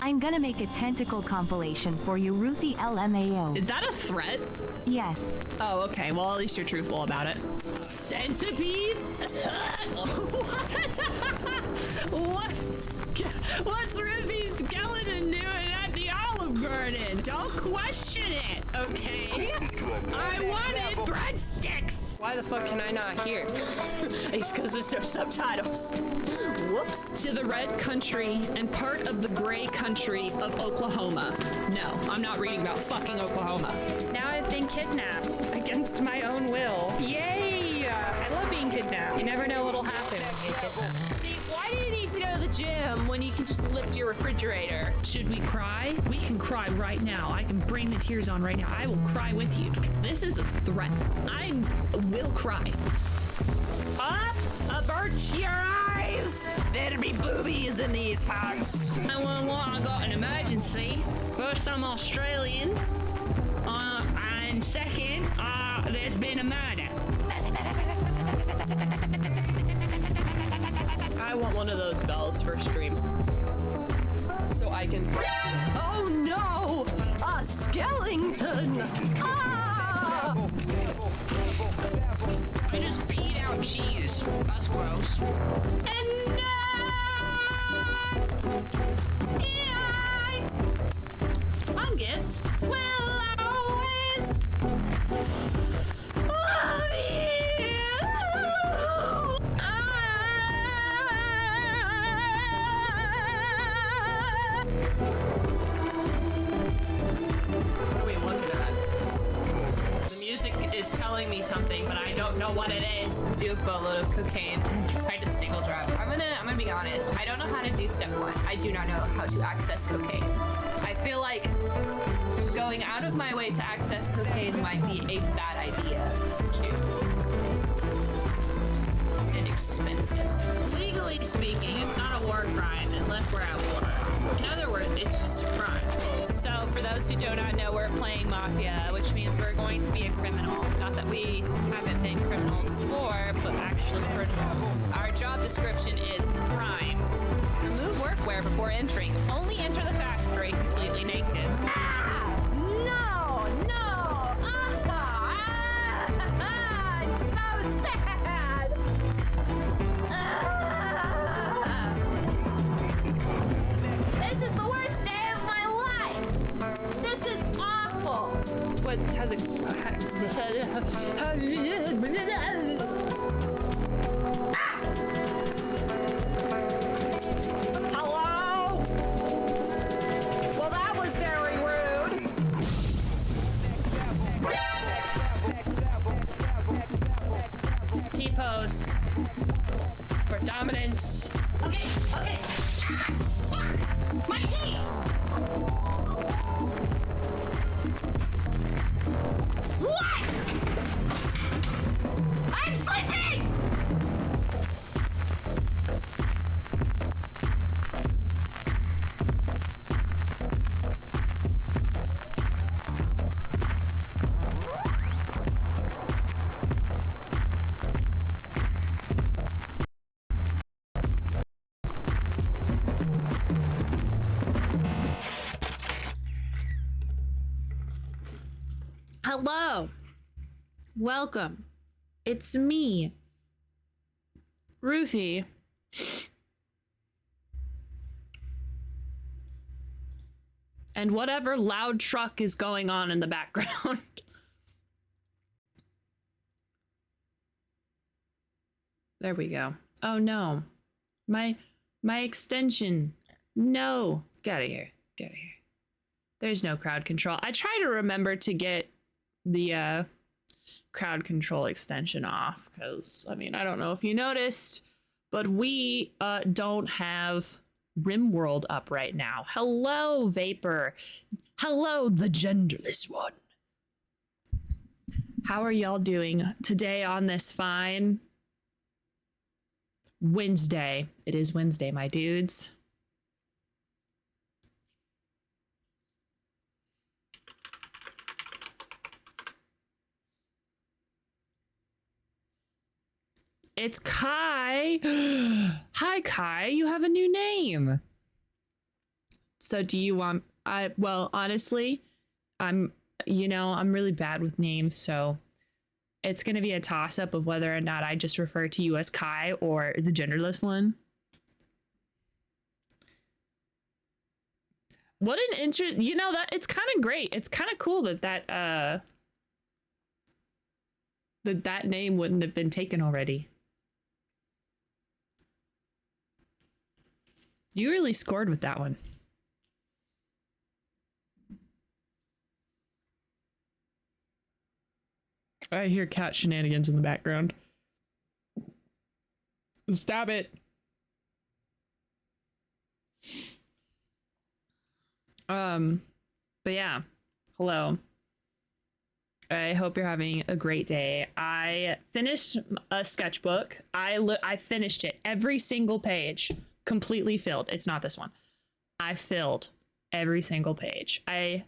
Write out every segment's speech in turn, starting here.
I'm gonna make a tentacle compilation for you, Ruthie LMAO. Is that a threat? Yes. Oh, okay. Well, at least you're truthful about it. Centipede? What's Ruthie's skeleton doing at the Olive Garden? Don't question it, okay? I wanted breadsticks! Why the fuck can I not hear? It's because there's no subtitles. Whoops. To the red country and part of the gray country of Oklahoma. No, I'm not reading about fucking Oklahoma. Now I've been kidnapped against my own will. Yay! I love being kidnapped. You never know what'll happen when you get kidnapped. See, why do you need to go to the gym when you can just lift your refrigerator? Should we cry? We can cry right now. I can bring the tears on right now. I will cry with you. This is a threat. I will cry. Up! Avert your eyes! There'll be boobies in these parts. I got an emergency. First, I'm Australian. And second, there's been a murder. I want one of those bells for stream. So I can... Oh no! A skeleton! Ah! I just peed out cheese. That's gross. And no! Fungus will always love you! What are we looking at? The music is telling me something, but I don't know what it is. Do a boatload of cocaine and try to single drop. I'm gonna be honest. I don't know how to do step one. I do not know how to access cocaine. I feel like going out of my way to access cocaine might be a bad idea too. And expensive. Legally speaking, it's not a war crime unless we're at war. In other words, it's just a crime. So for those who do not know, we're playing Mafia, which means we're going to be a criminal. Not that we haven't been criminals before, but actually criminals. Our job description is crime. Remove workwear before entering. Only enter the factory completely naked. Ah! No! No! It's so sad! This is the worst day of my life! This is awful! What has it... Hello? Well, that was very rude. T-pose for dominance. Okay, okay. My teeth! What? I'm sleeping! Hello. Welcome. It's me, Ruthie. And whatever loud truck is going on in the background. There we go. Oh no. My extension. No. Get out of here. Get out of here. There's no crowd control. I try to remember to get the crowd control extension off because, I mean, I don't know if you noticed, but we don't have RimWorld up right now. Hello, Vapor. Hello, the genderless one. How are y'all doing today on this fine Wednesday? It is Wednesday, my dudes. It's Kai. Hi, Kai. You have a new name. So do you want, well, honestly, I'm really bad with names, so it's going to be a toss up of whether or not I just refer to you as Kai or the genderless one. What an that it's kind of great. It's kind of cool that name wouldn't have been taken already. You really scored with that one. I hear cat shenanigans in the background. Stop it. But yeah, hello. I hope you're having a great day. I finished a sketchbook. I finished it. Every single page completely filled. It's not this one. I filled every single page. I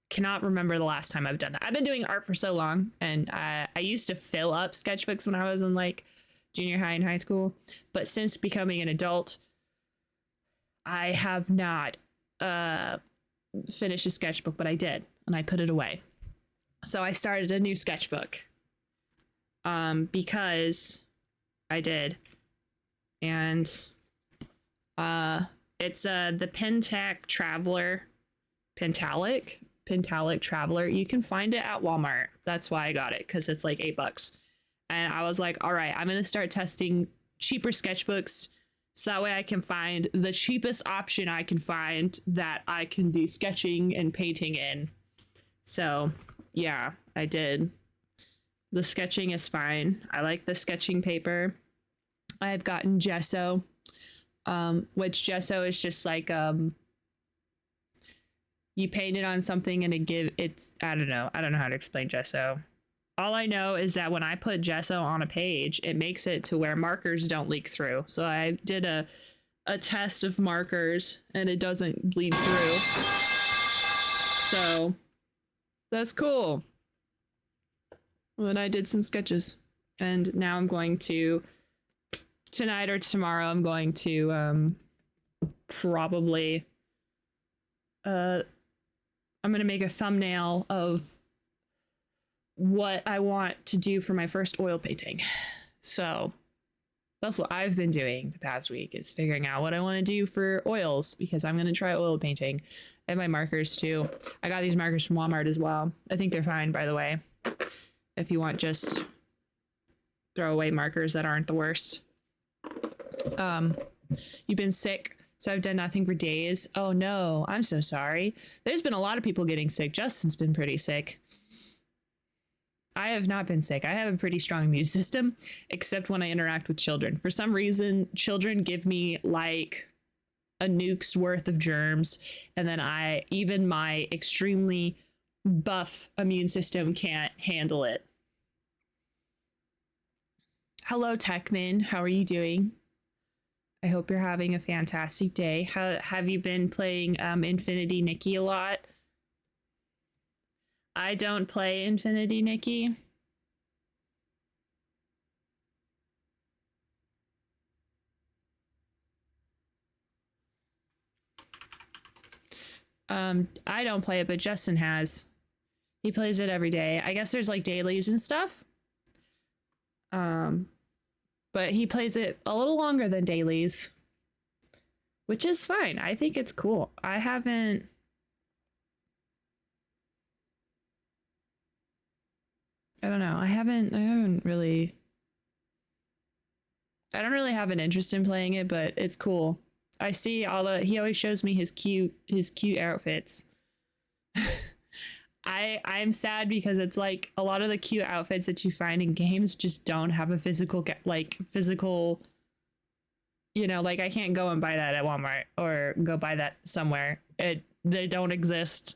cannot remember the last time I've done that. I've been doing art for so long, and I used to fill up sketchbooks when I was in like junior high and high school. But since becoming an adult, I have not finished a sketchbook, but I did, and I put it away. So I started a new sketchbook because I did. And it's the Pentalic Traveler. You can find it at Walmart. That's why I got it, because it's like $8. And I was like, all right, I'm going to start testing cheaper sketchbooks so that way I can find the cheapest option I can find that I can do sketching and painting in. So yeah, I did. The sketching is fine. I like the sketching paper. I've gotten gesso, which gesso is just like you paint it on something and I don't know how to explain gesso. All I know is that when I put gesso on a page, it makes it to where markers don't leak through. So I did a test of markers and it doesn't bleed through. So that's cool. Well, then I did some sketches, and now I'm going to, tonight or tomorrow, I'm going to probably I'm gonna make a thumbnail of what I want to do for my first oil painting. So that's what I've been doing the past week, is figuring out what I want to do for oils, because I'm going to try oil painting, and my markers too. I got these markers from Walmart as well. I think they're fine, by the way, if you want just throwaway markers that aren't the worst. You've been sick, so I've done nothing for days. Oh no, I'm so sorry. There's been a lot of people getting sick. Justin's been pretty sick. I have not been sick. I have a pretty strong immune system, except when I interact with children. For some reason, children give me like a nuke's worth of germs, and then even my extremely buff immune system can't handle it. Hello, Techman. How are you doing? I hope you're having a fantastic day. Have you been playing Infinity Nikki a lot? I don't play Infinity Nikki. I don't play it, but Justin has. He plays it every day. I guess there's like dailies and stuff. But he plays it a little longer than dailies, which is fine. I think it's cool. I don't know. I don't really have an interest in playing it, but it's cool. I see he always shows me his cute outfits. I'm sad because it's like a lot of the cute outfits that you find in games just don't have a physical, like I can't go and buy that at Walmart or go buy that somewhere. They don't exist.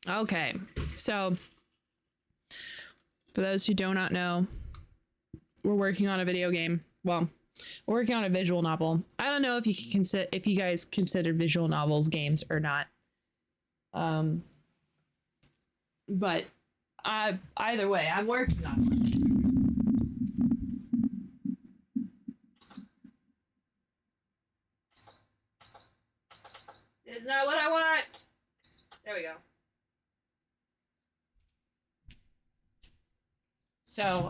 Okay, so for those who do not know, we're working on a video game. Well, Working on a visual novel. I don't know if you can consider, if you guys consider visual novels games or not. But either way, I'm working on one. It's not what I want. There we go. So,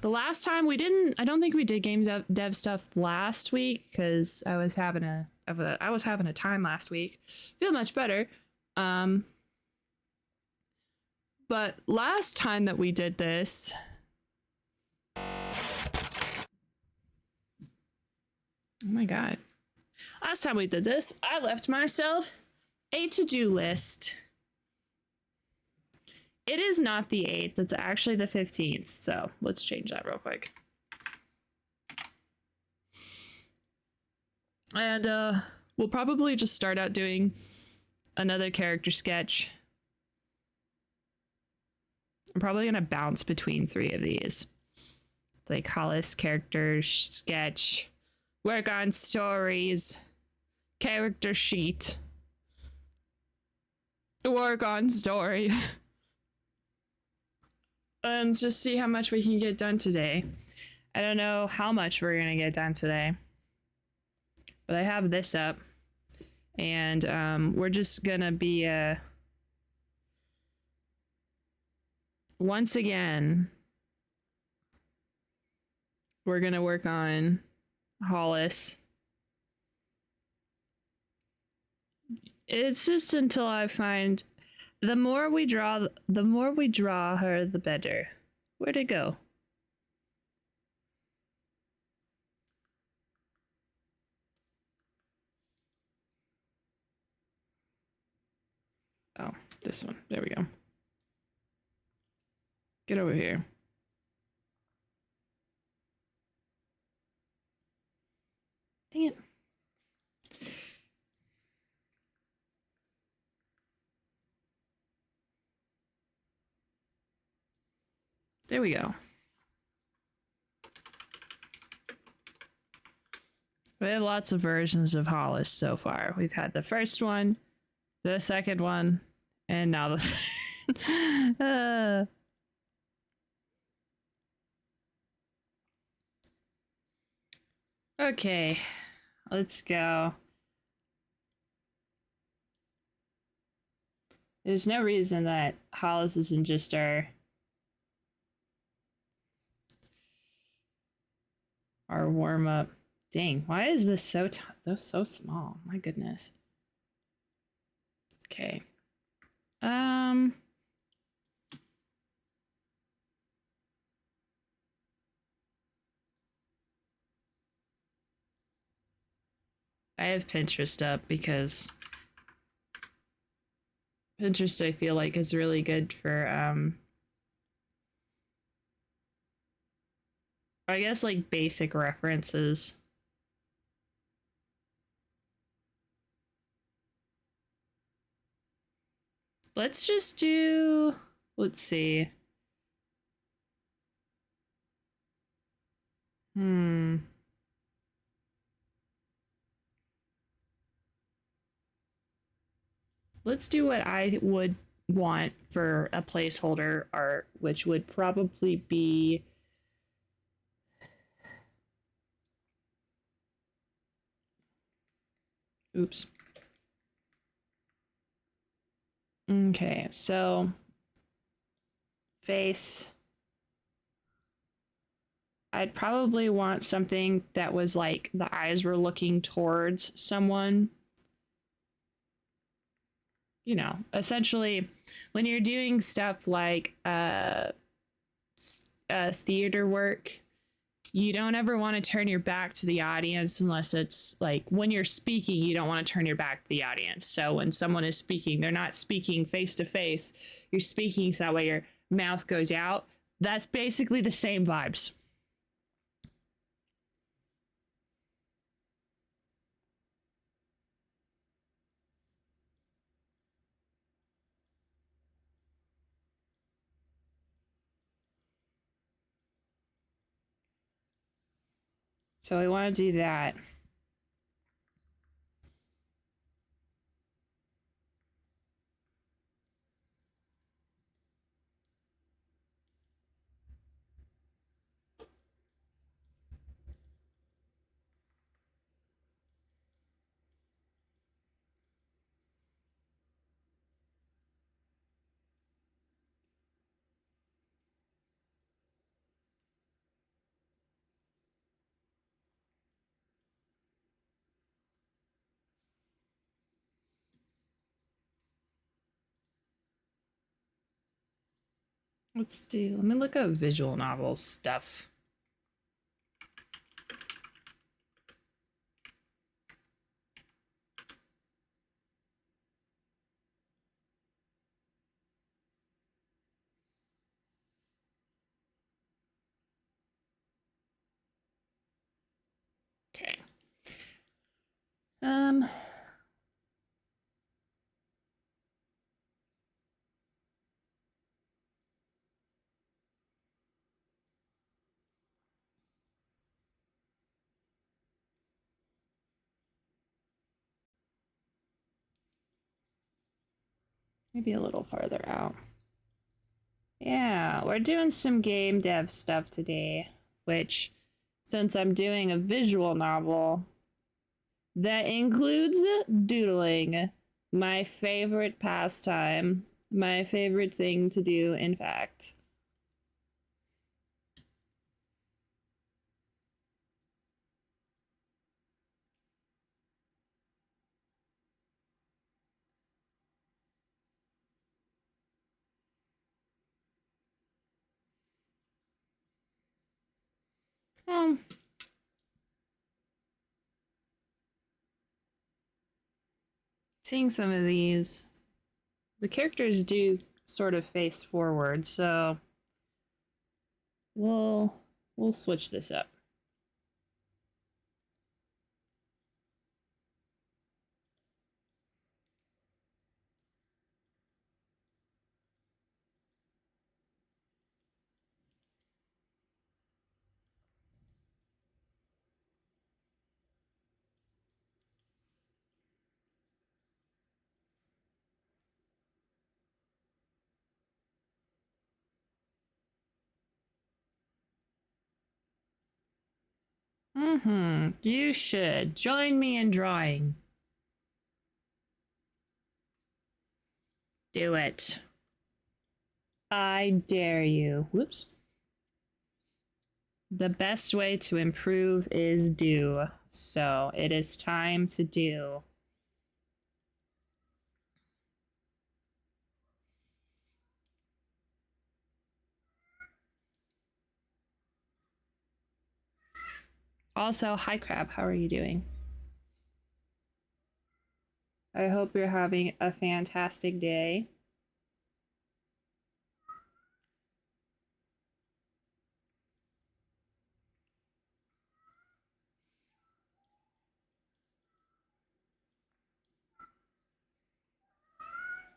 the last time we didn't, I don't think we did games dev stuff last week because I was having a time last week. Feel much better. But last time that we did this, oh my god. Last time we did this, I left myself a to-do list. It is not the 8th, it's actually the 15th, so let's change that real quick. And we'll probably just start out doing another character sketch. I'm probably gonna bounce between 3 of these. It's like Hollis character sketch, work on stories, character sheet, work on story. And just see how much we can get done today. I don't know how much we're gonna get done today, but I have this up, and we're just gonna be once again, we're gonna work on Hollis. It's just until I find. The more we draw her, the better. Where'd it go? Oh, this one. There we go. Get over here. Dang it. There we go. We have lots of versions of Hollis so far. We've had the first one, the second one, and now the Okay, let's go. There's no reason that Hollis isn't just our warm-up. Dang, why is this so so small? My goodness. Okay. I have Pinterest up because Pinterest I feel like is really good for I guess like basic references. Let's just do, let's see. Let's do what I would want for a placeholder art, which would probably be oops. Okay, so face. I'd probably want something that was like the eyes were looking towards someone. You know, essentially when you're doing stuff like theater work, you don't ever want to turn your back to the audience unless it's like when you're speaking, you don't want to turn your back to the audience. So when someone is speaking, they're not speaking face to face. You're speaking so that way your mouth goes out. That's basically the same vibes. So we want to do that. Let me look up visual novel stuff. Okay. Maybe a little farther out. Yeah, we're doing some game dev stuff today, which, since I'm doing a visual novel, that includes doodling, my favorite pastime, my favorite thing to do, in fact. Seeing some of these, the characters do sort of face forward, so we'll switch this up. You should join me in drawing. Do it. I dare you. Whoops. The best way to improve is do. So it is time to do. Also, hi Crab, how are you doing? I hope you're having a fantastic day.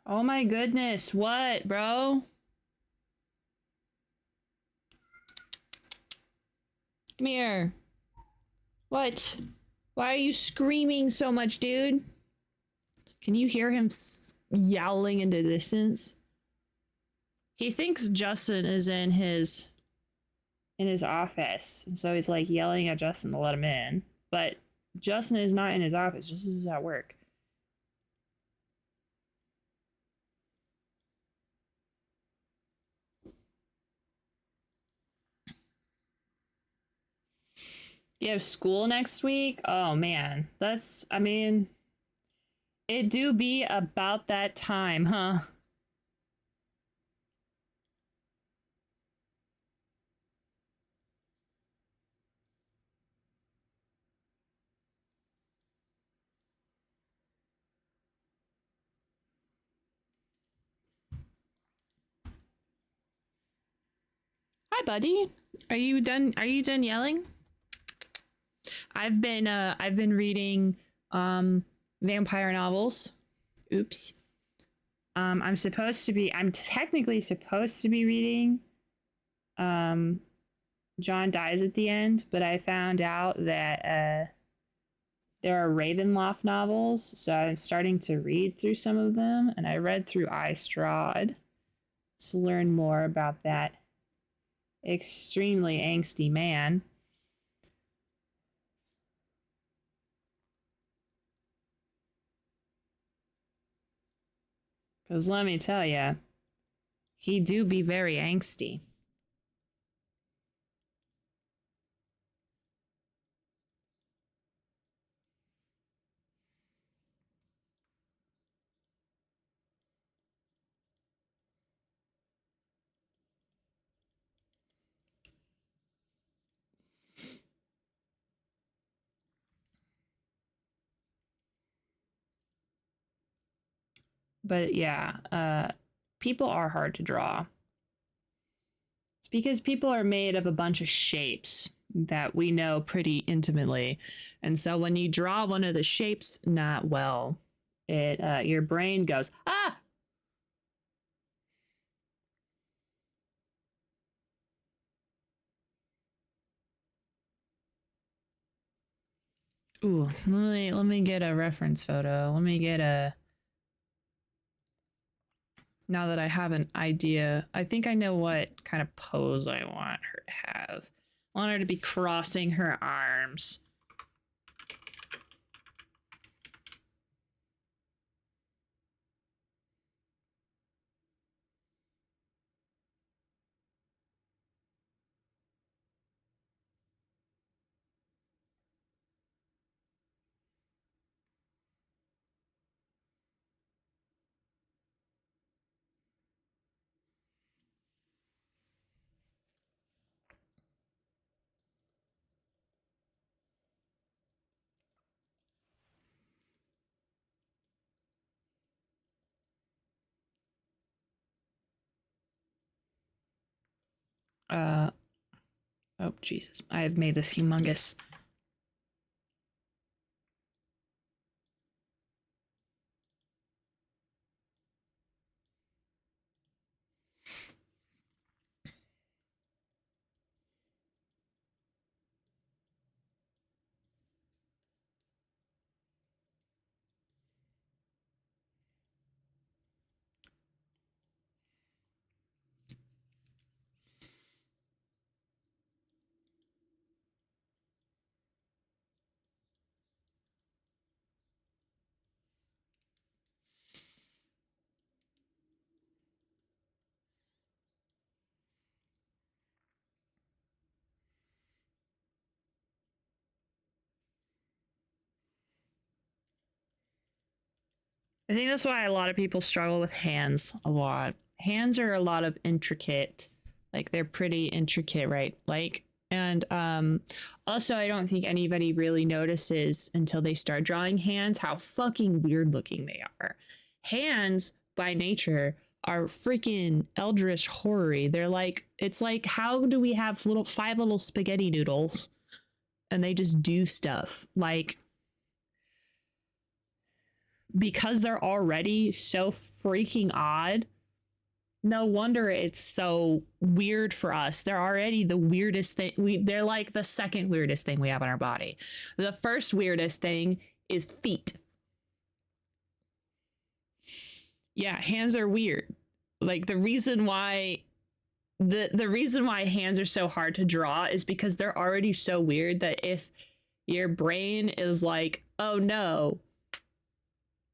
Oh my goodness, what, bro? Come here. What? Why are you screaming so much, dude? Can you hear him yowling into the distance? He thinks Justin is in his office, and so he's like yelling at Justin to let him in. But Justin is not in his office. Justin is at work. You have school next week? Oh man, I mean, it do be about that time, huh? Hi, buddy. Are you done yelling? I've been reading vampire novels. Oops. I'm technically supposed to be reading John dies at the end, but I found out that there are Ravenloft novels, so I'm starting to read through some of them, and I read through I Strahd to learn more about that extremely angsty man. Because let me tell ya, he do be very angsty. But yeah, people are hard to draw. It's because people are made of a bunch of shapes that we know pretty intimately. And so when you draw one of the shapes not well, it your brain goes, ah! Ooh, let me get a reference photo. Let me get a. Now that I have an idea, I think I know what kind of pose I want her to have. I want her to be crossing her arms. Oh Jesus, I have made this humongous. I think that's why a lot of people struggle with hands a lot. Hands are a lot of intricate, like they're pretty intricate, right? Like, and also I don't think anybody really notices until they start drawing hands how fucking weird looking they are. Hands by nature are freaking eldritch horror. They're like, it's like, how do we have five little spaghetti noodles and they just do stuff? Like, because they're already so freaking odd, no wonder it's so weird for us. They're already the weirdest thing. They're like the second weirdest thing we have on our body. The first weirdest thing is feet. Yeah, hands are weird. Like the reason why hands are so hard to draw is because they're already so weird that if your brain is like, oh no,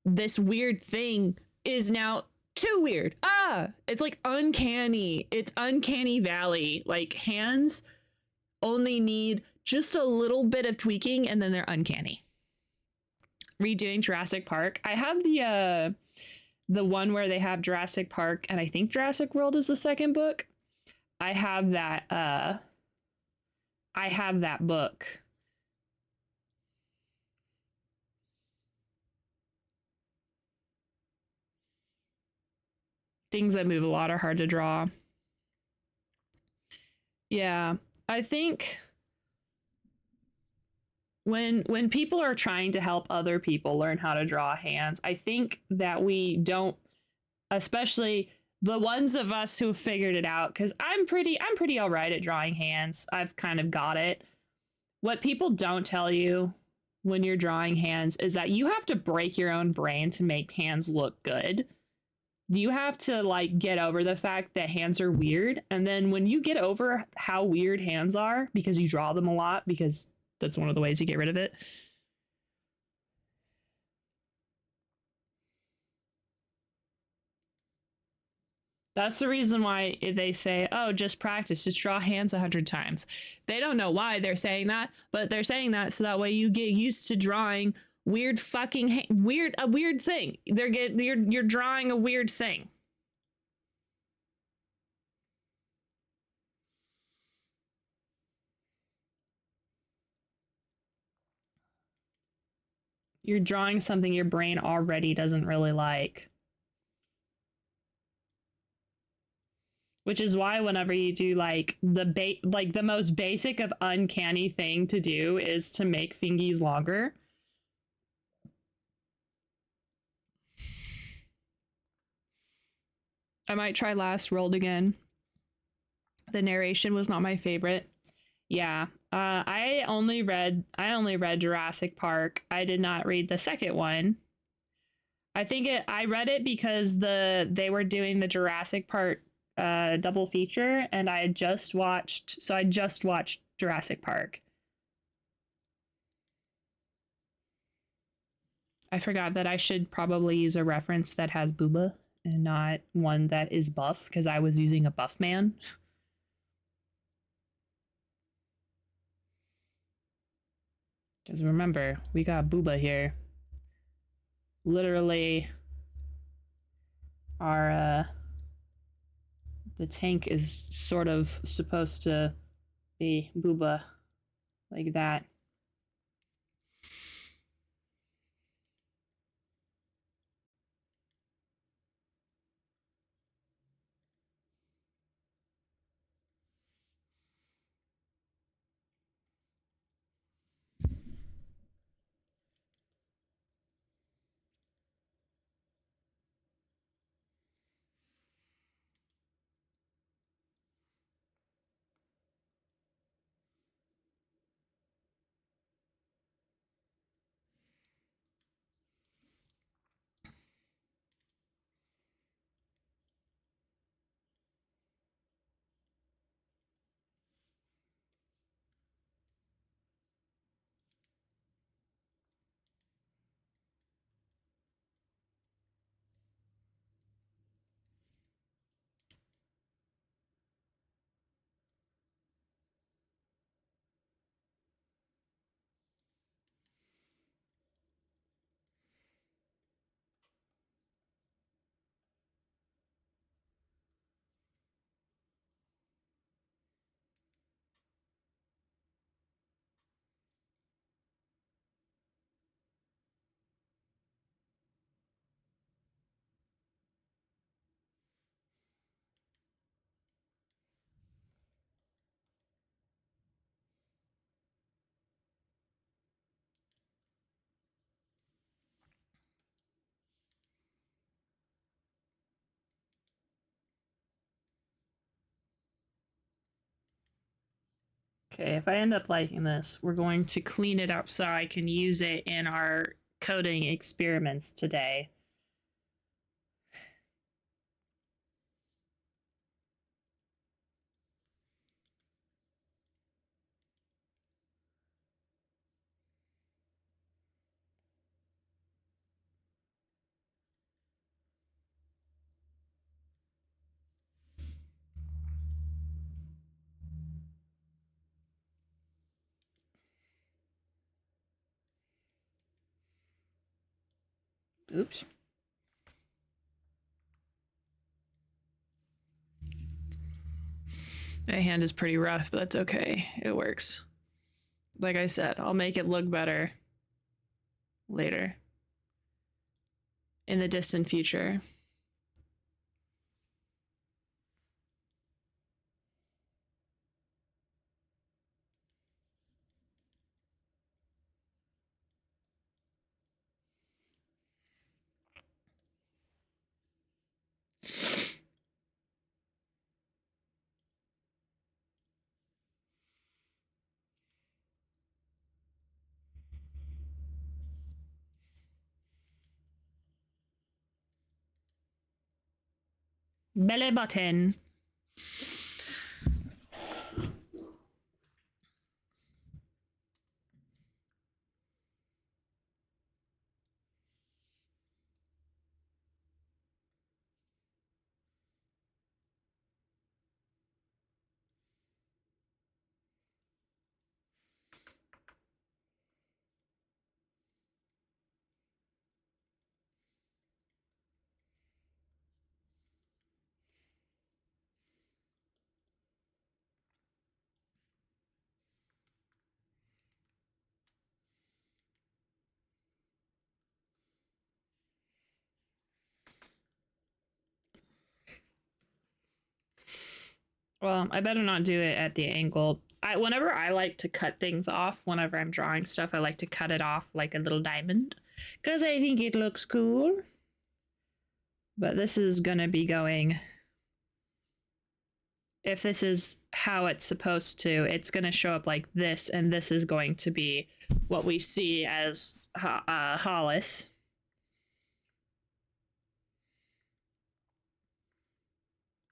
this weird thing is now too weird. It's like uncanny. It's uncanny valley. Like hands only need just a little bit of tweaking and then they're uncanny. Redoing Jurassic Park. I have the one where they have Jurassic Park and I think Jurassic World is the second book. I have that book. Things that move a lot are hard to draw. Yeah, I think when people are trying to help other people learn how to draw hands, I think that we don't, especially the ones of us who figured it out, because I'm pretty all right at drawing hands. I've kind of got it. What people don't tell you when you're drawing hands is that you have to break your own brain to make hands look good. You have to like get over the fact that hands are weird, and then when you get over how weird hands are because you draw them a lot, because that's one of the ways you get rid of it. That's the reason why they say, oh, just practice, just draw hands 100 times. They don't know why they're saying that, but they're saying that so that way you get used to drawing weird fucking a weird thing. You're drawing a weird thing. You're drawing something your brain already doesn't really like. Which is why whenever you do like the most basic of uncanny thing to do is to make fingies longer. I might try Last World again. The narration was not my favorite. Yeah. I only read Jurassic Park. I did not read the second one. I read it because they were doing the Jurassic Park double feature, and I just watched Jurassic Park. I forgot that I should probably use a reference that has booba and not one that is buff, because I was using a buff man. Because remember, we got booba here. Literally, our the tank is sort of supposed to be booba like that. Okay, if I end up liking this, we're going to clean it up so I can use it in our coding experiments today. Oops. My hand is pretty rough, but that's okay. It works. Like I said, I'll make it look better later. In the distant future. Belly button. Well, I better not do it at the angle. Whenever I like to cut things off, whenever I'm drawing stuff, I like to cut it off like a little diamond. Because I think it looks cool. But this is gonna be going... If this is how it's supposed to, it's gonna show up like this, and this is going to be what we see as Hollis.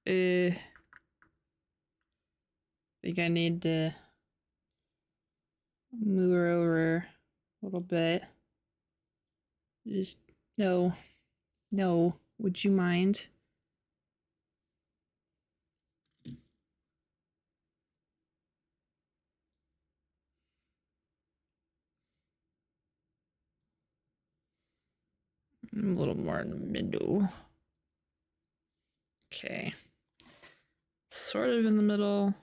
I think I need to move her over a little bit. Just, no, would you mind? A little more in the middle. Okay. Sort of in the middle.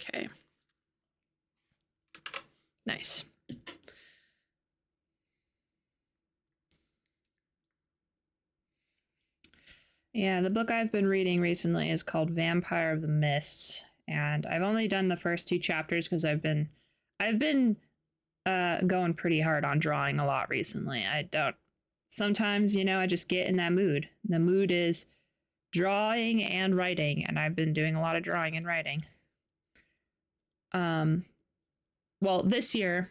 Okay. Nice. Yeah, the book I've been reading recently is called Vampire of the Mists, and I've only done the first 2 chapters because I've been going pretty hard on drawing a lot recently. Sometimes, you know, I just get in that mood. The mood is drawing and writing, and I've been doing a lot of drawing and writing. Well, this year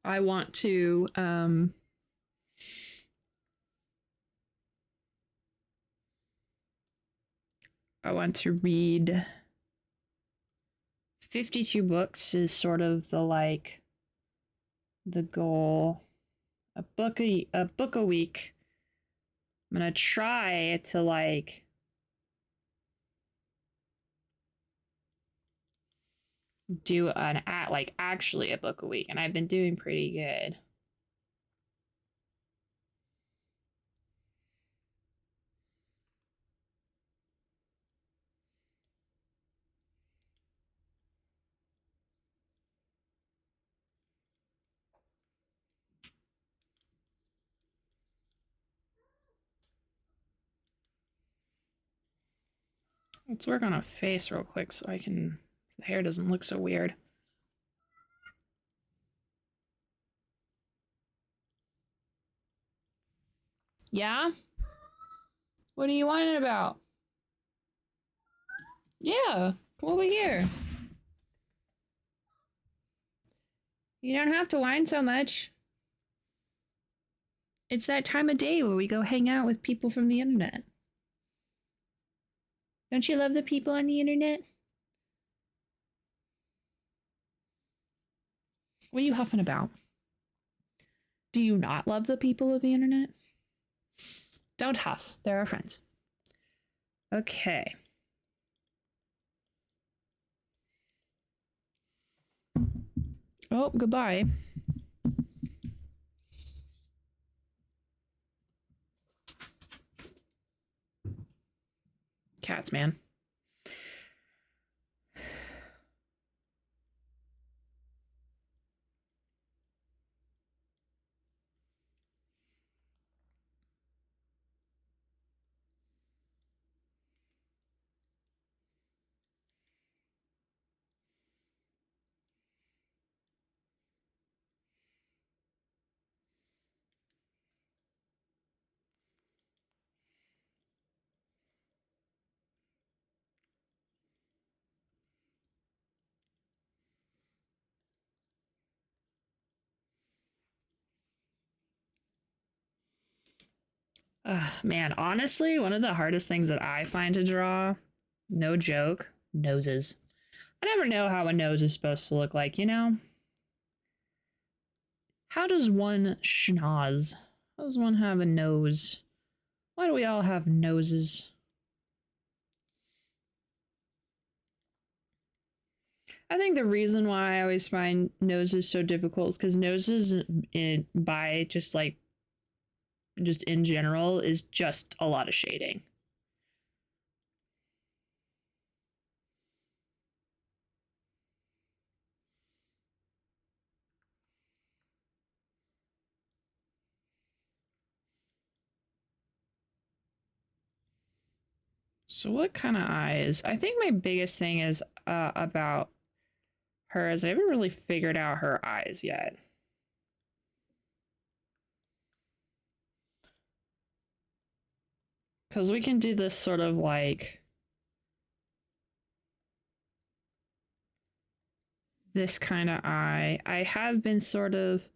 I want to read 52 books is sort of the goal. A book a week. I'm gonna try to do actually a book a week, and I've been doing pretty good. Let's work on a face real quick so the hair doesn't look so weird. Yeah? What are you whining about? Yeah, come over here. You don't have to whine so much. It's that time of day where we go hang out with people from the internet. Don't you love the people on the internet? What are you huffing about? Do you not love the people of the internet? Don't huff. They're our friends. Okay. Oh, goodbye. Cats, man. Man, honestly, one of the hardest things that I find to draw, no joke, noses. I never know how a nose is supposed to look like, you know? How does one schnoz? How does one have a nose? Why do we all have noses? I think the reason why I always find noses so difficult is because noses by just like just in general is just a lot of shading. So what kind of eyes? I think my biggest thing is about her is I haven't really figured out her eyes yet. Because we can do this sort of like this kind of eye. I have been sort of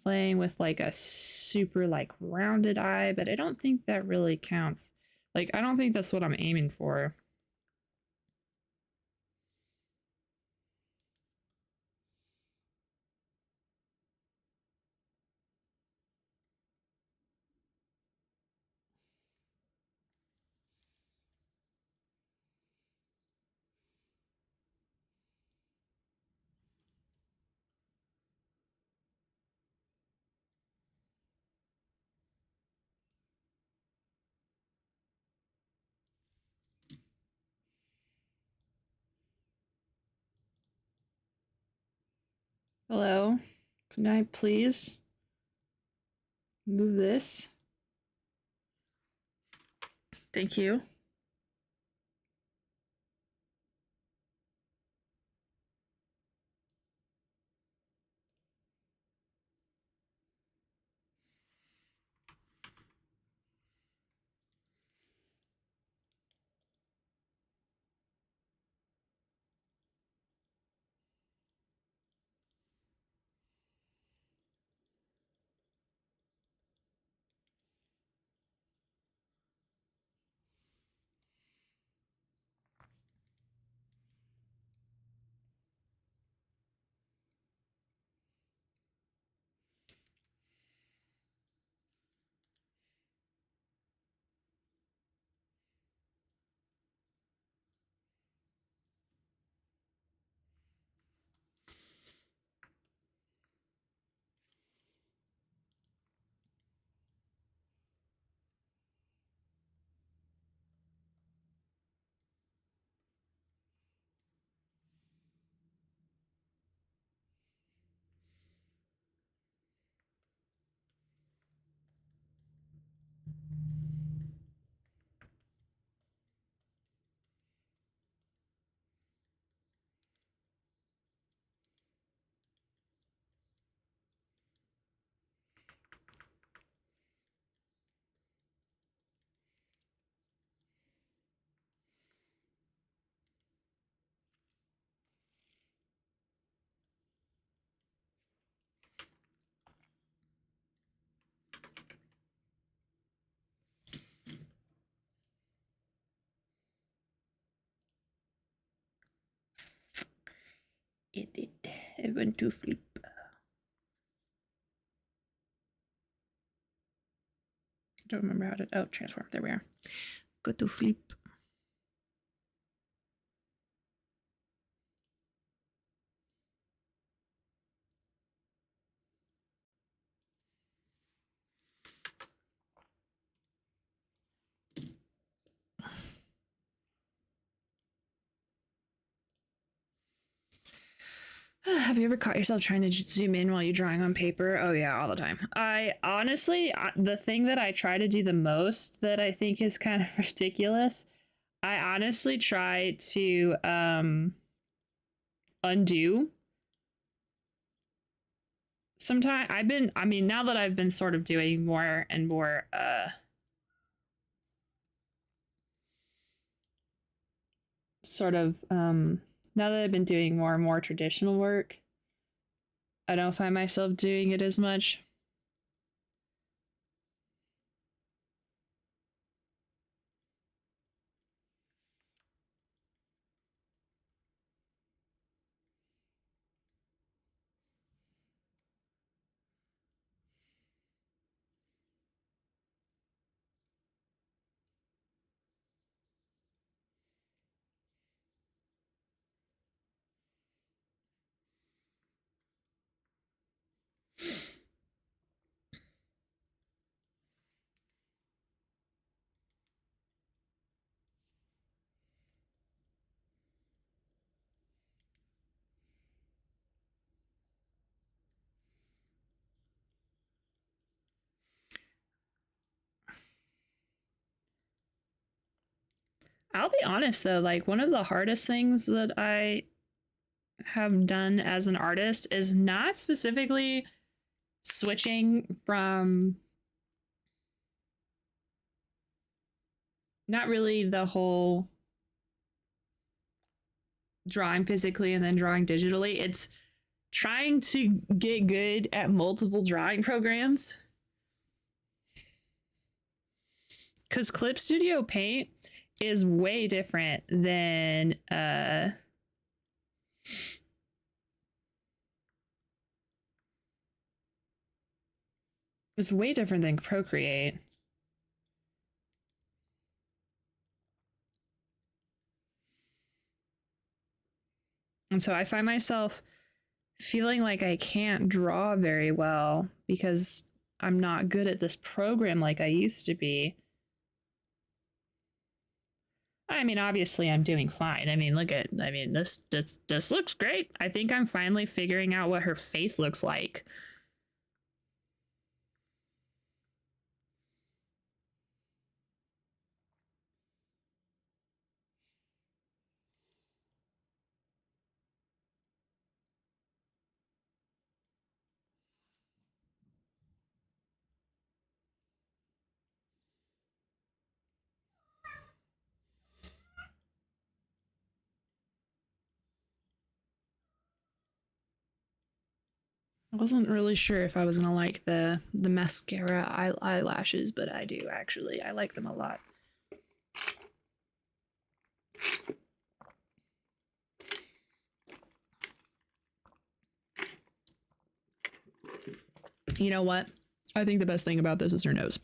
playing with like a super like rounded eye, but I don't think that really counts. Like, I don't think that's what I'm aiming for. Hello? Can I please move this? Thank you. It did. It went to flip. I don't remember how to. Oh, transform. There we are. Go to flip. Have you ever caught yourself trying to zoom in while you're drawing on paper? Oh yeah, all the time. I honestly, the thing that I try to do the most that I think is kind of ridiculous, I honestly try to undo. Sometimes I mean, now that I've been sort of doing more and more sort of now that I've been doing more and more traditional work, I don't find myself doing it as much. I'll be honest though, like one of the hardest things that I have done as an artist is not specifically switching from not really the whole drawing physically and then drawing digitally. It's trying to get good at multiple drawing programs. Because Clip Studio Paint is way different than it's way different than Procreate. And so I find myself feeling like I can't draw very well because I'm not good at this program like I used to be. I mean, obviously I'm doing fine. I mean, this looks great. I think I'm finally figuring out what her face looks like. I wasn't really sure if I was gonna like the mascara eyelashes, but I do actually. I like them a lot. You know what? I think the best thing about this is her nose.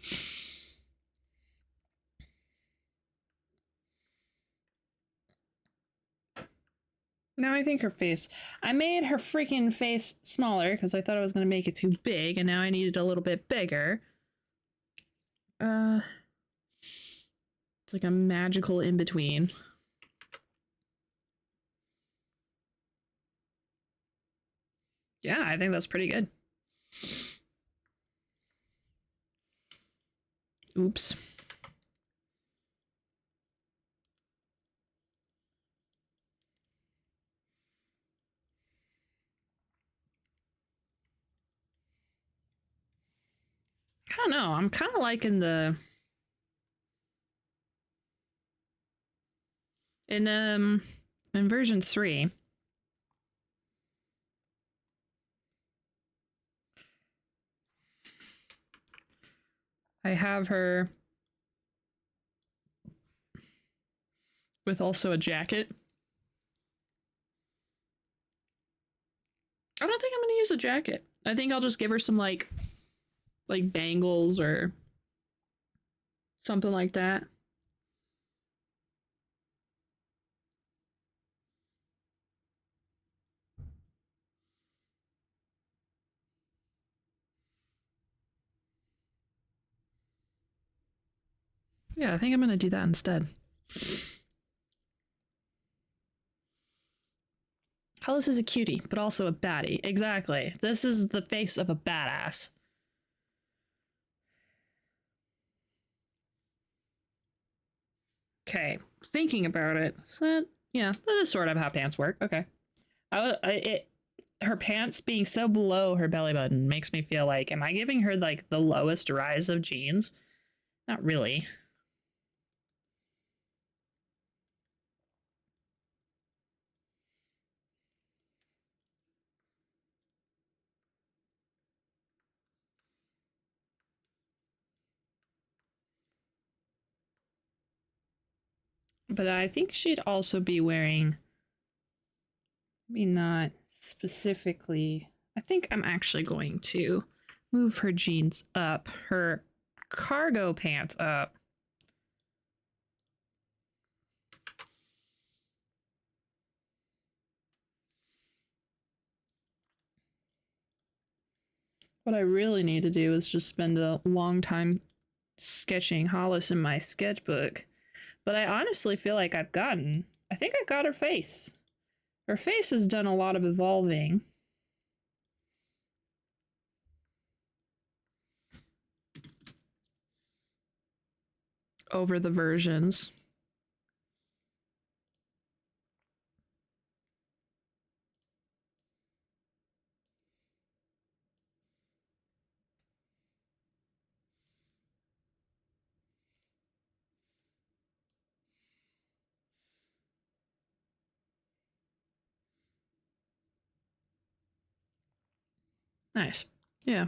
Now I think her face. I made her freaking face smaller because I thought I was going to make it too big, and now I need it a little bit bigger. It's like a magical in-between. Yeah, I think that's pretty good. Oops. I don't know. I'm kind of liking the in version 3. I have her with also a jacket. I don't think I'm gonna use a jacket. I think I'll just give her some like bangles or something like that. Yeah, I think I'm gonna do that instead. Hollis is a cutie, but also a baddie. Exactly. This is the face of a badass. Okay, thinking about it. So, yeah, that is sort of how pants work. Okay. Her pants being so below her belly button makes me feel like, am I giving her like the lowest rise of jeans? Not really. But I think she'd also be wearing, maybe not specifically, I think I'm actually going to move her jeans up, her cargo pants up. What I really need to do is just spend a long time sketching Hollis in my sketchbook. But I honestly feel like I think I got her face. Her face has done a lot of evolving. Over the versions. Nice. Yeah.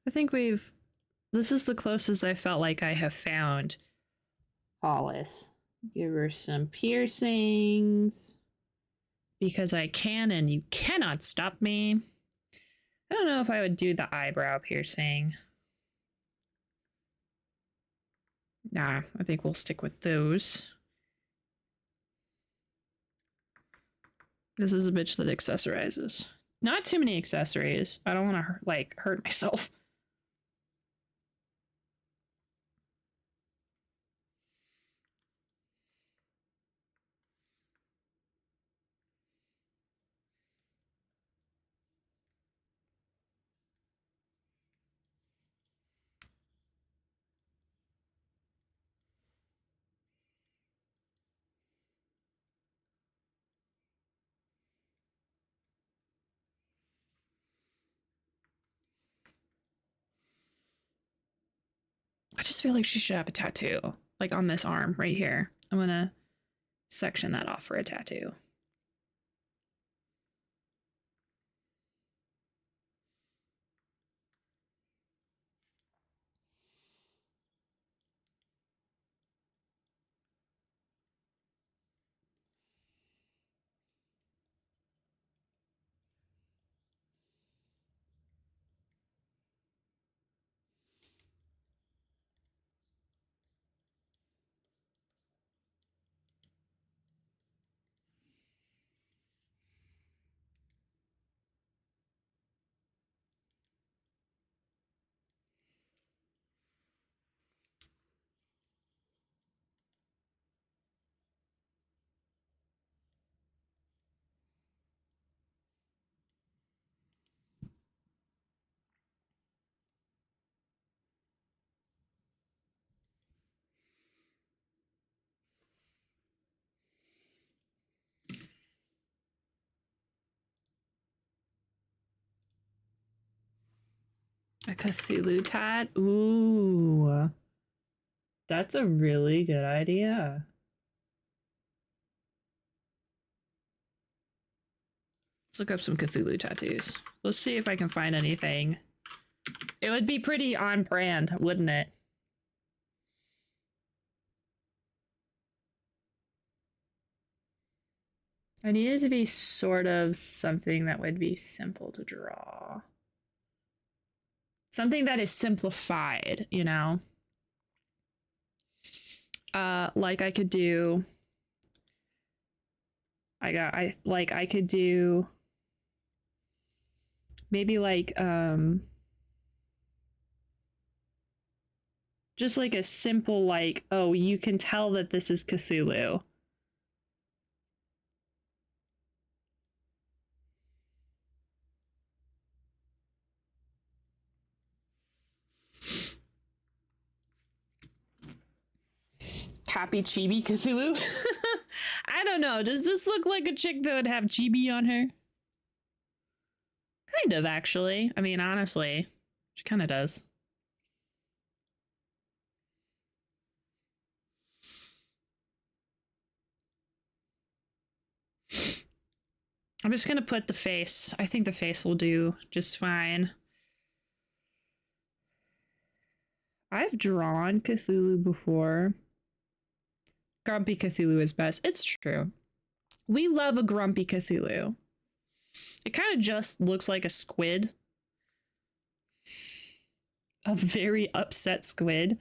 I think this is the closest I felt like I have found Hollis. Give her some piercings. Because I can and you cannot stop me. I don't know if I would do the eyebrow piercing. Nah, I think we'll stick with those. This is a bitch that accessorizes. Not too many accessories. I don't want to like hurt myself. I just feel like she should have a tattoo, like on this arm right here. I'm gonna section that off for a tattoo. A Cthulhu tat? Ooh. That's a really good idea. Let's look up some Cthulhu tattoos. Let's see if I can find anything. It would be pretty on brand, wouldn't it? I need it to be sort of something that would be simple to draw. Something that is simplified, you know? Like I could do... I could do... Maybe like, just like a simple like, oh, you can tell that this is Cthulhu. Happy Chibi Cthulhu? I don't know. Does this look like a chick that would have chibi on her? Kind of, actually. I mean, honestly, she kind of does. I'm just gonna put the face. I think the face will do just fine. I've drawn Cthulhu before. Grumpy Cthulhu is best. It's true. We love a grumpy Cthulhu. It kind of just looks like a squid. A very upset squid.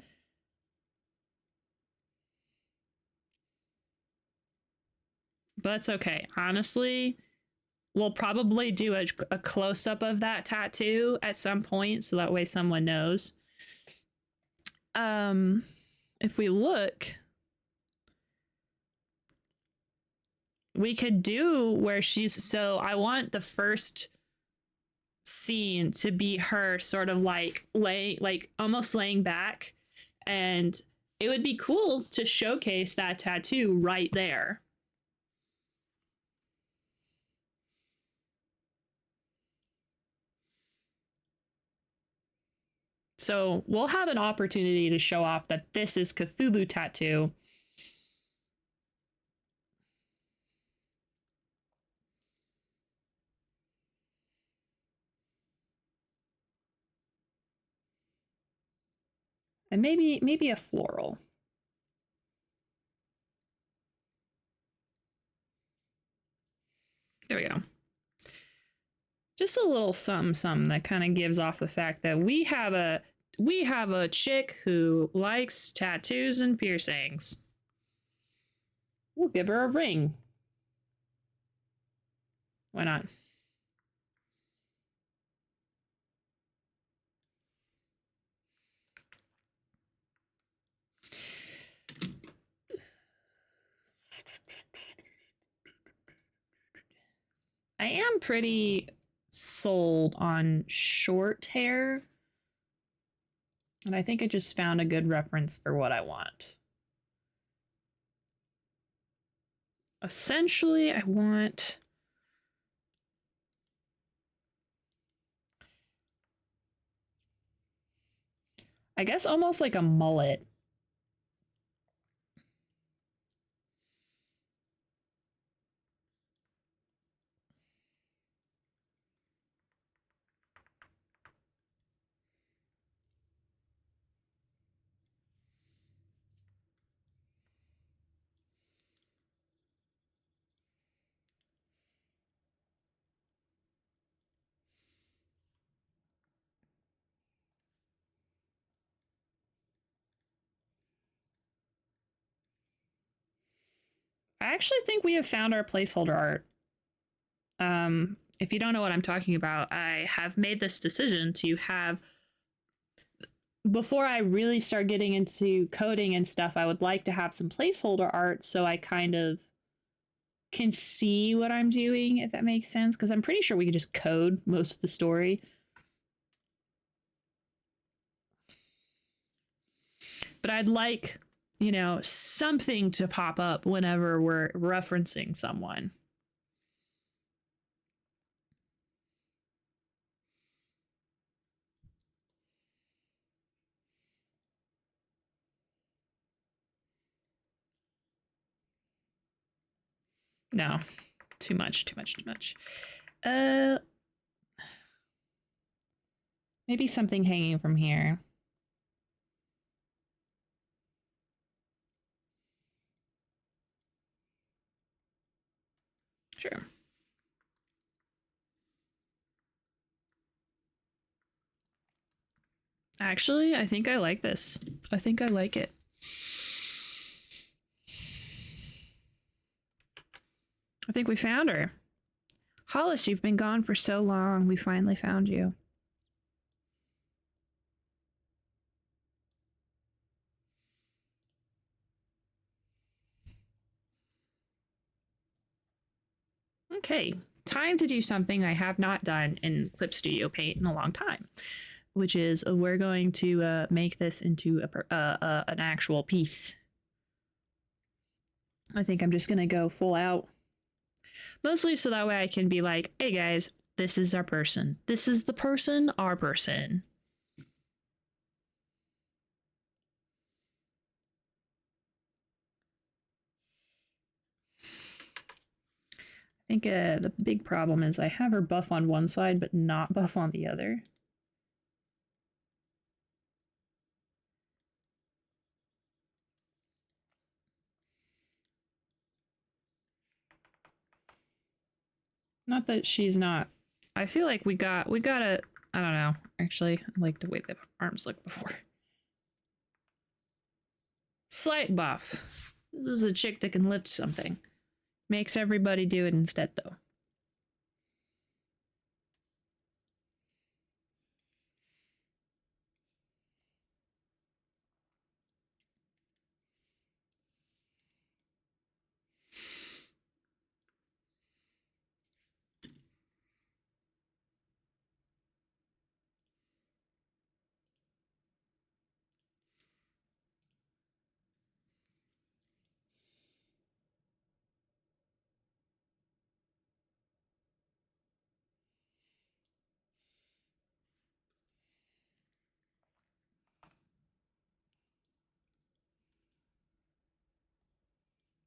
But that's okay. Honestly, we'll probably do a close-up of that tattoo at some point, so that way someone knows. If we look, we could do where she's, so I want the first scene to be her sort of like almost laying back, and it would be cool to showcase that tattoo right there. So we'll have an opportunity to show off that this is Cthulhu tattoo. And maybe a floral. There we go. Just a little something that kind of gives off the fact that we have a chick who likes tattoos and piercings. We'll give her a ring. Why not? I am pretty sold on short hair. And I think I just found a good reference for what I want. Essentially, I want... I guess almost like a mullet. I actually think we have found our placeholder art. If you don't know what I'm talking about, I have made this decision to have, before I really start getting into coding and stuff, I would like to have some placeholder art so I kind of can see what I'm doing, if that makes sense, because I'm pretty sure we can just code most of the story. But I'd like, you know, something to pop up whenever we're referencing someone. No, too much. Maybe something hanging from here. Sure. Actually, I think I like this. I think I like it. I think we found her. Hollis, you've been gone for so long. We finally found you. Okay, time to do something I have not done in Clip Studio Paint in a long time, which is we're going to make this into an actual piece. I think I'm just going to go full out. Mostly so that way I can be like, hey guys, this is our person. This is the person, our person. I think the big problem is I have her buff on one side, but not buff on the other. Not that she's not. I feel like we got a, I don't know. Actually, I like the way the arms look before. Slight buff. This is a chick that can lift something. Makes everybody do it instead, though.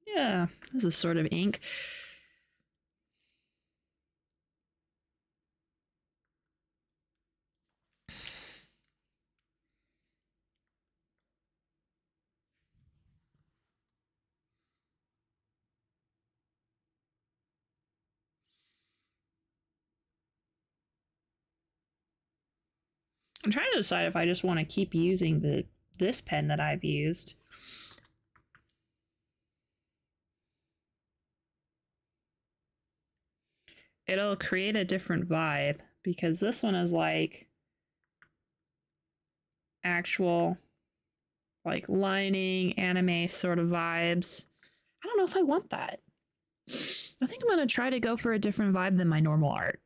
Yeah, this is sort of ink. I'm trying to decide if I just want to keep using this pen that I've used. It'll create a different vibe because this one is like actual like lining anime sort of vibes. I don't know if I want that. I think I'm going to try to go for a different vibe than my normal art.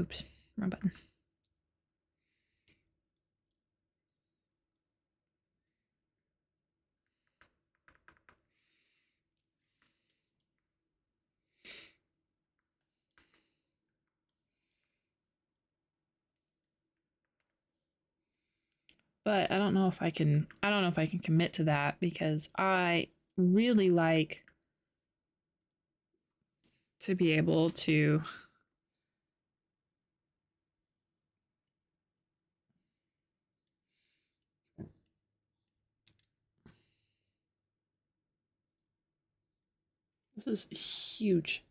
Oops, wrong button. But I don't know if I can commit to that because I really like to be able to this is huge.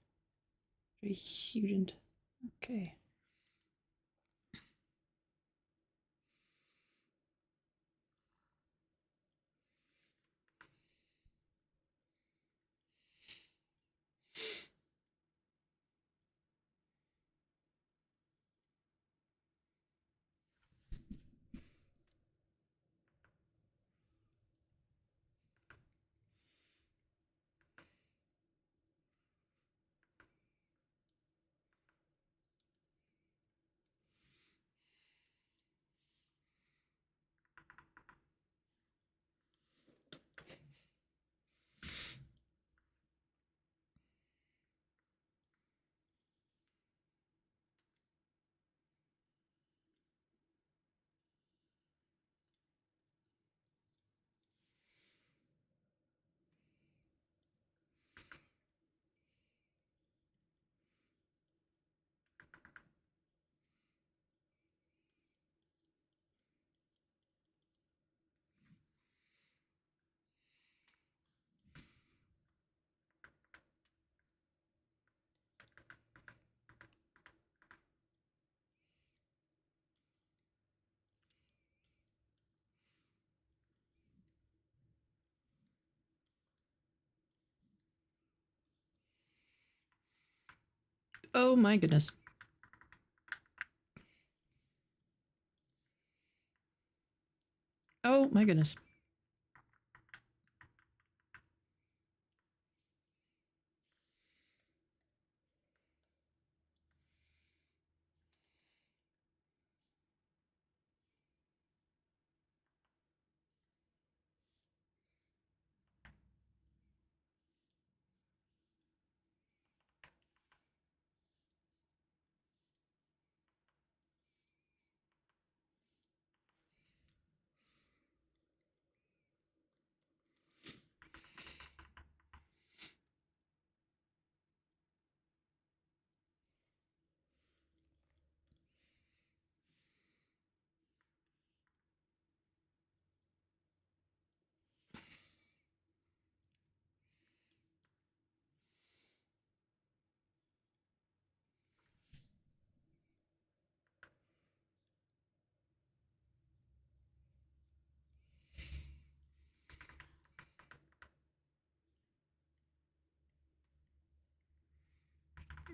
Very huge and okay. Oh my goodness. Oh my goodness.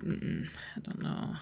I don't know.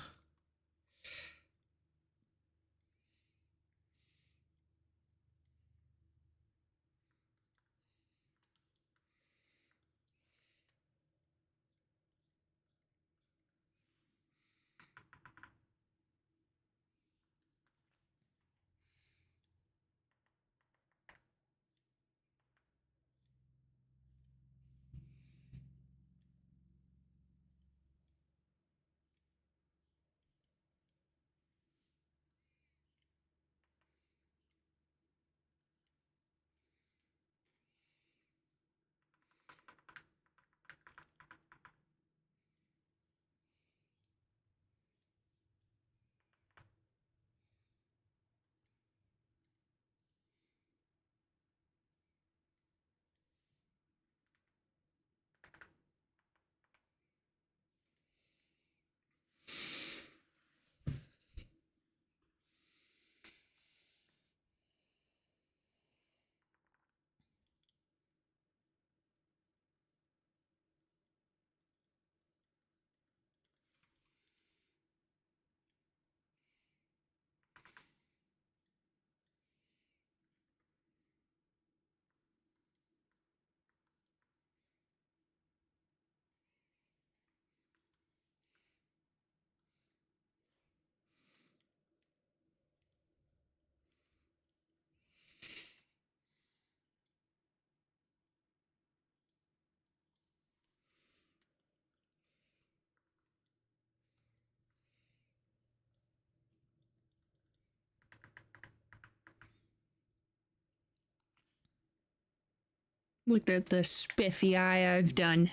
Look at the spiffy eye I've done.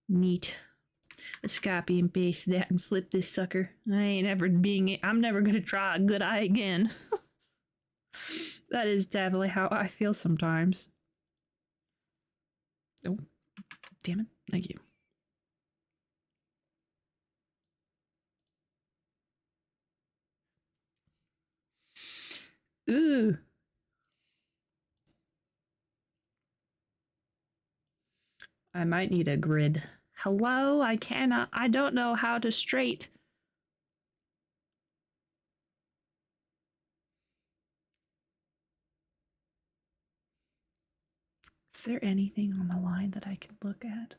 Neat. Let's copy and paste that and flip this sucker. I'm never gonna try a good eye again. That is definitely how I feel sometimes. Oh, damn it. Thank you. Ooh. I might need a grid. Hello? I don't know how to straight. Is there anything on the line that I can look at?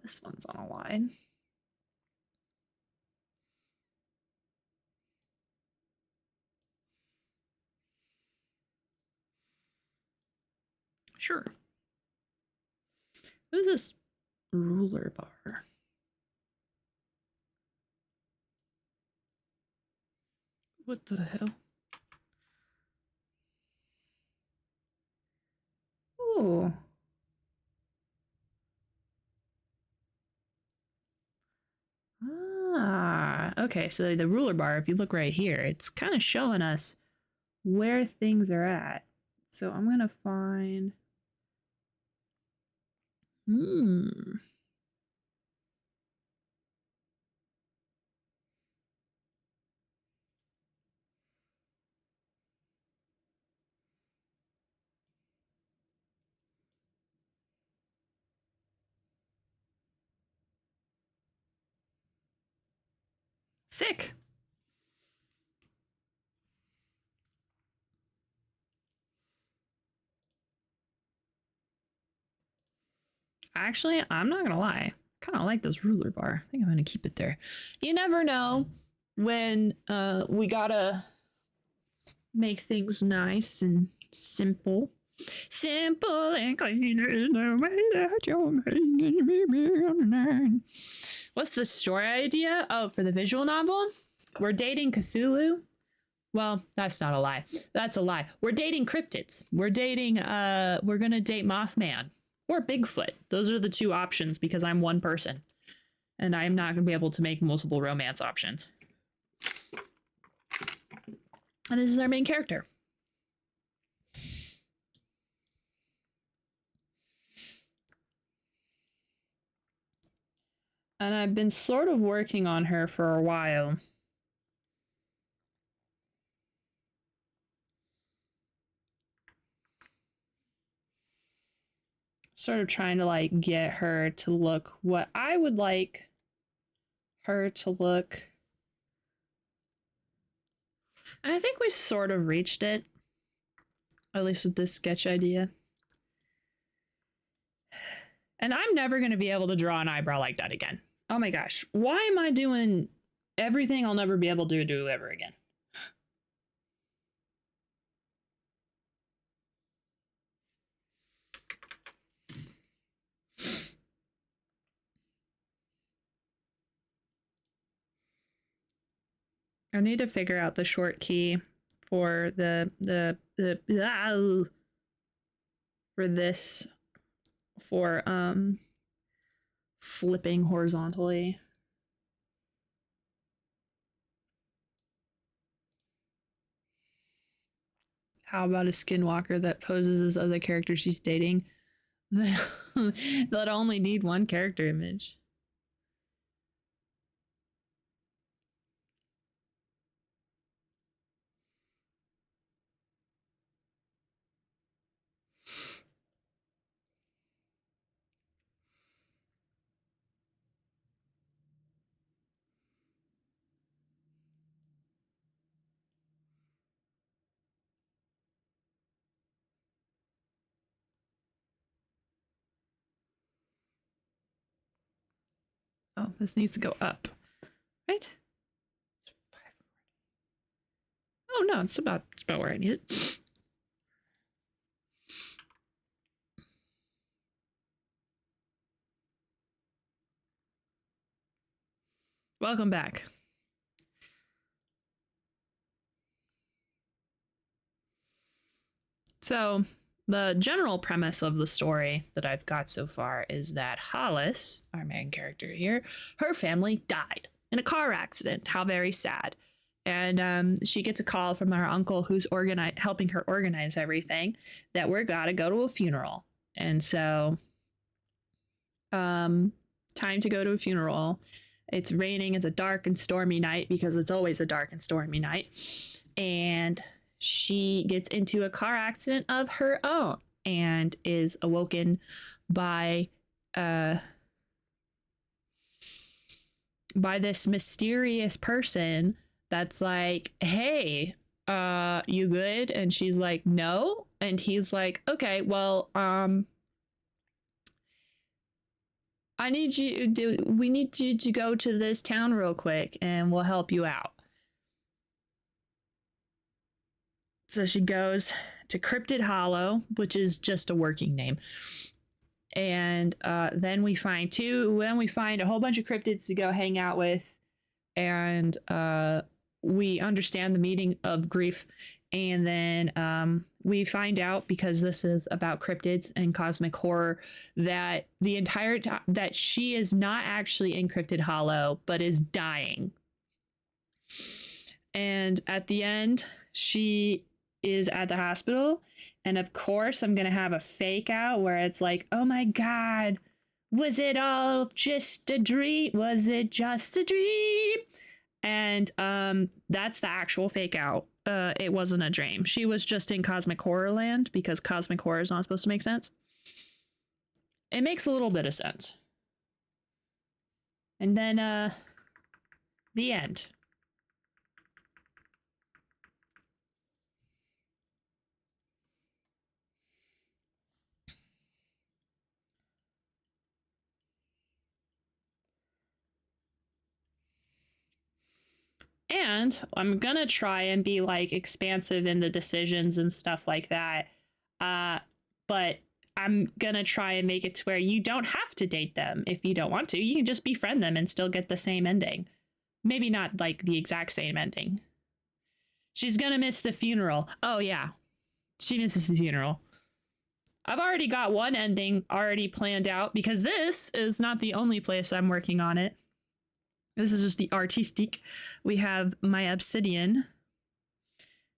This one's on a line. Sure. What is this ruler bar? What the hell? Oh. Ah, okay, so the ruler bar, if you look right here, it's kind of showing us where things are at. So I'm gonna find... Sick! Actually, I'm not gonna lie. I kind of like this ruler bar. I think I'm gonna keep it there. You never know when we gotta make things nice and simple. Simple and clean is the way that you're making me. What's the story idea? Oh, for the visual novel? We're dating Cthulhu. Well, that's not a lie. That's a lie. We're dating cryptids. We're gonna date Mothman or Bigfoot. Those are the two options because I'm one person. And I'm not gonna be able to make multiple romance options. And this is our main character. And I've been sort of working on her for a while. Sort of trying to like get her to look what I would like her to look. And I think we sort of reached it. At least with this sketch idea. And I'm never going to be able to draw an eyebrow like that again. Oh my gosh. Why am I doing everything I'll never be able to do ever again? I need to figure out the short key for for this, for flipping horizontally. How about a skinwalker that poses as other characters she's dating that only need one character image? Oh, this needs to go up, right? Oh no, it's about where I need it. Welcome back. So the general premise of the story that I've got so far is that Hollis, our main character here, her family died in a car accident. How very sad. And she gets a call from her uncle who's helping her organize everything, that we're gotta go to a funeral. And so time to go to a funeral. It's raining. It's a dark and stormy night, because it's always a dark and stormy night. And she gets into a car accident of her own and is awoken by this mysterious person that's like, hey, you good? And she's like, no. And he's like, okay, well, we need you to go to this town real quick and we'll help you out. So she goes to Cryptid Hollow, which is just a working name. And then we find a whole bunch of cryptids to go hang out with. And we understand the meaning of grief. And then we find out, because this is about cryptids and cosmic horror, that the entire time that she is not actually in Cryptid Hollow, but is dying. And at the end, she is at the hospital. And of course, I'm going to have a fake out where it's like, oh my God, was it all just a dream? Was it just a dream? And that's the actual fake out. It wasn't a dream. She was just in Cosmic Horror Land, because Cosmic Horror is not supposed to make sense. It makes a little bit of sense. And then the end. And I'm gonna try and be like expansive in the decisions and stuff like that. But I'm gonna try and make it to where you don't have to date them if you don't want to. You can just befriend them and still get the same ending. Maybe not like the exact same ending. She's gonna miss the funeral. Oh yeah, she misses the funeral. I've already got one ending already planned out, because this is not the only place I'm working on it. This is just the artistic. We have my obsidian,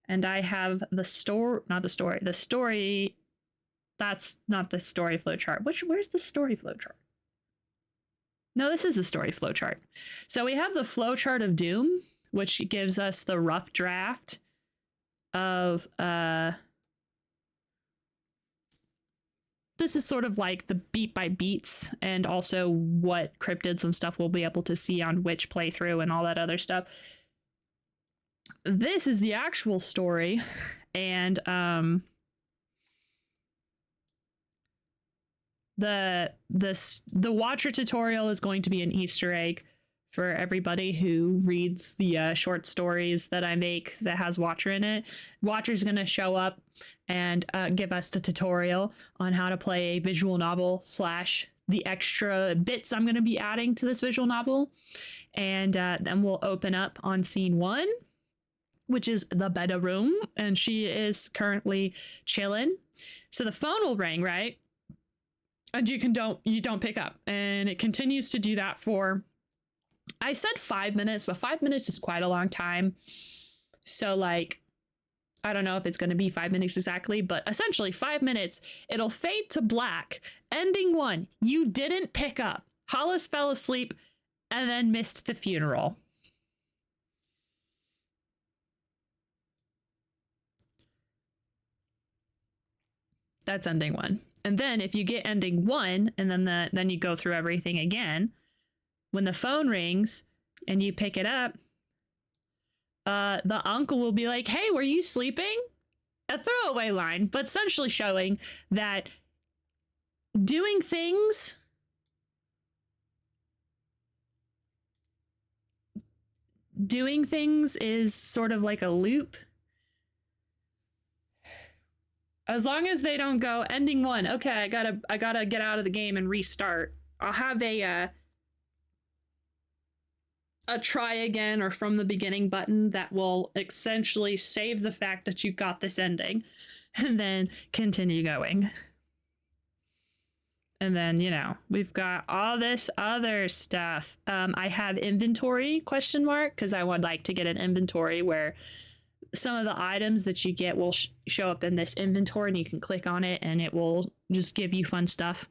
and I have the story. That's not the story flowchart. Where's the story flowchart? No, this is the story flowchart. So we have the flowchart of Doom, which gives us the rough draft of this is sort of like the beat by beats, and also what cryptids and stuff we'll be able to see on which playthrough and all that other stuff. This is the actual story, and the Watcher tutorial is going to be an Easter egg for everybody who reads the short stories that I make that has Watcher in it. Watcher's going to show up and give us the tutorial on how to play a visual novel / the extra bits I'm going to be adding to this visual novel. And then we'll open up on scene 1, which is the bedroom, and she is currently chilling. So the phone will ring, right? And you don't pick up, and it continues to do that for, I said 5 minutes, but 5 minutes is quite a long time. So like, I don't know if it's going to be 5 minutes exactly, but essentially 5 minutes, it'll fade to black. Ending 1, you didn't pick up. Hollis fell asleep and then missed the funeral. That's ending 1. And then if you get ending 1, and then you go through everything again, when the phone rings and you pick it up, the uncle will be like, hey, were you sleeping? A throwaway line, but essentially showing that doing things is sort of like a loop. As long as they don't go ending 1, okay, I gotta get out of the game and restart. I'll have a try again or from the beginning button that will essentially save the fact that you got this ending. and then continue going. And then, you know, we've got all this other stuff. I have inventory question mark because I would like to get an inventory where some of the items that you get will show up in this inventory and you can click on it and it will just give you fun stuff.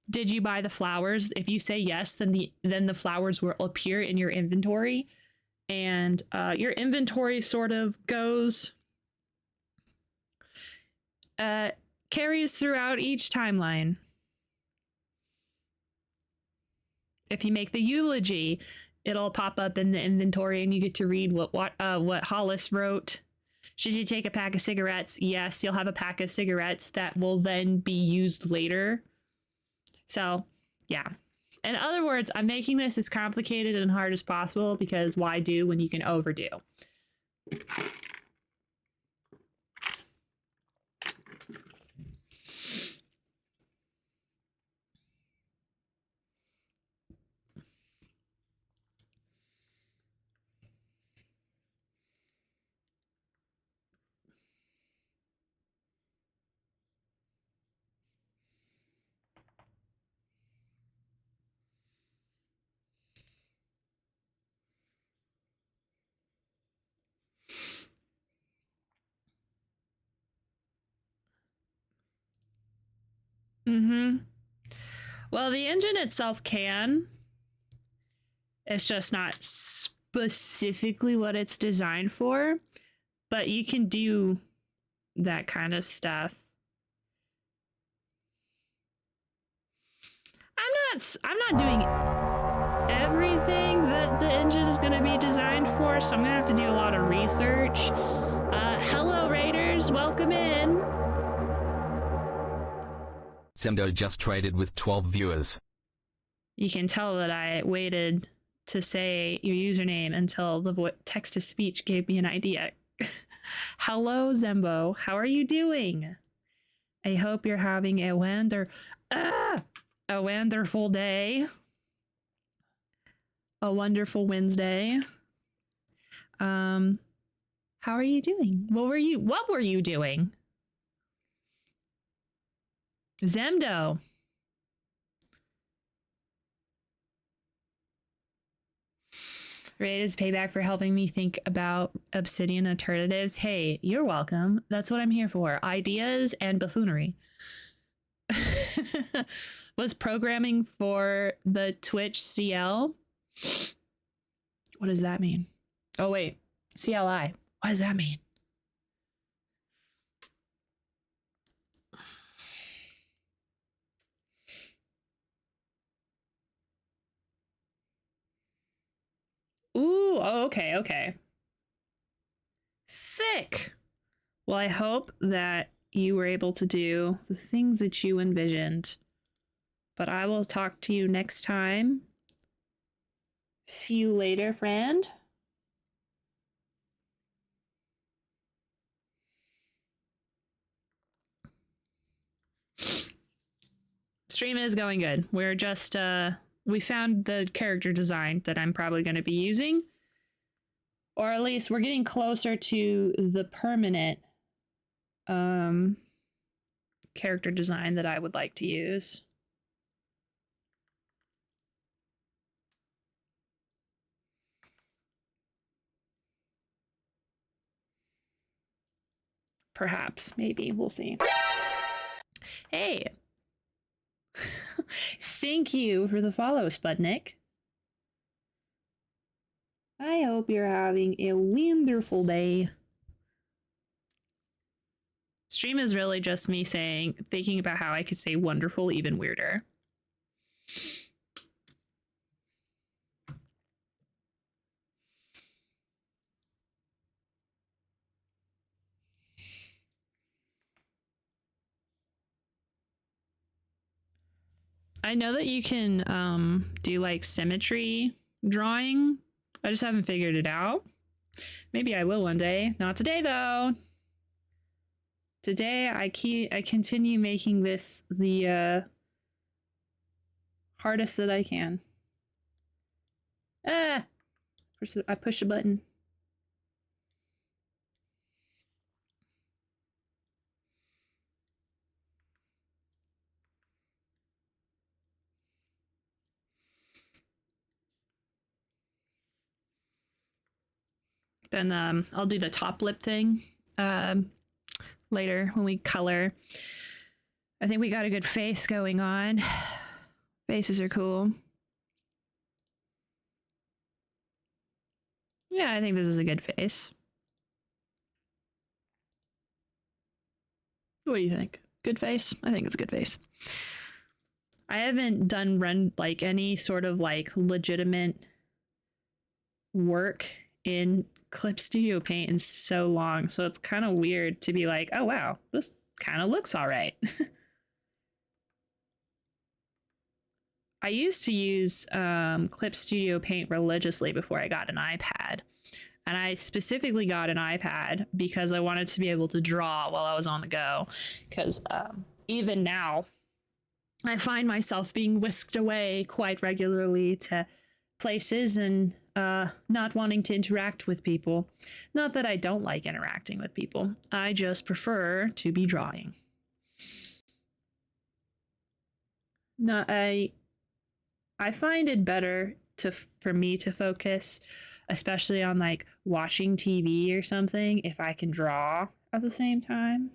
Did you buy the flowers? If you say yes, then the flowers will appear in your inventory, and your inventory sort of goes carries throughout each timeline. If you make the eulogy, it'll pop up in the inventory and you get to read what Hollis wrote. Should you take a pack of cigarettes? Yes, you'll have a pack of cigarettes that will then be used later. So, yeah. In other words, I'm making this as complicated and hard as possible because why do when you can overdo? Well, the engine itself can. It's just not specifically what it's designed for, but you can do that kind of stuff. I'm not doing everything that the engine is going to be designed for, so I'm going to have to do a lot of research. Hello, Raiders. Welcome in. Semdo just traded with 12 viewers. You can tell that I waited to say your username until the text-to-speech gave me an idea. Hello, Zembo. How are you doing? I hope you're having a wonderful day. A wonderful Wednesday. How are you doing? What were you doing? Zemdo. Right, is payback for helping me think about obsidian alternatives. Hey, you're welcome. That's what I'm here for. Ideas and buffoonery. Was programming for the Twitch CL. What does that mean? Oh, wait. CLI. What does that mean? Ooh, oh, okay. Sick. Well, I hope that you were able to do the things that you envisioned. But I will talk to you next time. See you later, friend. Stream is going good. We're just, we found the character design that I'm probably going to be using. Or at least we're getting closer to the permanent character design that I would like to use. Perhaps, maybe, we'll see. Hey! Thank you for the follow, Sputnik. I hope you're having a wonderful day. Stream is really just me thinking about how I could say wonderful even weirder. I know that you can do like symmetry drawing. I just haven't figured it out. Maybe I will one day. Not today though. Today I continue making this the hardest that I can. I push a button. Then I'll do the top lip thing later when we color. I think we got a good face going on. Faces are cool. Yeah, I think this is a good face. What do you think? Good face? I think it's a good face. I haven't done like any sort of like legitimate work in Clip Studio Paint in so long, so it's kind of weird to be like, oh wow, this kind of looks all right. I used to use Clip Studio Paint religiously before I got an iPad. And I specifically got an iPad because I wanted to be able to draw while I was on the go. Because even now, I find myself being whisked away quite regularly to places and not wanting to interact with people. Not that I don't like interacting with people. I just prefer to be drawing. No, I find it better for me to focus, especially on like watching TV or something, if I can draw at the same time.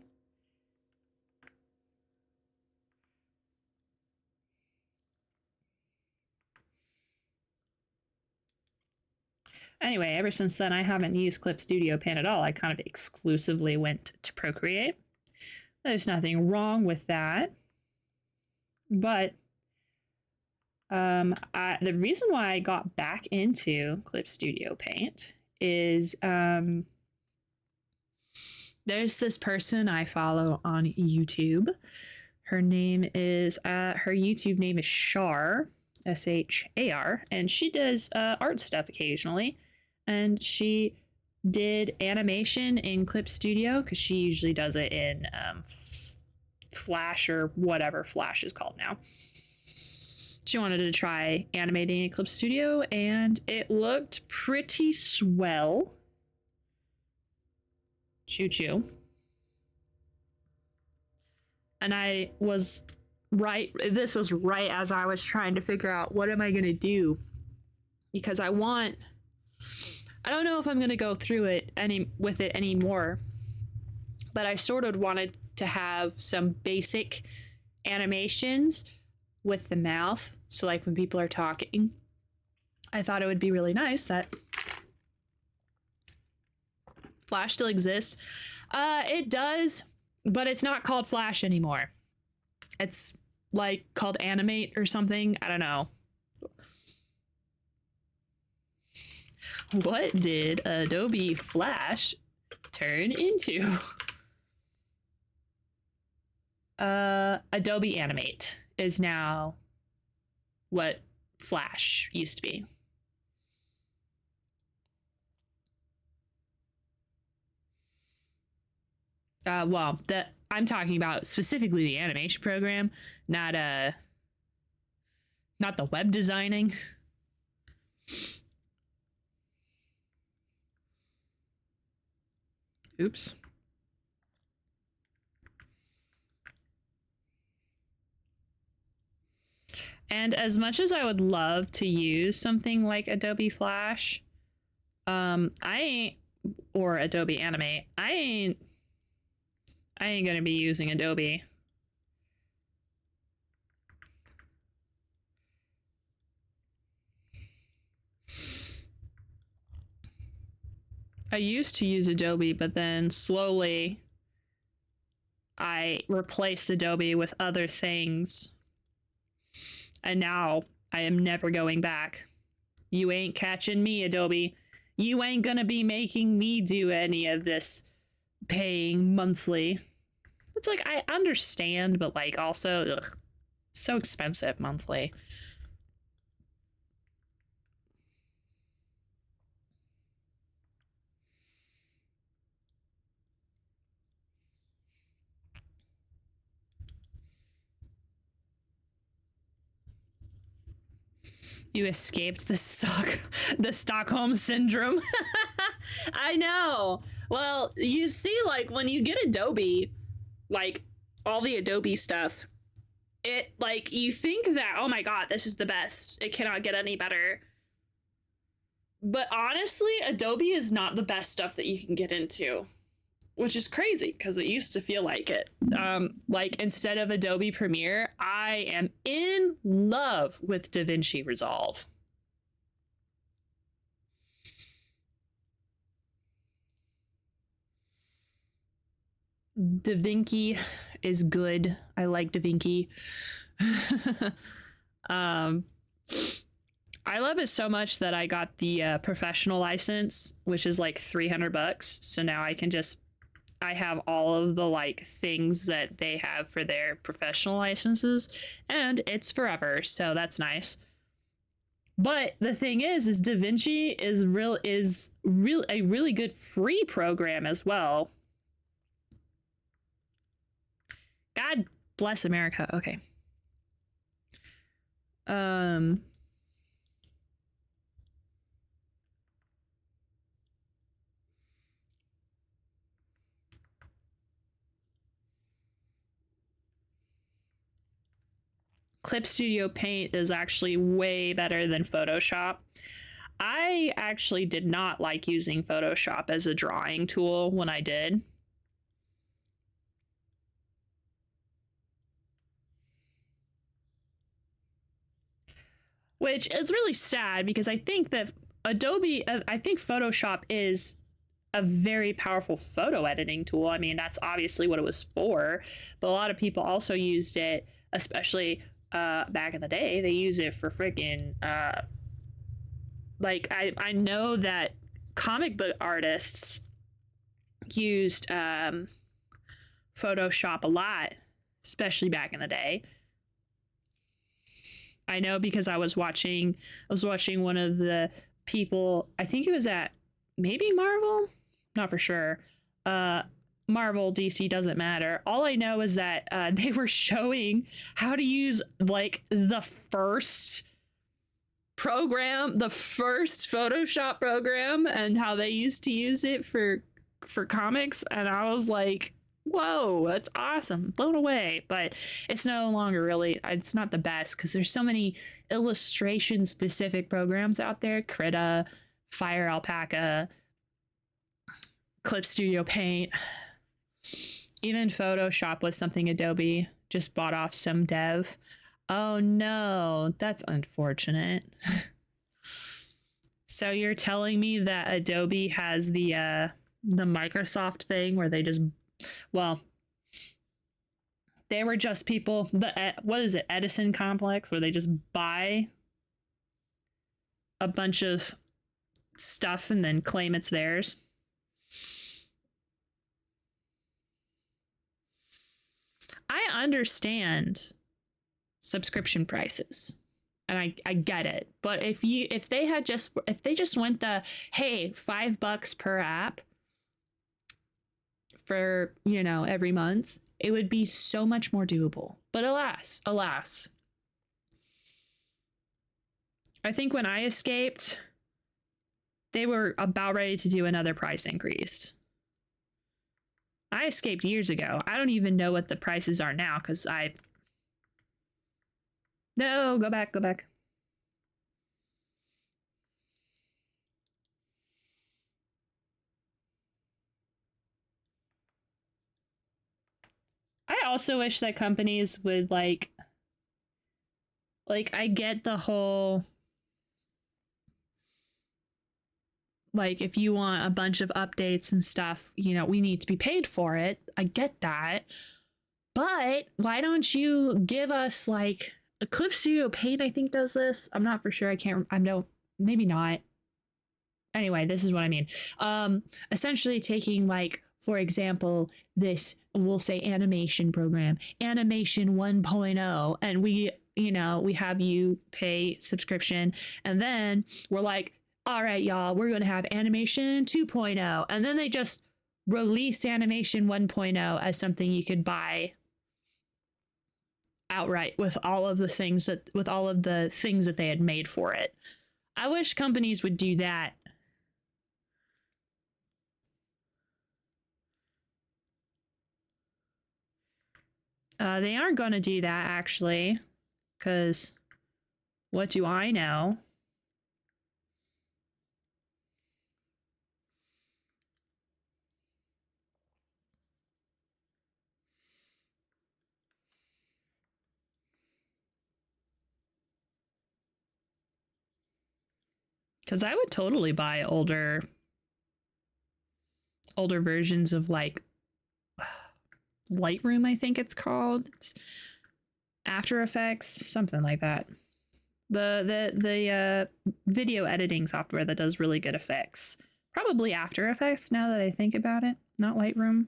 Anyway, ever since then, I haven't used Clip Studio Paint at all. I kind of exclusively went to Procreate. There's nothing wrong with that. But the reason why I got back into Clip Studio Paint is there's this person I follow on YouTube. Her name is her YouTube name is Shar, Shar, and she does art stuff occasionally. And she did animation in Clip Studio because she usually does it in Flash or whatever Flash is called now. She wanted to try animating in Clip Studio, and it looked pretty swell. Choo choo. And I was right. This was right as I was trying to figure out what am I going to do, because I don't know if I'm going to go through with it anymore, but I sort of wanted to have some basic animations with the mouth. So like when people are talking, I thought it would be really nice that Flash still exists. It does, but it's not called Flash anymore. It's like called Animate or something. I don't know. What did Adobe Flash turn into? Adobe Animate is now what Flash used to be. Well, I'm talking about specifically the animation program, not the web designing. Oops. And as much as I would love to use something like Adobe Flash, or Adobe Animate, I ain't gonna be using Adobe. I used to use Adobe, but then slowly I replaced Adobe with other things. And now I am never going back. You ain't catching me, Adobe. You ain't gonna be making me do any of this paying monthly. It's like, I understand, but like also, ugh, so expensive monthly. You escaped the Stockholm syndrome. I know. Well, you see, like when you get Adobe, like all the Adobe stuff, it like you think that, oh my god, this is the best. It cannot get any better. But honestly, Adobe is not the best stuff that you can get into, which is crazy because it used to feel like it. Like instead of Adobe Premiere, I am in love with DaVinci Resolve. DaVinci is good. I like DaVinci. I love it so much that I got the professional license, which is like $300. So now I have all of the like things that they have for their professional licenses, and it's forever. So that's nice. But the thing is DaVinci is a really good free program as well. God bless America. Okay. Clip Studio Paint is actually way better than Photoshop. I actually did not like using Photoshop as a drawing tool when I did. Which is really sad because I think that I think Photoshop is a very powerful photo editing tool. I mean, that's obviously what it was for, but a lot of people also used it, especially back in the day. They use it for freaking like I know that comic book artists used Photoshop a lot, especially back in the day. I know because I was watching one of the people, I think it was at maybe Marvel, not for sure. Marvel, DC, doesn't matter. All I know is that they were showing how to use like the first Photoshop program and how they used to use it for comics, and I was like, whoa, that's awesome, blown away. But it's no longer really, it's not the best because there's so many illustration specific programs out there. Krita, Fire Alpaca, Clip Studio Paint, even Photoshop was something Adobe just bought off some dev. Oh no, that's unfortunate. So you're telling me that Adobe has the Microsoft thing where they just, well, they were just people, what is it, Edison complex, where they just buy a bunch of stuff and then claim it's theirs. I understand subscription prices and I get it, but if they just went the, hey, $5 per app for, every month, it would be so much more doable. But alas, I think when I escaped, they were about ready to do another price increase. I escaped years ago. I don't even know what the prices are now because no, go back. I also wish that companies would like I get the whole, like, if you want a bunch of updates and stuff, we need to be paid for it. I get that. But why don't you give us like a Clip Studio Paint, I think does this. I'm not for sure. Maybe not. Anyway, this is what I mean. Essentially taking, like, for example, this, we'll say animation program, Animation 1.0, and we have you pay subscription, and then we're like, all right, y'all, we're going to have Animation 2.0, and then they just release Animation 1.0 as something you could buy outright with all of the things that they had made for it. I wish companies would do that. They aren't going to do that, actually, because what do I know? Because I would totally buy older versions of like Lightroom, I think it's called. It's After Effects, something like that. The video editing software that does really good effects. Probably After Effects now that I think about it, not Lightroom.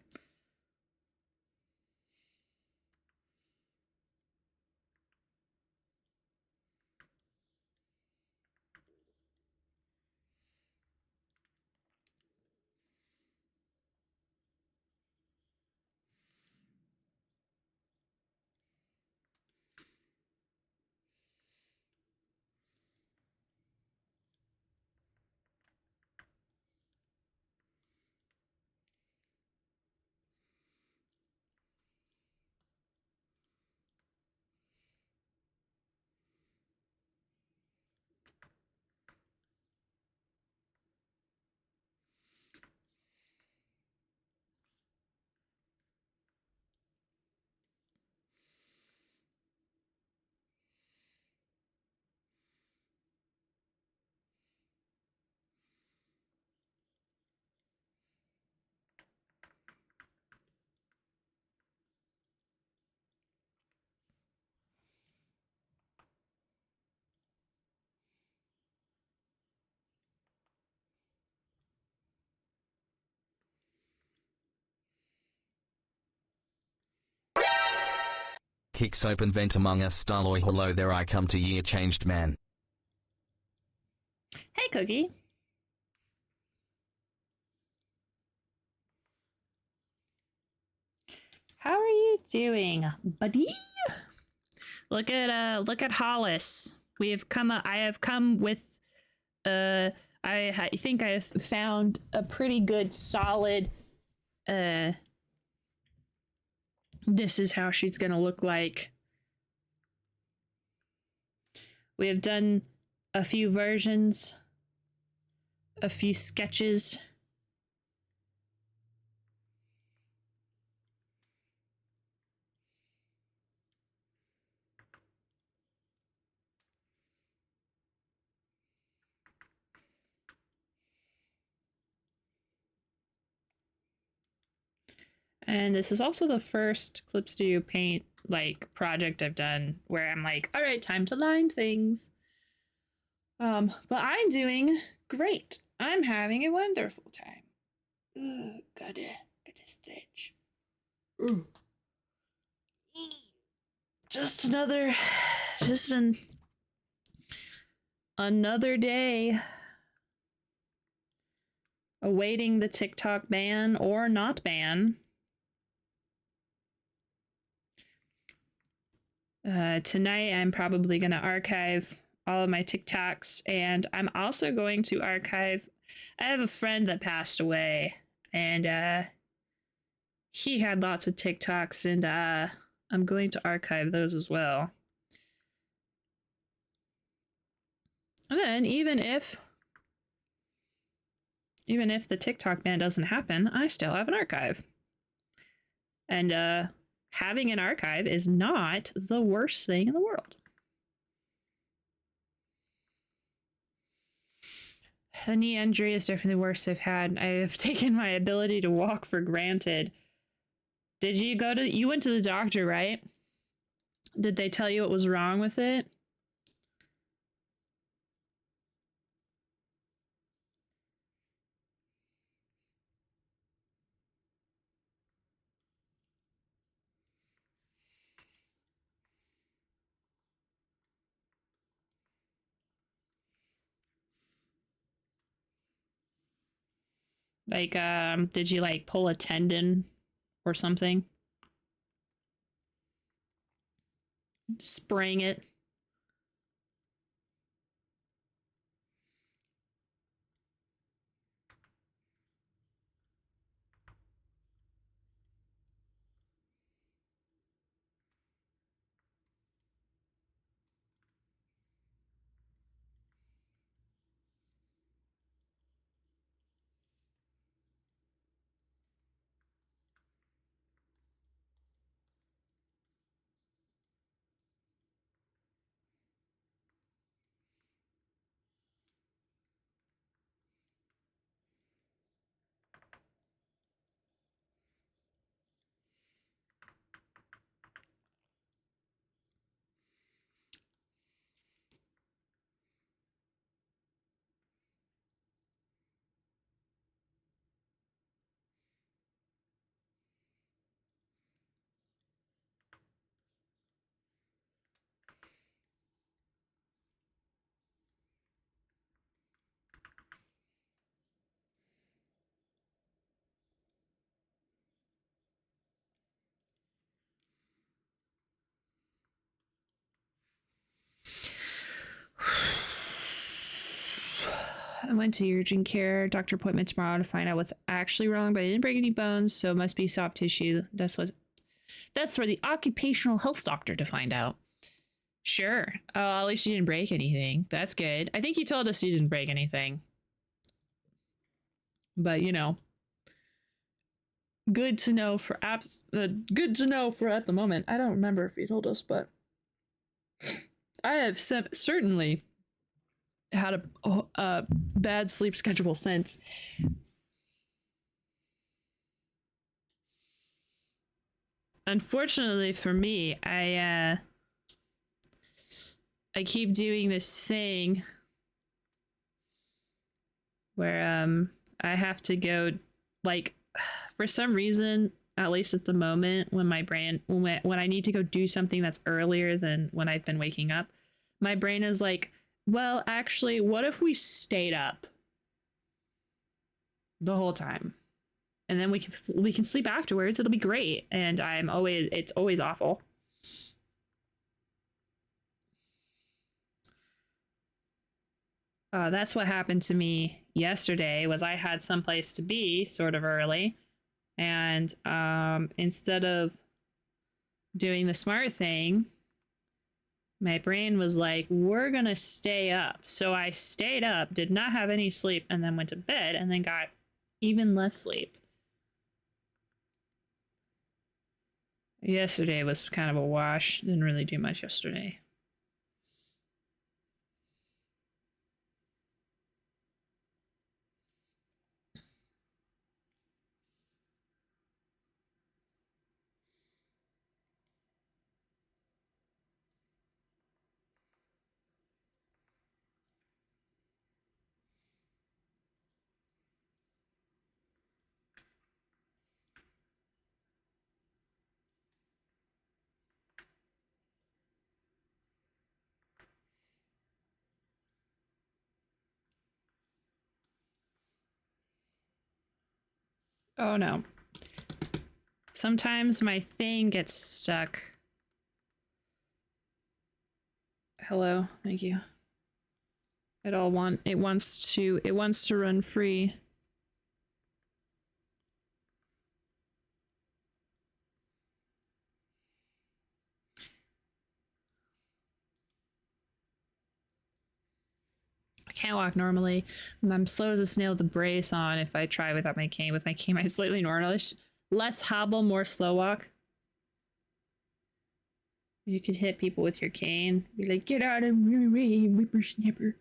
Kicks open vent among us Starloy hello there I come to year changed man. Hey, Cookie. How are you doing, buddy? Look at Hollis. I have come with I think I have found a pretty good solid this is how she's gonna look like. We have done a few versions, a few sketches. And this is also the first Clip Studio Paint like project I've done where I'm like, all right, time to line things. But I'm doing great. I'm having a wonderful time. Ooh, gotta stretch. Ooh. Another day awaiting the TikTok ban or not ban. Tonight I'm probably going to archive all of my TikToks, and I'm also going to archive. I have a friend that passed away, and he had lots of TikToks, and I'm going to archive those as well. And then even if the TikTok ban doesn't happen, I still have an archive. And having an archive is not the worst thing in the world. The knee injury is definitely the worst I've had. I have taken my ability to walk for granted. Did you you went to the doctor, right? Did they tell you what was wrong with it? Like, did you like pull a tendon or something? Sprain it? I went to urgent care, doctor appointment tomorrow to find out what's actually wrong, but I didn't break any bones, so it must be soft tissue. That's for the occupational health doctor to find out. Sure. Oh, at least you didn't break anything. That's good. I think he told us you didn't break anything. But, you know, good to know for good to know for at the moment. I don't remember if he told us, but I have certainly had a bad sleep schedule since. Unfortunately for me, I keep doing this thing where I have to go, like, for some reason, at least at the moment, when my brain when I need to go do something that's earlier than when I've been waking up, my brain is like, well, actually, what if we stayed up the whole time? And then we can sleep afterwards. It'll be great. And it's always awful. That's what happened to me yesterday. Was I had someplace to be sort of early, and instead of doing the smart thing, my brain was like, we're gonna stay up. So I stayed up, did not have any sleep, and then went to bed, and then got even less sleep. Yesterday was kind of a wash. Didn't really do much yesterday. Oh no. Sometimes my thing gets stuck. Hello, thank you. It wants to run free. I can't walk normally. I'm slow as a snail with a brace on if I try without my cane. With my cane, I'm slightly normalish. Less hobble, more slow walk. You could hit people with your cane. Be like, get out of my way, whippersnapper.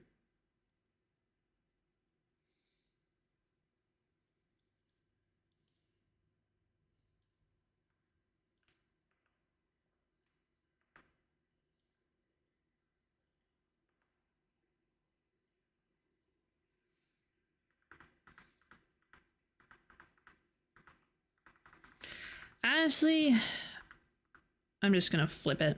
Honestly, I'm just gonna flip it.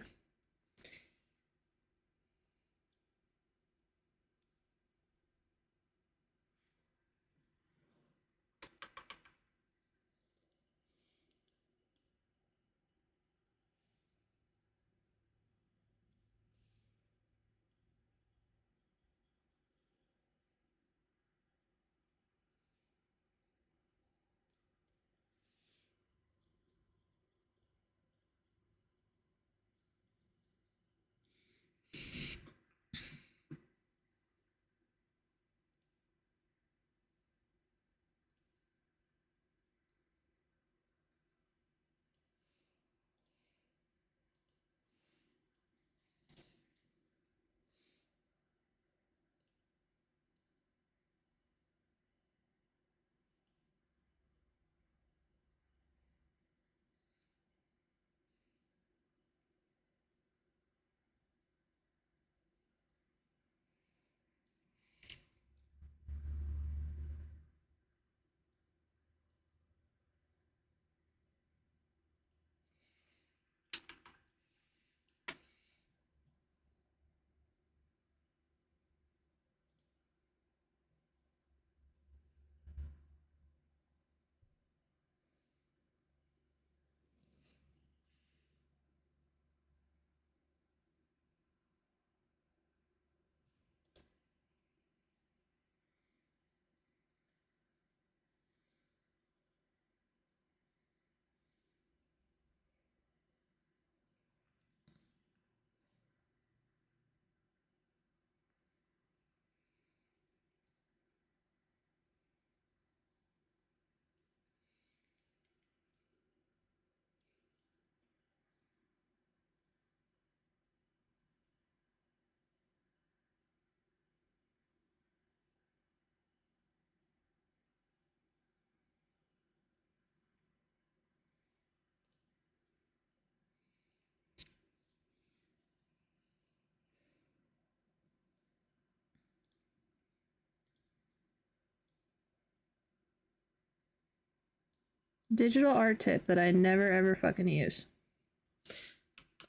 Digital art tip that I never ever fucking use.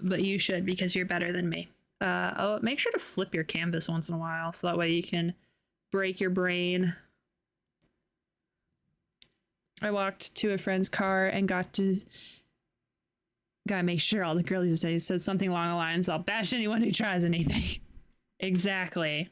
But you should because you're better than me. Oh, make sure to flip your canvas once in a while so that way you can break your brain. I walked to a friend's car and gotta make sure all the girlies say said something along the lines, I'll bash anyone who tries anything. Exactly.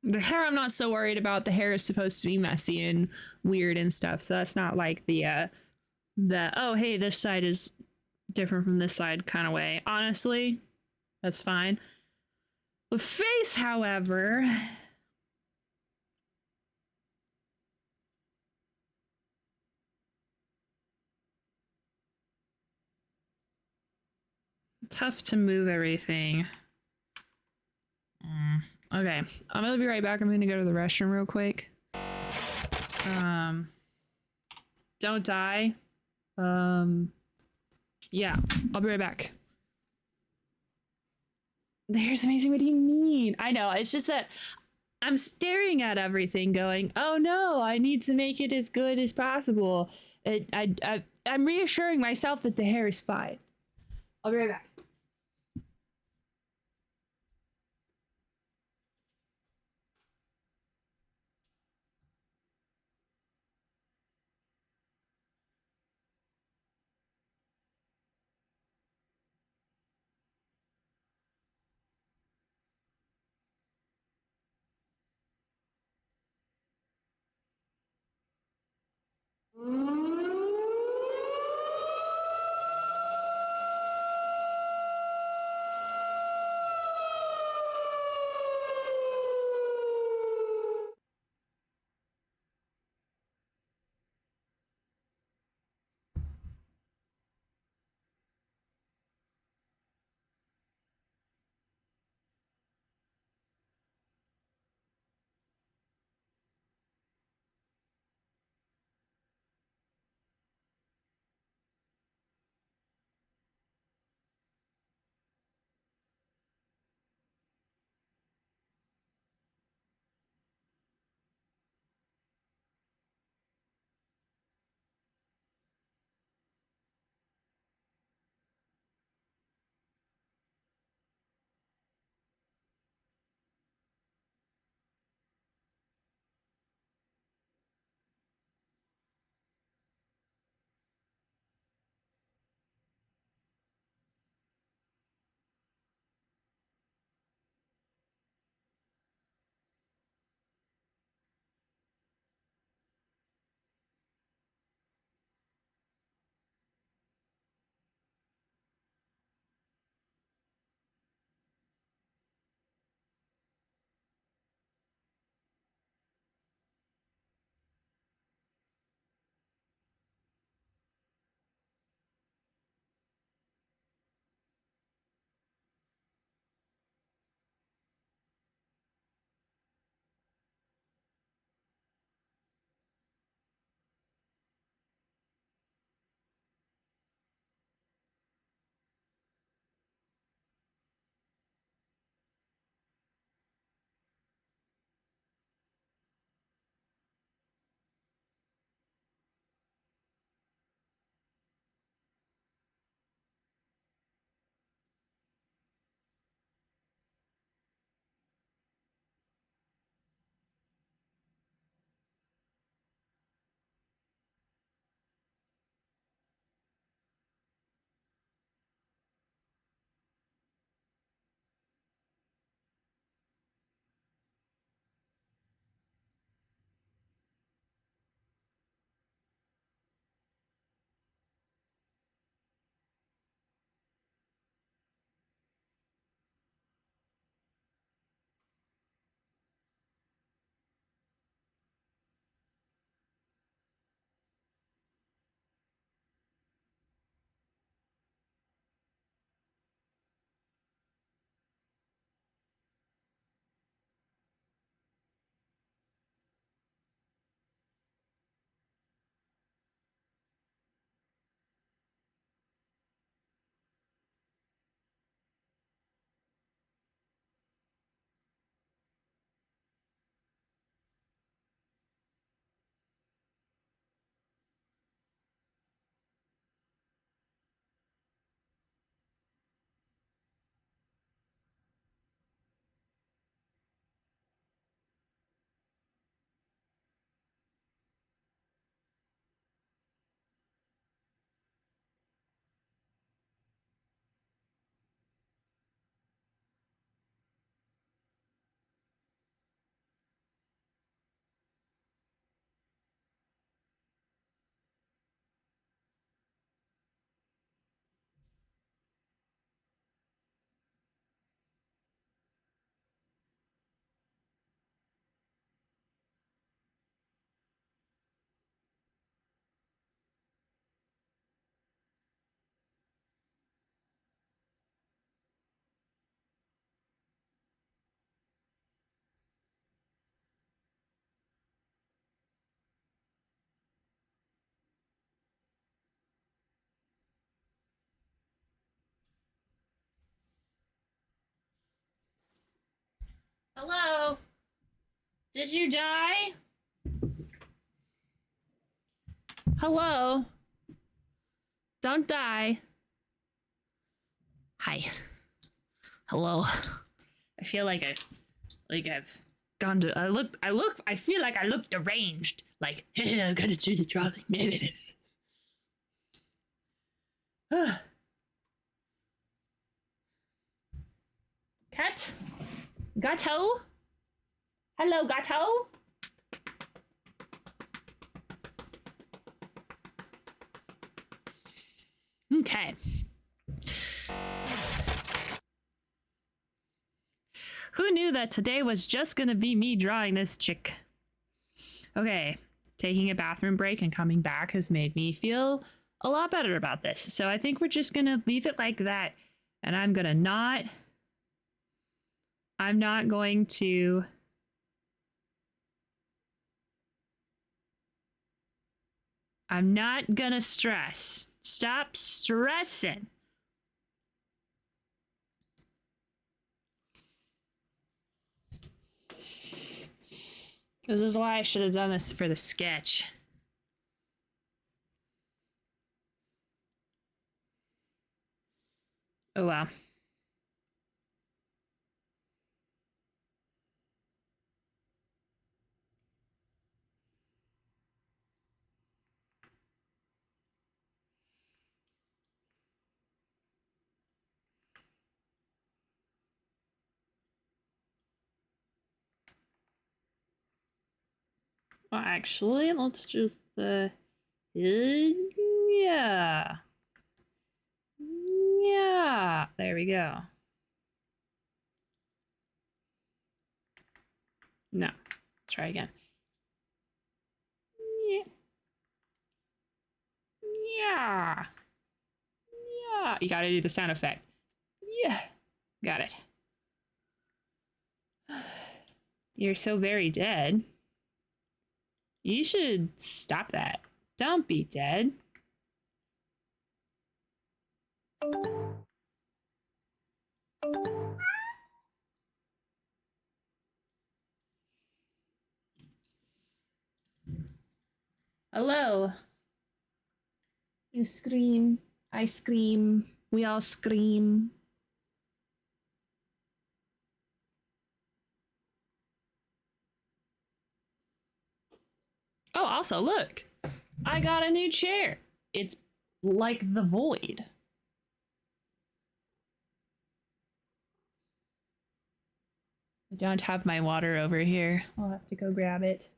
The hair I'm not so worried about. The hair is supposed to be messy and weird and stuff, so that's not like the oh hey, this side is different from this side kind of way. Honestly, that's fine. The face, however, tough to move everything. Okay, I'm gonna be right back. I'm gonna go to the restroom real quick. Don't die. Yeah, I'll be right back. The hair's amazing. What do you mean? I know. It's just that I'm staring at everything going, oh no, I need to make it as good as possible. I'm reassuring myself that the hair is fine. I'll be right back. Hello? Did you die? Hello? Don't die. Hi. Hello. I feel like I've gone to I feel like I look deranged. Like, hey, I gotta do the drawing. Cat? Gato? Hello, Gato? Okay. Who knew that today was just gonna be me drawing this chick? Okay, taking a bathroom break and coming back has made me feel a lot better about this. So I think we're just gonna leave it like that. And I'm not going to I'm not gonna stress. Stop stressing. This is why I should have done this for the sketch. Oh wow. Well, actually, let's just yeah. Yeah. There we go. No. Try again. Yeah. Yeah. Yeah. You gotta do the sound effect. Yeah. Got it. You're so very dead. You should stop that. Don't be dead. Hello. You scream. I scream. We all scream. Oh, also, look. I got a new chair. It's like the void. I don't have my water over here. I'll have to go grab it.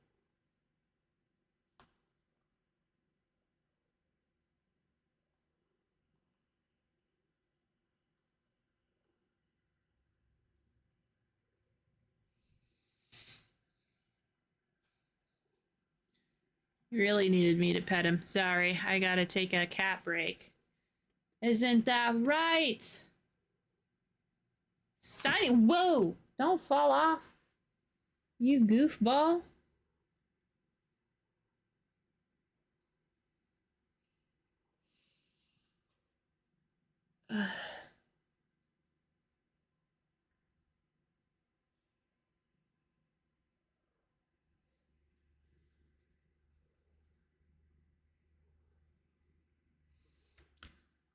You really needed me to pet him. Sorry, I gotta take a cat break. Isn't that right? Steiny, whoa! Don't fall off. You goofball.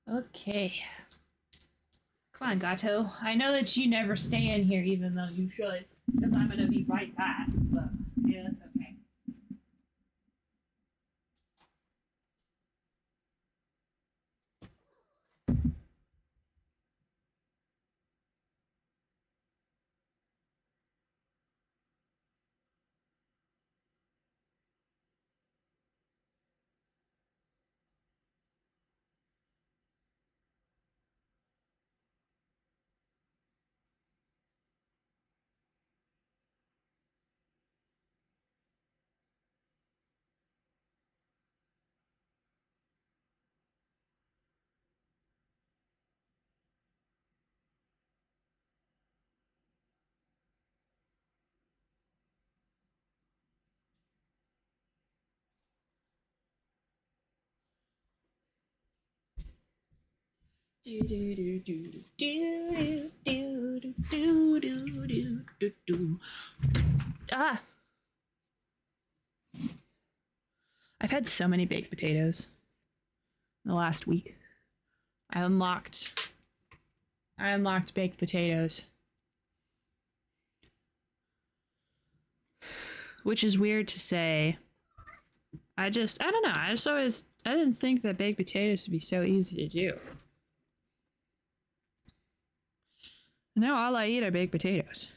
Okay. Come on, Gato. I know that you never stay in here even though you should, because I'm gonna be right back, but yeah, that's okay. Do do do do do do do do do do do. Ah! I've had so many baked potatoes in the last week. I unlocked baked potatoes. Which is weird to say. I don't know. I didn't think that baked potatoes would be so easy to do. And now all I eat are baked potatoes.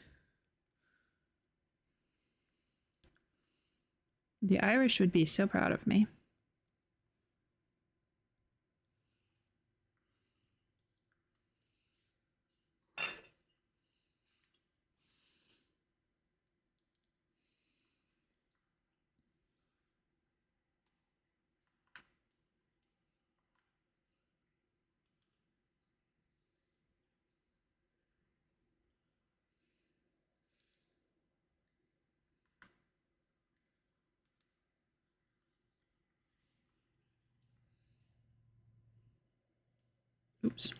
The Irish would be so proud of me. Oops.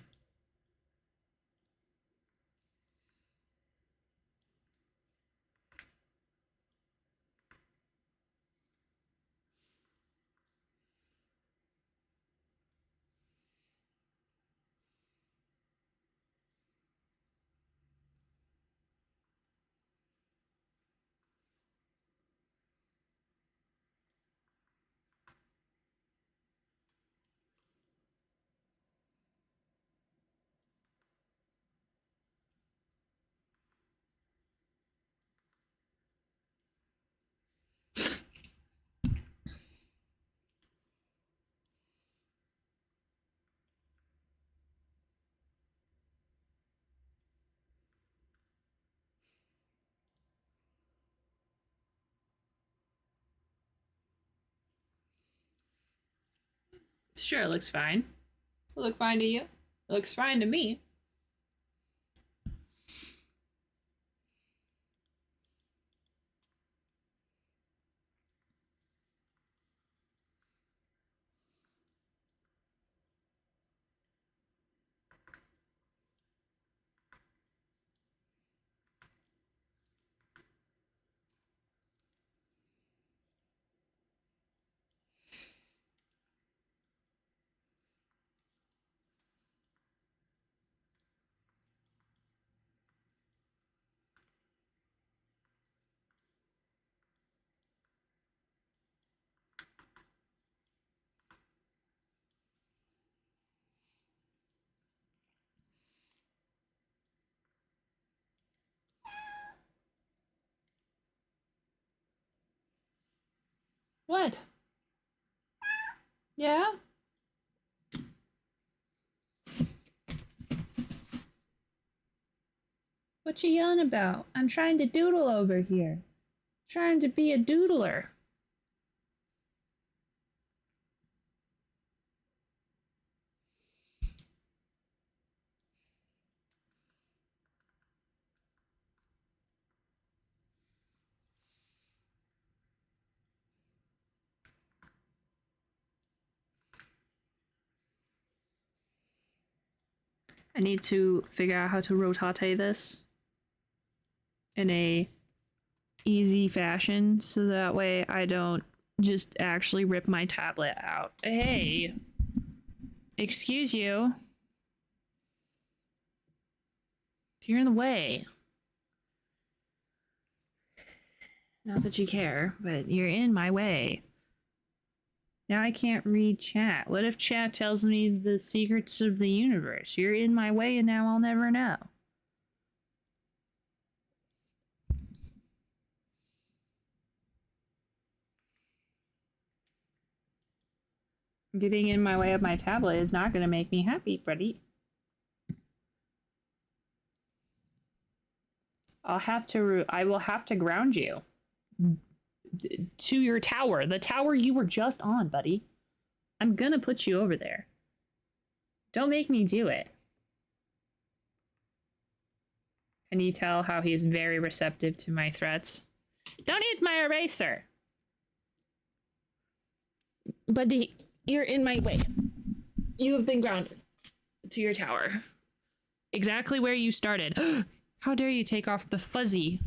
Sure, it looks fine. It look fine to you? It looks fine to me. What? Yeah? What you yelling about? I'm trying to doodle over here. Trying to be a doodler. I need to figure out how to rotate this in a easy fashion so that way I don't just actually rip my tablet out. Hey, excuse you. You're in the way. Not that you care, but you're in my way. Now I can't read chat. What if chat tells me the secrets of the universe? You're in my way and now I'll never know. Getting in my way of my tablet is not going to make me happy, buddy. I will have to ground you to your tower. The tower you were just on, buddy. I'm gonna put you over there. Don't make me do it. Can you tell how he's very receptive to my threats? Don't eat my eraser! Buddy, you're in my way. You have been grounded to your tower. Exactly where you started. How dare you take off the fuzzy?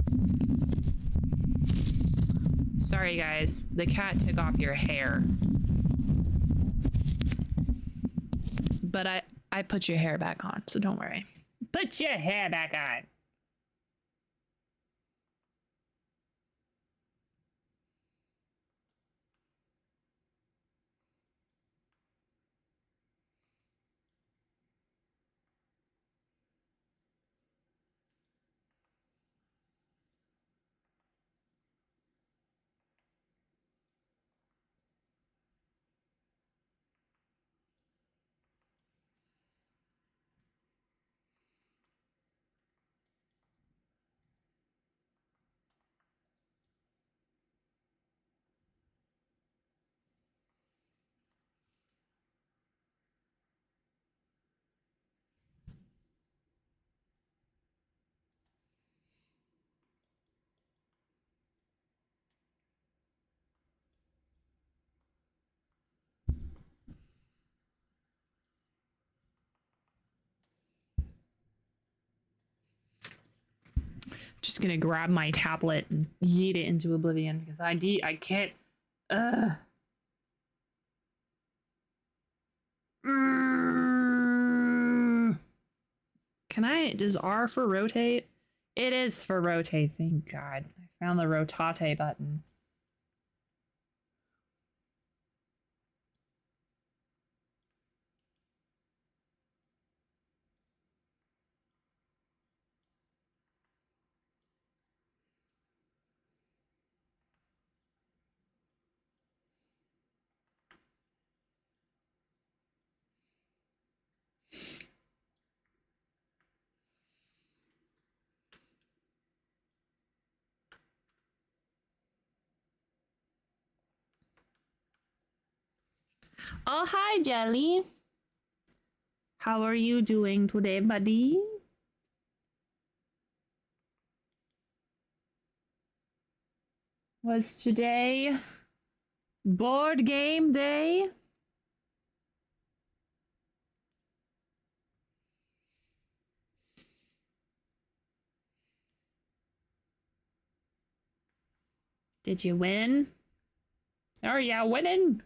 Sorry, guys. The cat took off your hair. But I put your hair back on, so don't worry. Put your hair back on. Just gonna grab my tablet and yeet it into oblivion because I can't. Can I? Does R for rotate? It is for rotate. Thank God. I found the rotate button. Oh, hi, Jelly. How are you doing today, buddy? Was today board game day? Did you win? Are ya winning?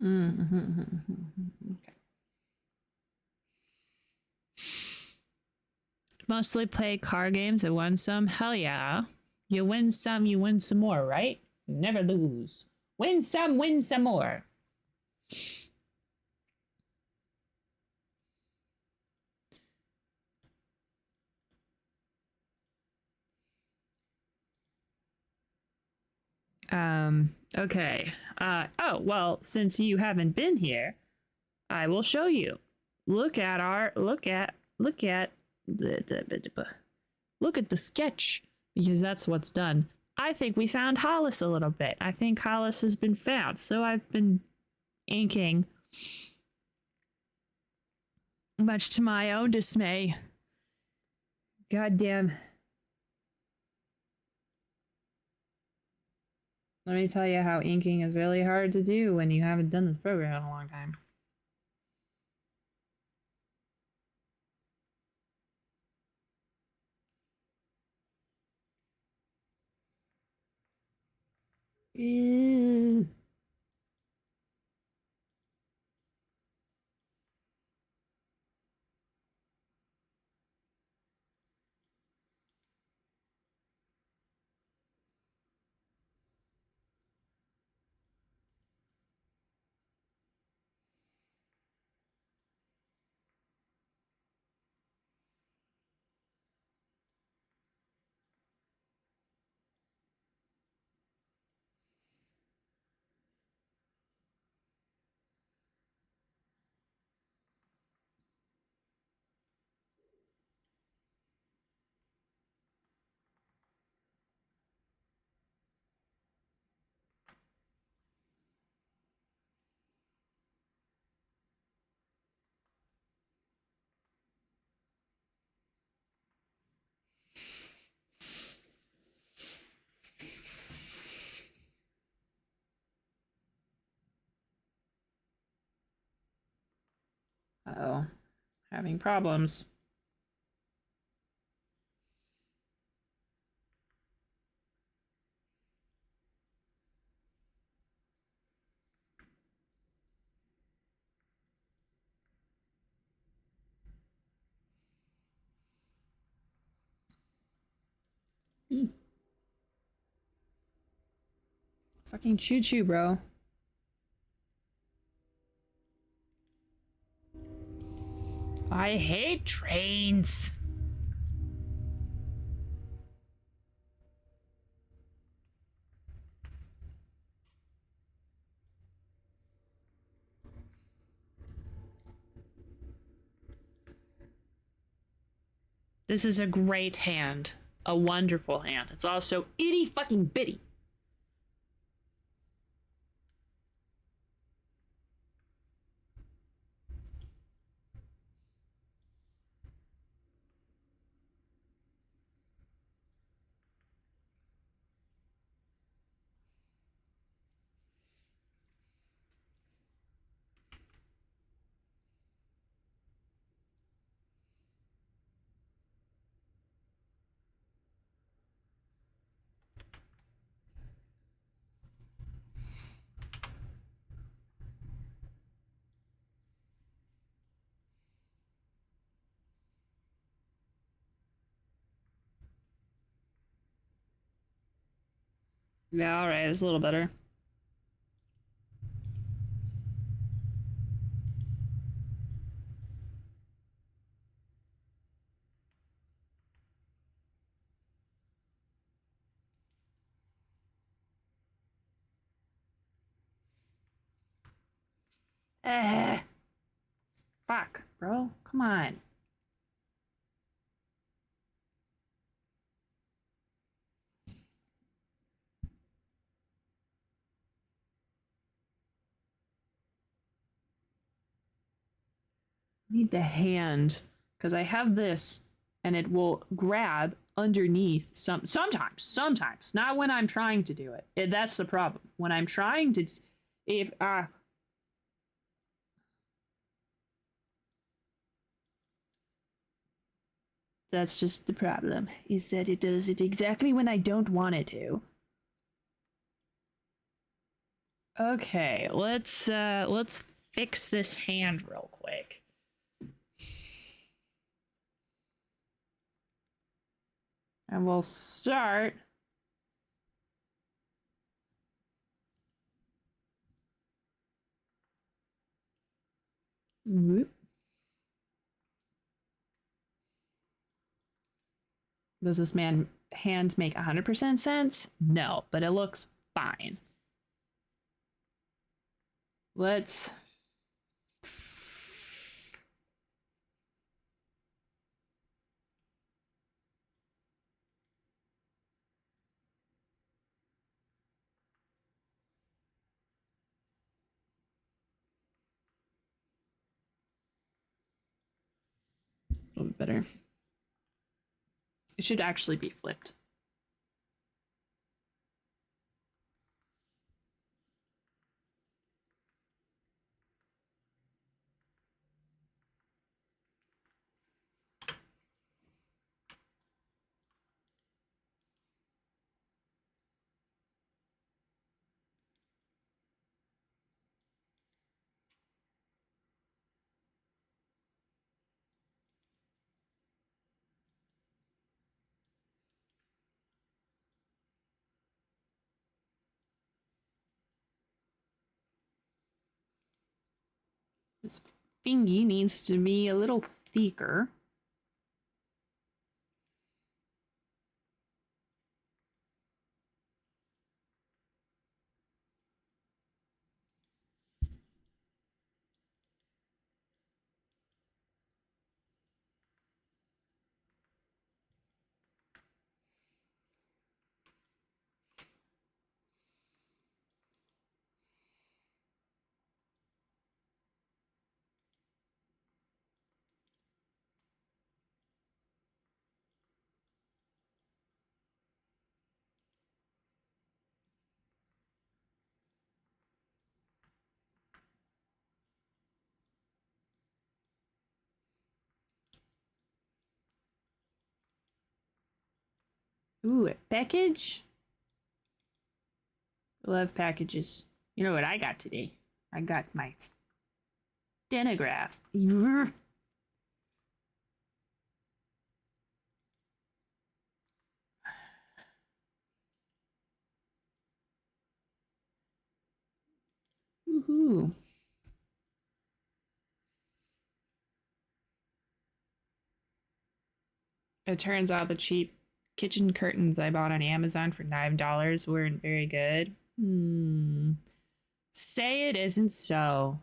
Okay. Mostly play card games and win some. Hell yeah. You win some, you win some more, right? Never lose. Win some more. Okay. Oh, well, since you haven't been here, I will show you. Look at the sketch, because that's what's done. I think we found Hollis a little bit. I think Hollis has been found, so I've been inking, much to my own dismay. Goddamn. Let me tell you how inking is really hard to do when you haven't done this program in a long time. Ew. Uh-oh. Having problems. Fucking choo-choo, bro. I hate trains. This is a great hand. A wonderful hand. It's also itty fucking bitty. Yeah, alright, it's a little better. Fuck, bro. Come on. Need the hand. Because I have this, and it will grab underneath sometimes. Not when I'm trying to do it. That's the problem. When I'm trying to... If, that's just the problem, is that it does it exactly when I don't want it to. Okay, let's fix this hand real quick. And we'll start. Whoop. Does this hand make 100% sense? No, but it looks fine. Let's... A little bit better. It should actually be flipped. This thingy needs to be a little thicker. Ooh, a package? Love packages. You know what I got today? I got my stenograph. Woohoo. It turns out the cheap kitchen curtains I bought on Amazon for $9 weren't very good. Say it isn't so.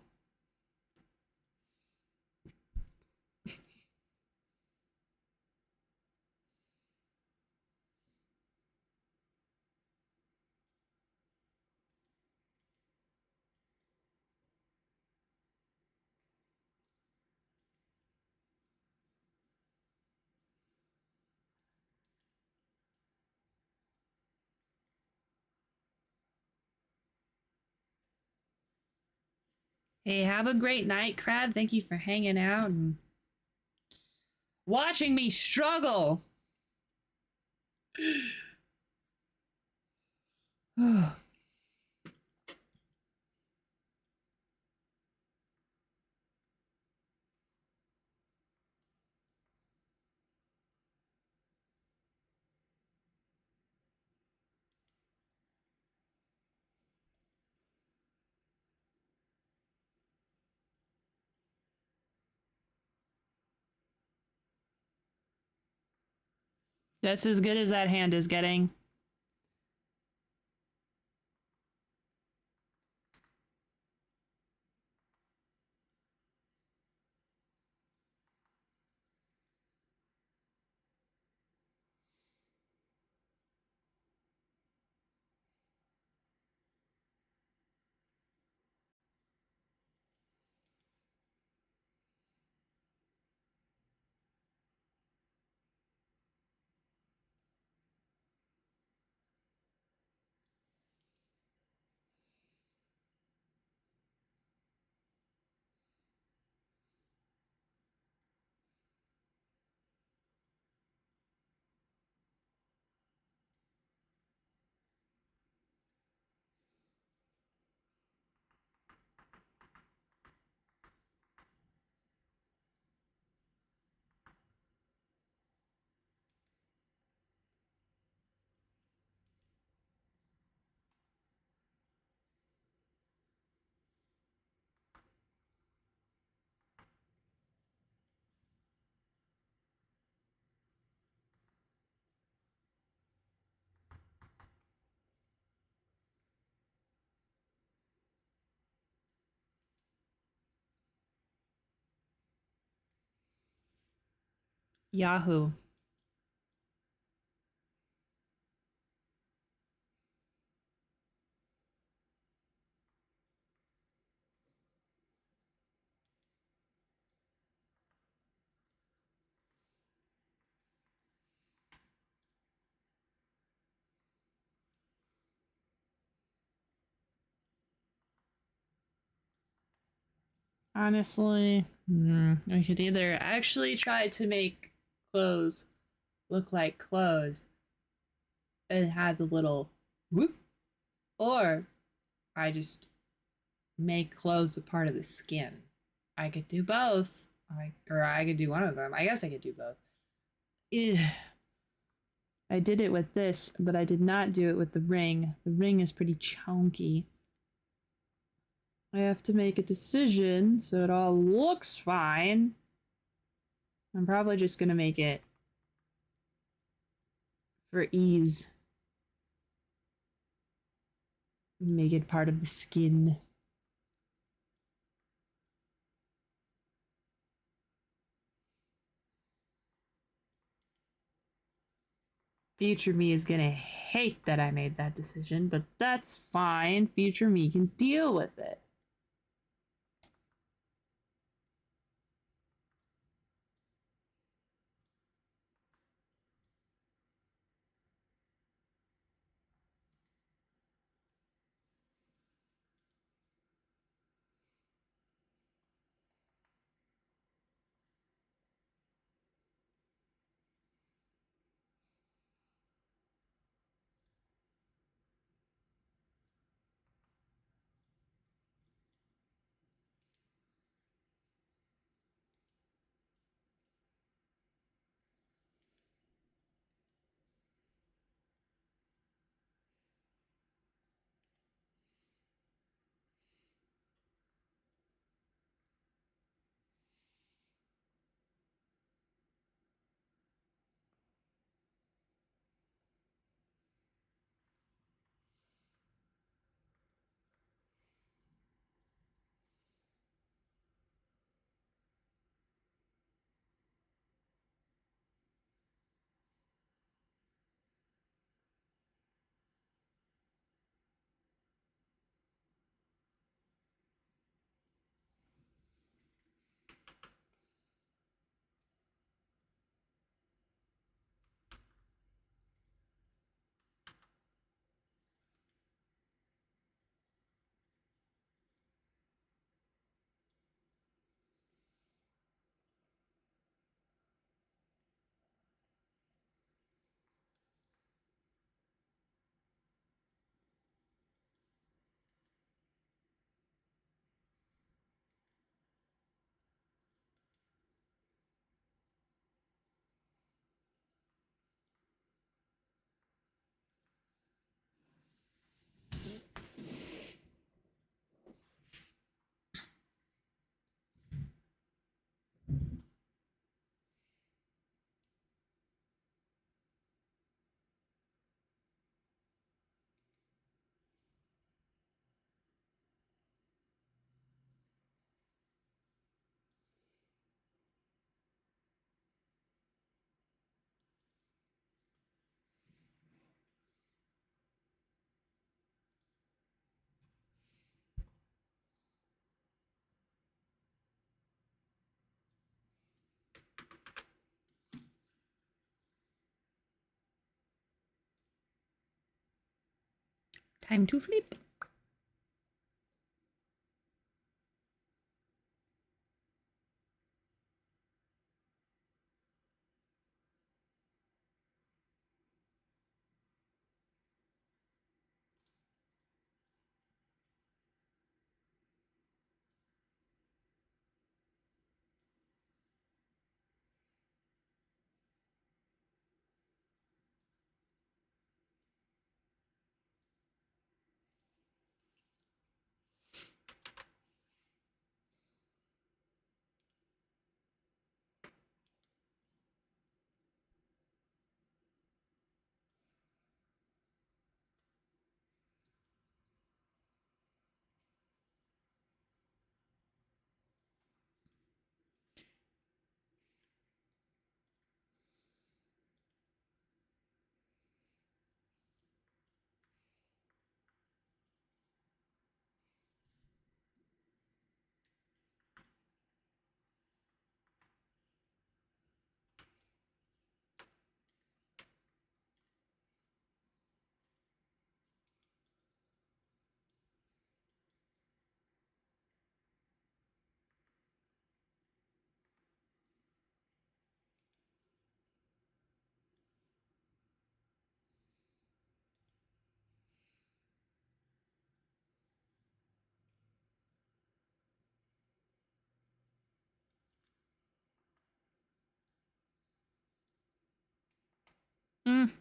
Hey, have a great night, Crab. Thank you for hanging out and watching me struggle. That's as good as that hand is getting. Yahoo. Honestly, we could either actually try to make clothes look like clothes and have the little whoop, or I just make clothes a part of the skin. I could do both. Or I could do one of them. I guess I could do both. Ugh. I did it with this, but I did not do it with the ring. The ring is pretty chunky. I have to make a decision so it all looks fine. I'm probably just gonna make it for ease. Make it part of the skin. Future me is gonna hate that I made that decision, but that's fine. Future me can deal with it. Time to flip.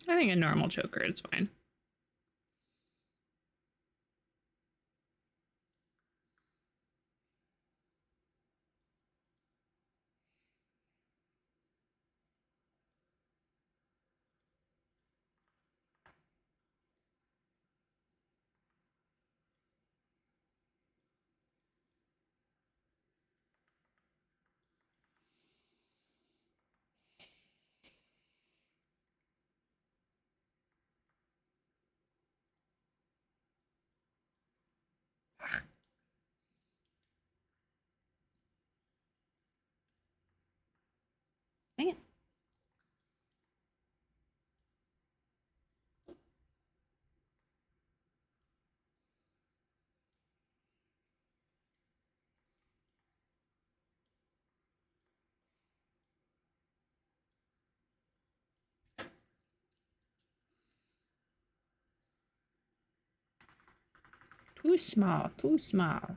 I think a normal choker is fine. Dang it. Too small, too small.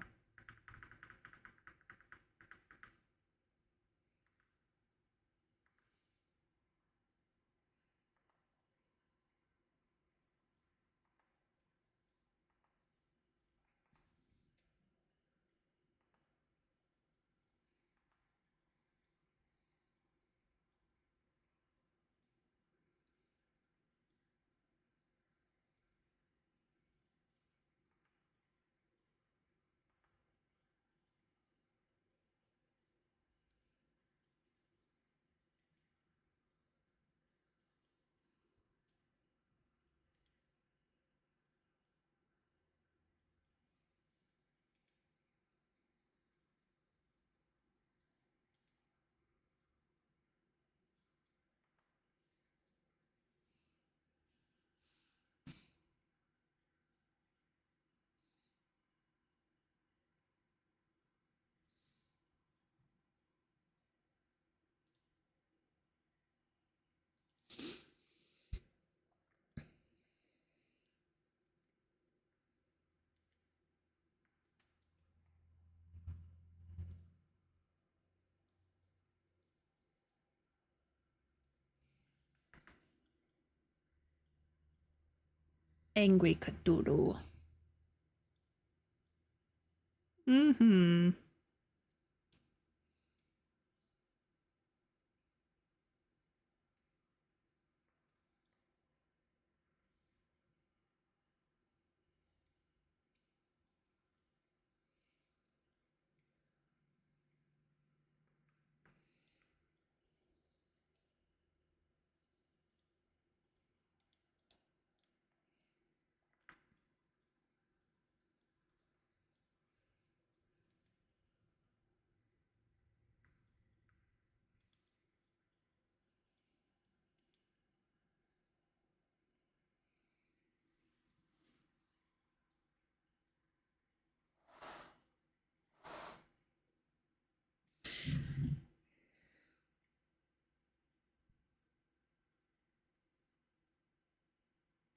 Angry Cthulhu.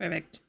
Perfect.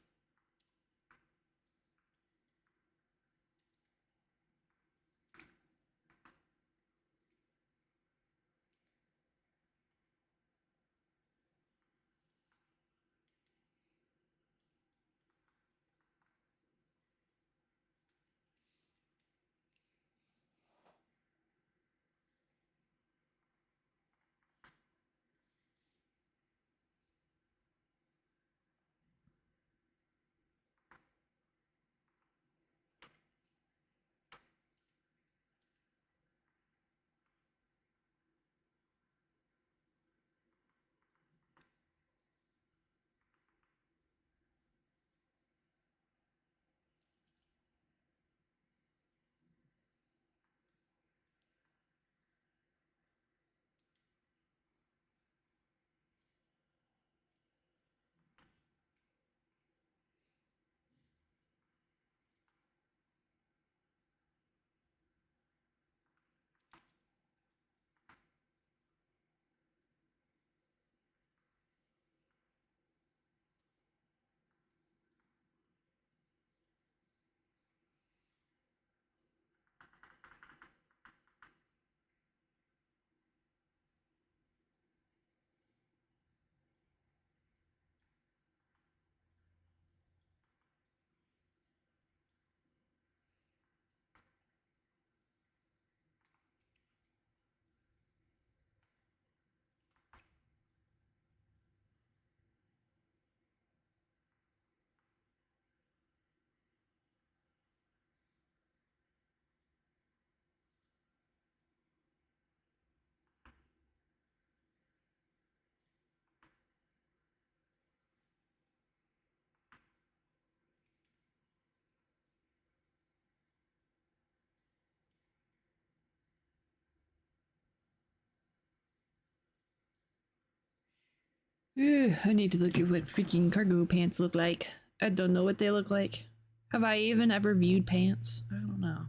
Ugh, I need to look at what freaking cargo pants look like. I don't know what they look like. Have I even ever viewed pants? I don't know.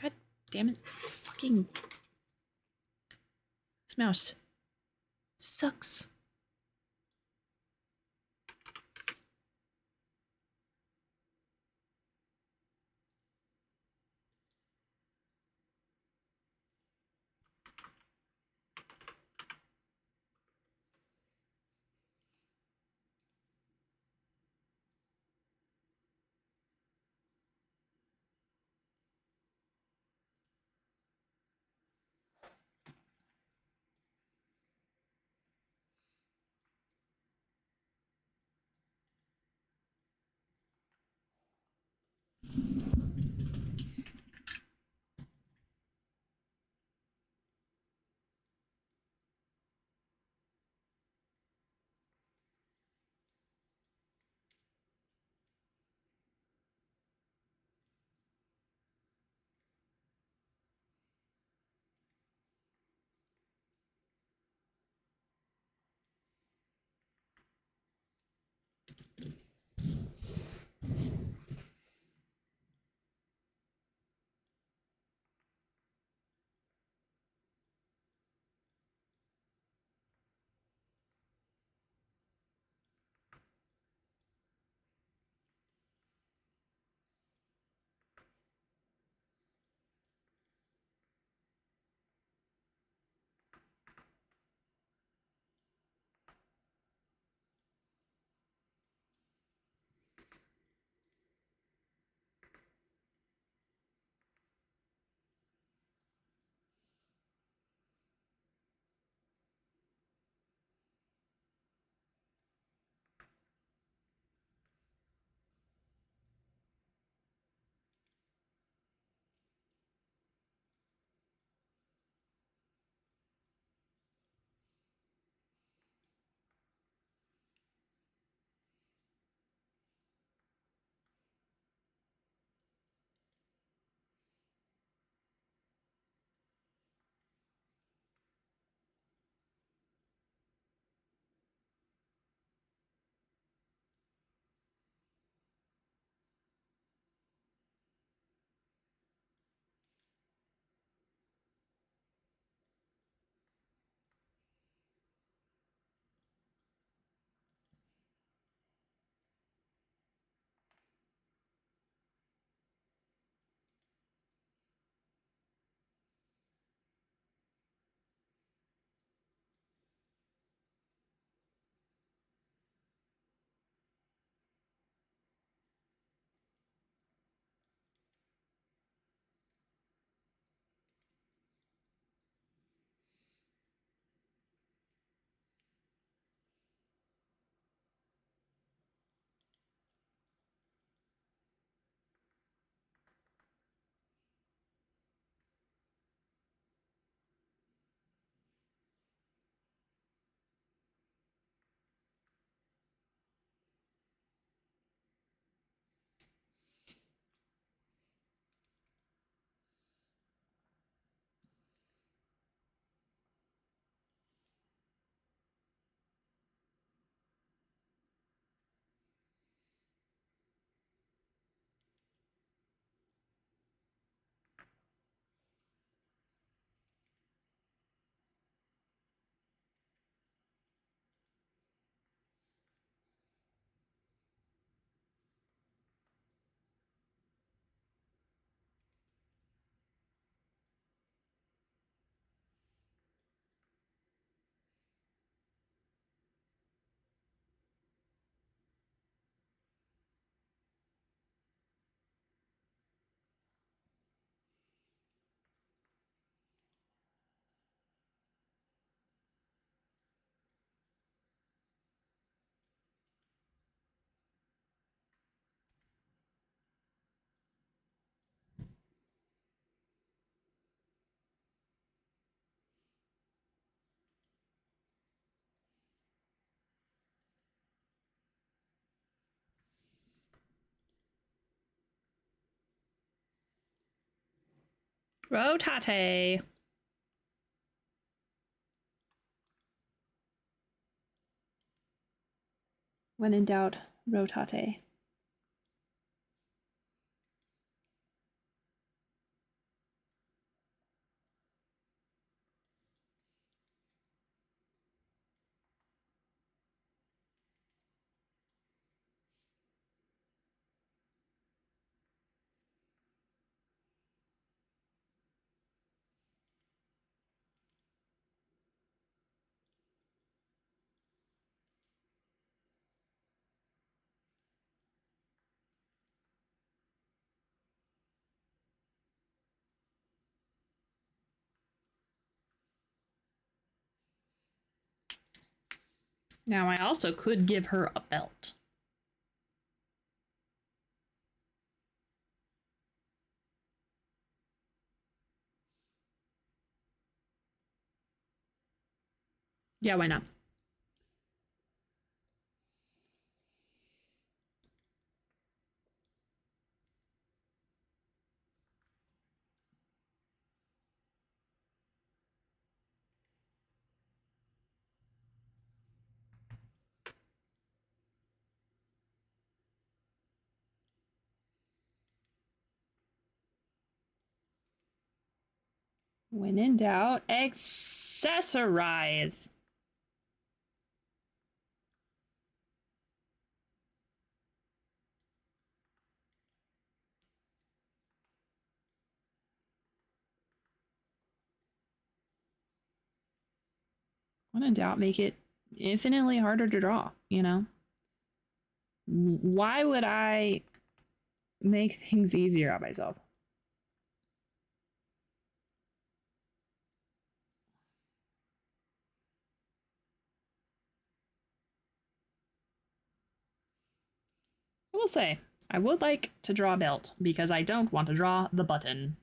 God damn it. Fucking. This mouse sucks. Rotate. When in doubt, rotate. Now I also could give her a belt. Yeah, why not? When in doubt, accessorize. When in doubt, make it infinitely harder to draw, you know? Why would I make things easier on myself? I will say, I would like to draw a belt because I don't want to draw the button.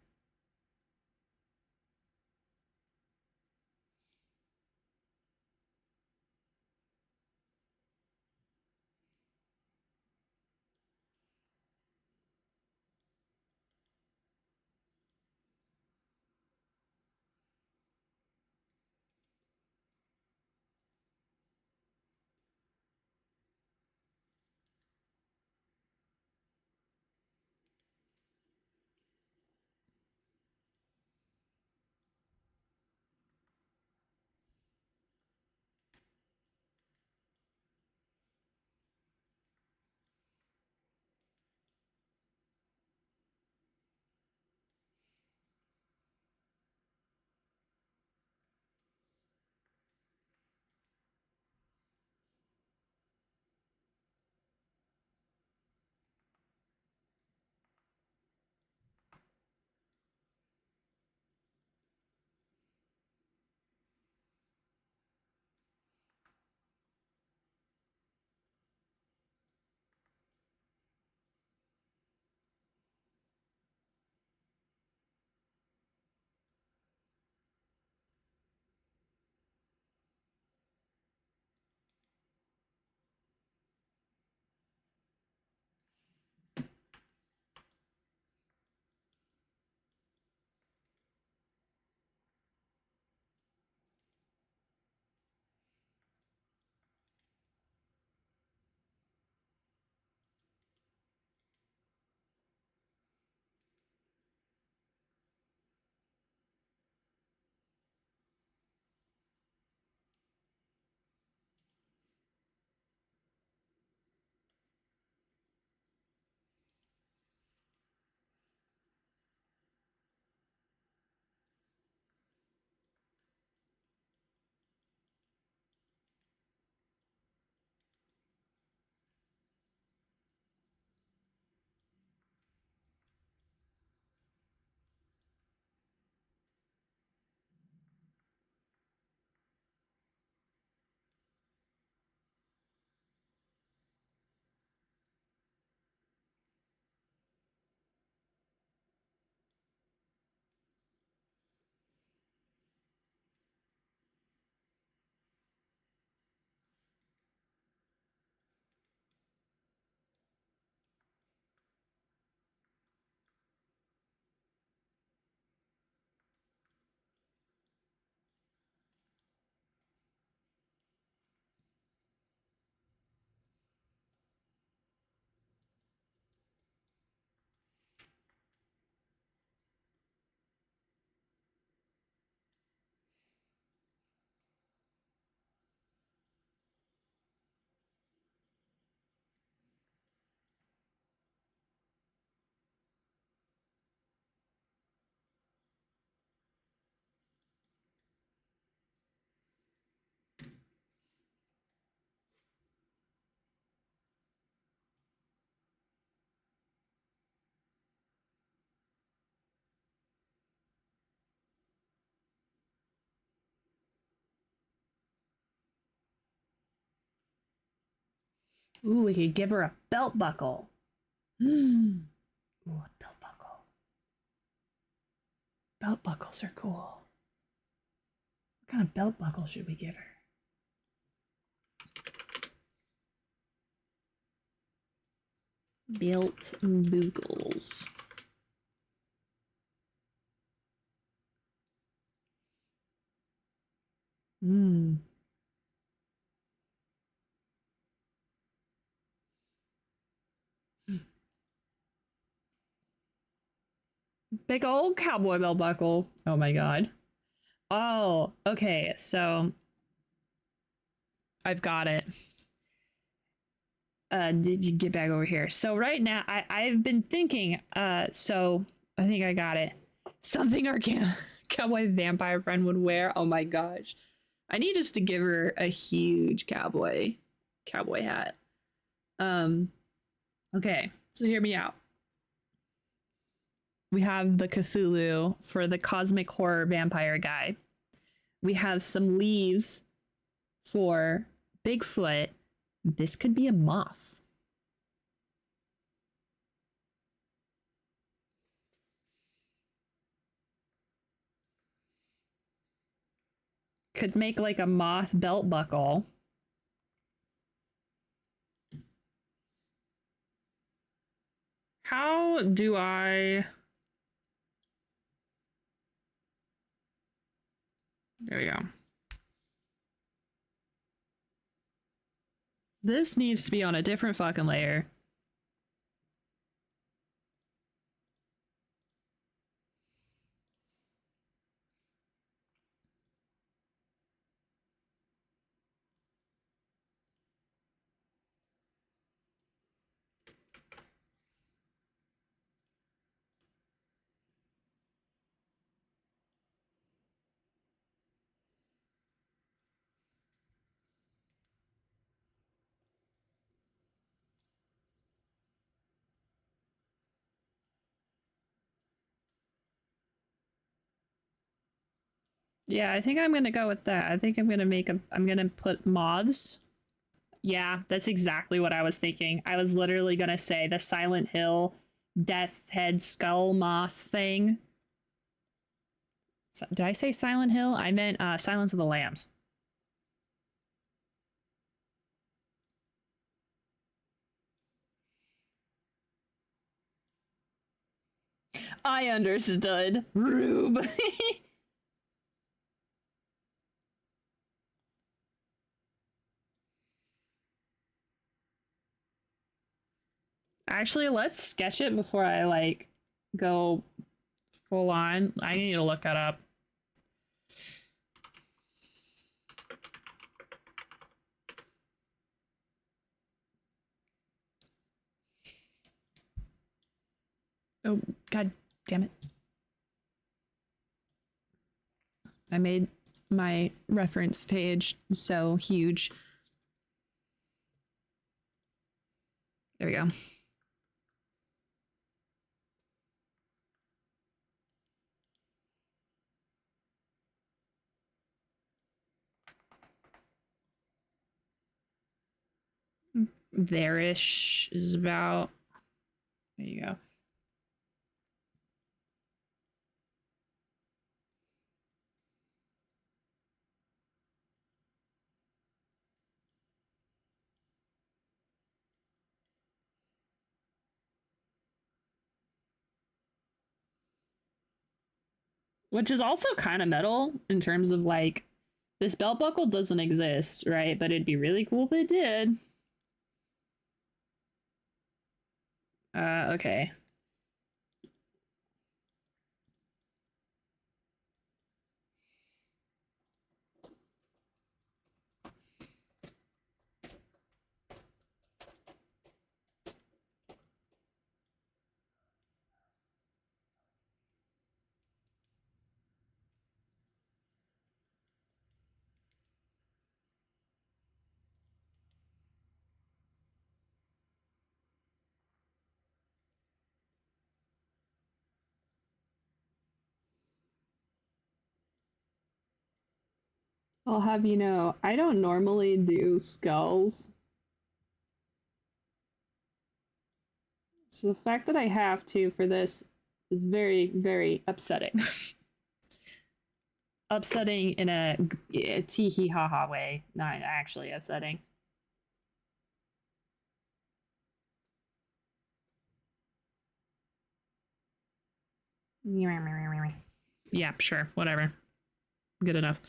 Ooh, we could give her a belt buckle. Ooh, a belt buckle. Belt buckles are cool. What kind of belt buckle should we give her? Belt buckles. Hmm. Big old cowboy belt buckle. Oh my god. Oh, okay. So I've got it. Did you get back over here? So right now I've been thinking, so I think I got it. Something our cowboy vampire friend would wear. Oh my gosh. I need just to give her a huge cowboy hat. Okay, so hear me out. We have the Cthulhu for the cosmic horror vampire guy. We have some leaves for Bigfoot. This could be a moth. Could make like a moth belt buckle. How do I... There we go. This needs to be on a different fucking layer. Yeah, I think I'm gonna go with that. I think I'm gonna put moths. Yeah, that's exactly what I was thinking. I was literally gonna say the Silent Hill death head skull moth thing. Did I say Silent Hill? I meant Silence of the Lambs. I understood. Rube. Actually, let's sketch it before I like go full on. I need to look that up. Oh, god damn it. I made my reference page so huge. There we go. There-ish is about... There you go. Which is also kind of metal in terms of like, this belt buckle doesn't exist, right? But it'd be really cool if it did. Okay. I'll have you know, I don't normally do skulls. So the fact that I have to for this is very, very upsetting. Upsetting in a tee-hee-ha-ha way, not actually upsetting. Yeah, sure, whatever. Good enough.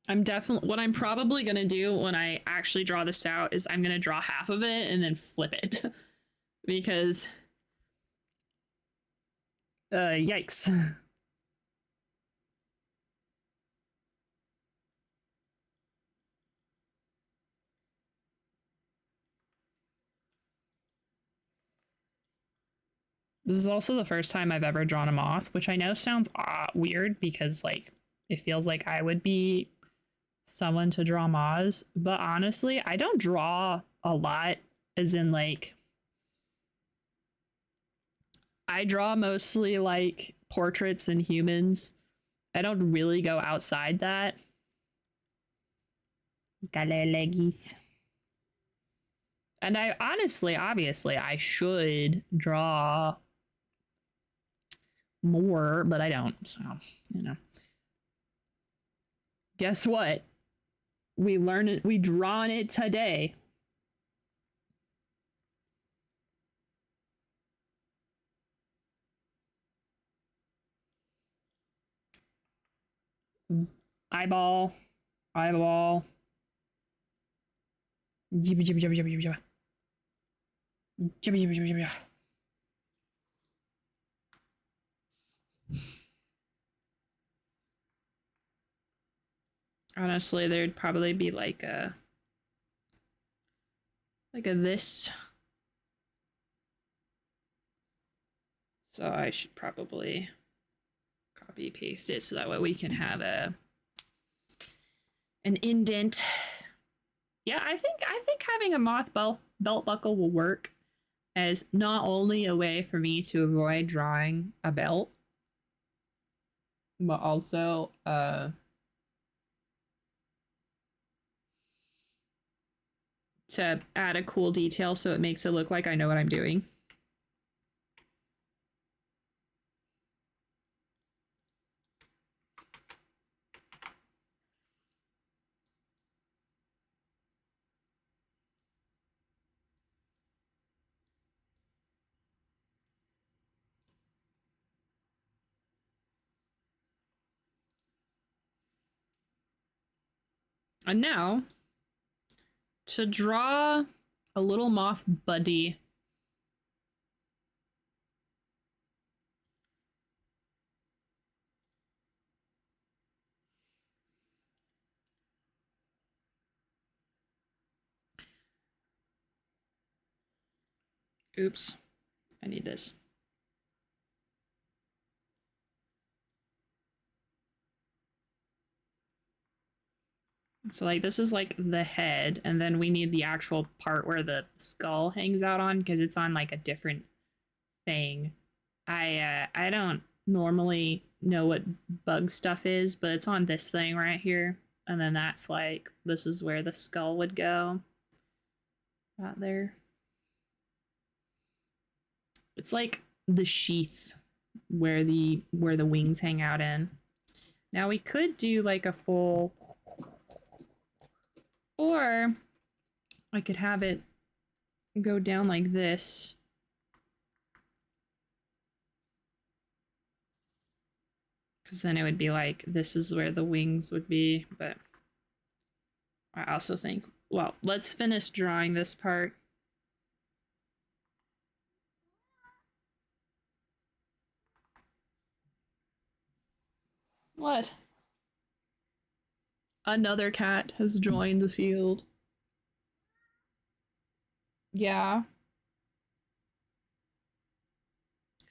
I'm definitely, what I'm probably gonna do when I actually draw this out is I'm gonna draw half of it and then flip it. Because, yikes. This is also the first time I've ever drawn a moth, which I know sounds weird because, like, it feels like I would be someone to draw moths, but honestly, I don't draw a lot, as in, like, I draw mostly, like, portraits and humans. I don't really go outside that. Galelegis. And I honestly, obviously, I should draw more, but I don't, so, you know. Guess what? We learned it, we drawn it today. Eyeball. Eyeball. Jibba jibba jibba jibba jibba. Jibba jibba jibba jibba. Honestly, there'd probably be like a this. So I should probably copy paste it so that way we can have an indent. Yeah, I think having a moth belt buckle will work as not only a way for me to avoid drawing a belt, but also to add a cool detail so it makes it look like I know what I'm doing. And now, to draw a little moth buddy. Oops, I need this. So like this is like the head, and then we need the actual part where the skull hangs out on because it's on like a different thing. I don't normally know what bug stuff is, but it's on this thing right here. And then that's like, this is where the skull would go. Out there. It's like the sheath where the wings hang out in. Now we could do like a full, or I could have it go down like this. Because then it would be like, this is where the wings would be, but I also think, well, let's finish drawing this part. What? Another cat has joined the field. Yeah.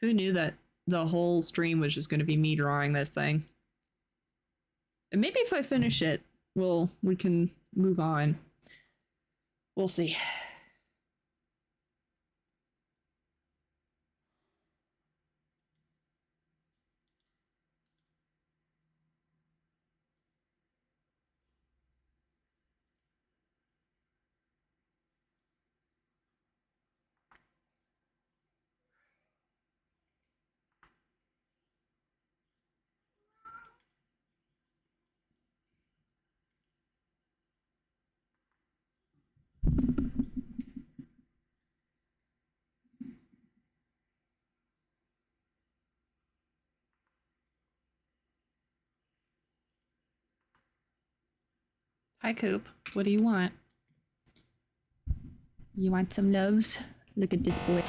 Who knew that the whole stream was just going to be me drawing this thing? And maybe if I finish it, we can move on. We'll see. Hi, Coop. What do you want? You want some loves? Look at this boy.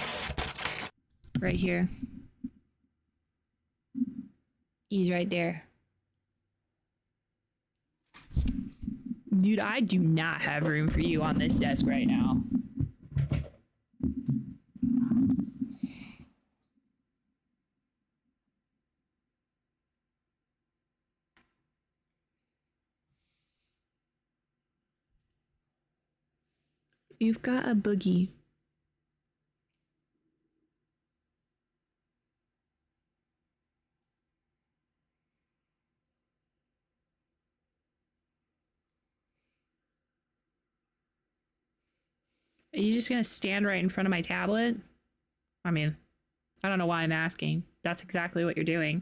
Right here. He's right there. Dude, I do not have room for you on this desk right now. You've got a boogie. Are you just gonna stand right in front of my tablet? I mean, I don't know why I'm asking. That's exactly what you're doing.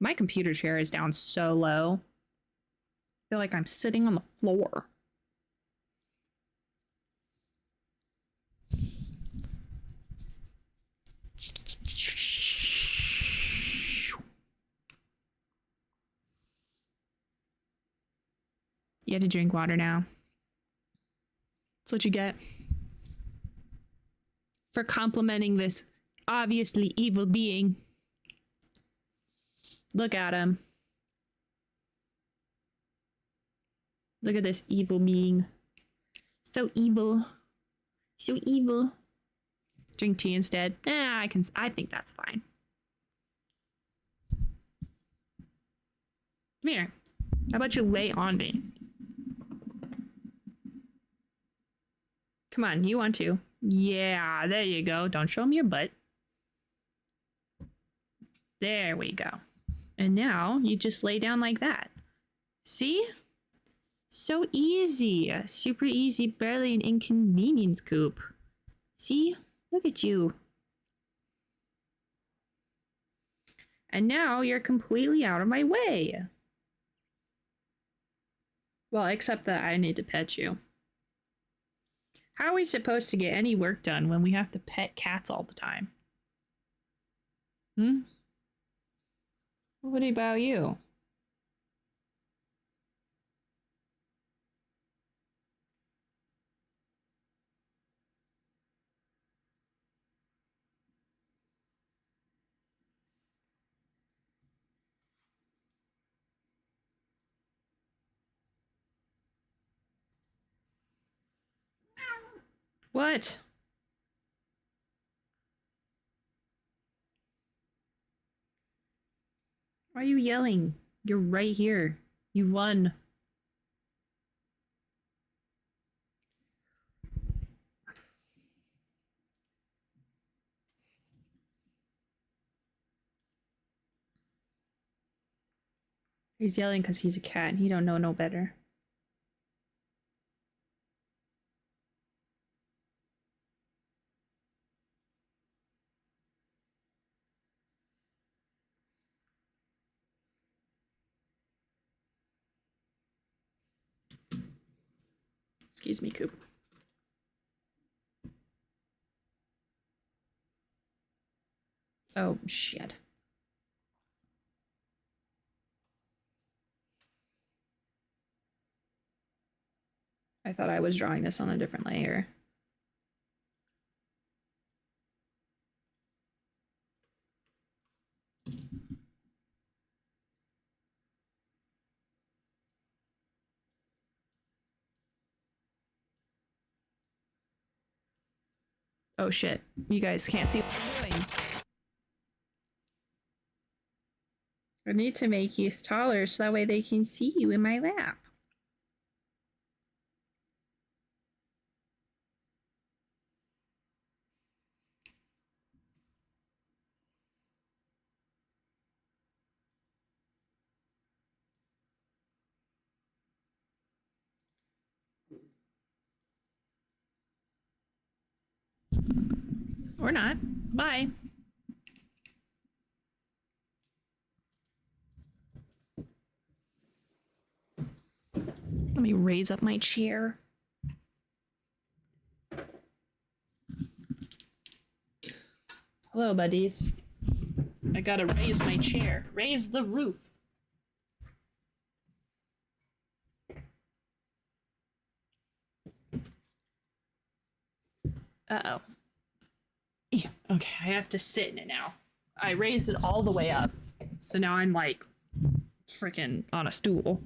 My computer chair is down so low. I feel like I'm sitting on the floor. You have to drink water now. That's what you get for complimenting this obviously evil being. Look at him. Look at this evil being. So evil. So evil. Drink tea instead. I think that's fine. Come here. How about you lay on me? Come on, you want to. Yeah, there you go. Don't show me your butt. There we go. And now you just lay down like that. See? So easy. Super easy, barely an inconvenience, Coop. See? Look at you. And now you're completely out of my way. Well, except that I need to pet you. How are we supposed to get any work done when we have to pet cats all the time? Hmm? What about you? What? Why are you yelling? You're right here. You won. He's yelling because he's a cat and he don't know no better. Excuse me, Coop. Oh, shit. I thought I was drawing this on a different layer. Oh shit, you guys can't see what I'm doing. I need to make you taller so that way they can see you in my lap. Or not. Bye. Let me raise up my chair. Hello, buddies. I gotta raise my chair. Raise the roof. Uh-oh. Yeah, okay, I have to sit in it now. I raised it all the way up. So now I'm like freaking on a stool.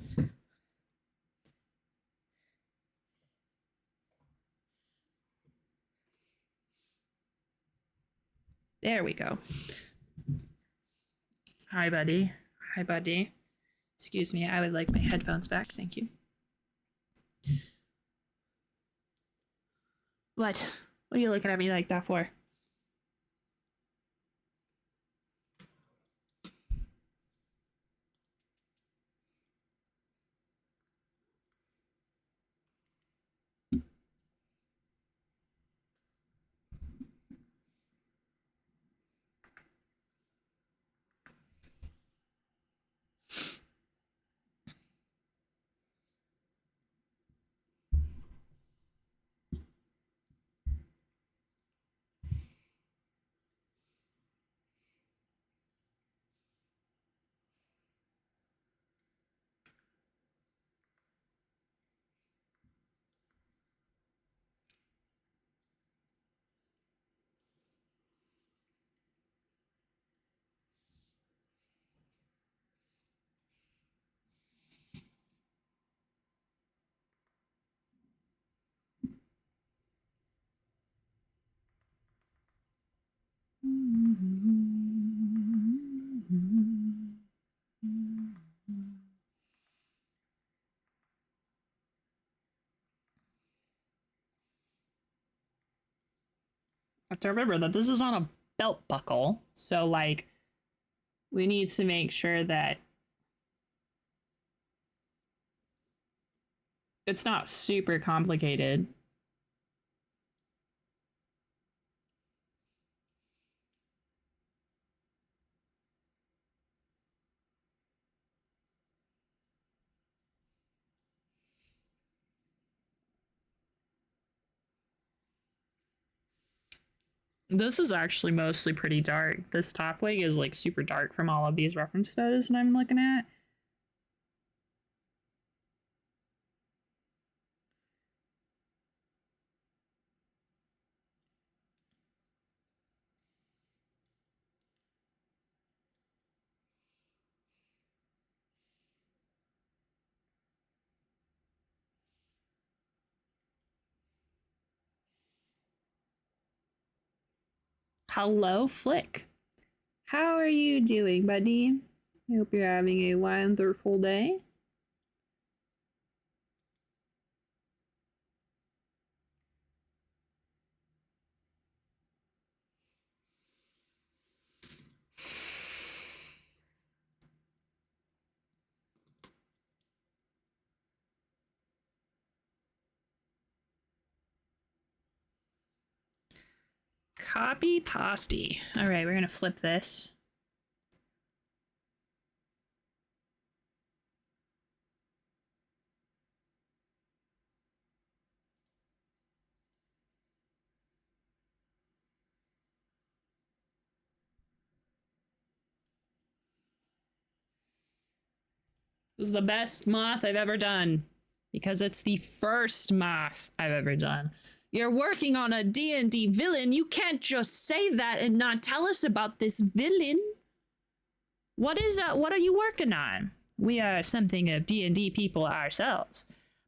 There we go. Hi, buddy. Hi, buddy. Excuse me, I would like my headphones back. Thank you. What? What are you looking at me like that for? Have to remember that this is on a belt buckle, so like we need to make sure that it's not super complicated. This is actually mostly pretty dark. This top wig is like super dark from all of these reference photos that I'm looking at. Hello, Flick. How are you doing, buddy? I hope you're having a wonderful day. Copy pasty. All right, we're gonna flip this. This is the best moth I've ever done because it's the first moth I've ever done. You're working on a D&D villain. You can't just say that and not tell us about this villain. What are you working on? We are something of D&D people ourselves.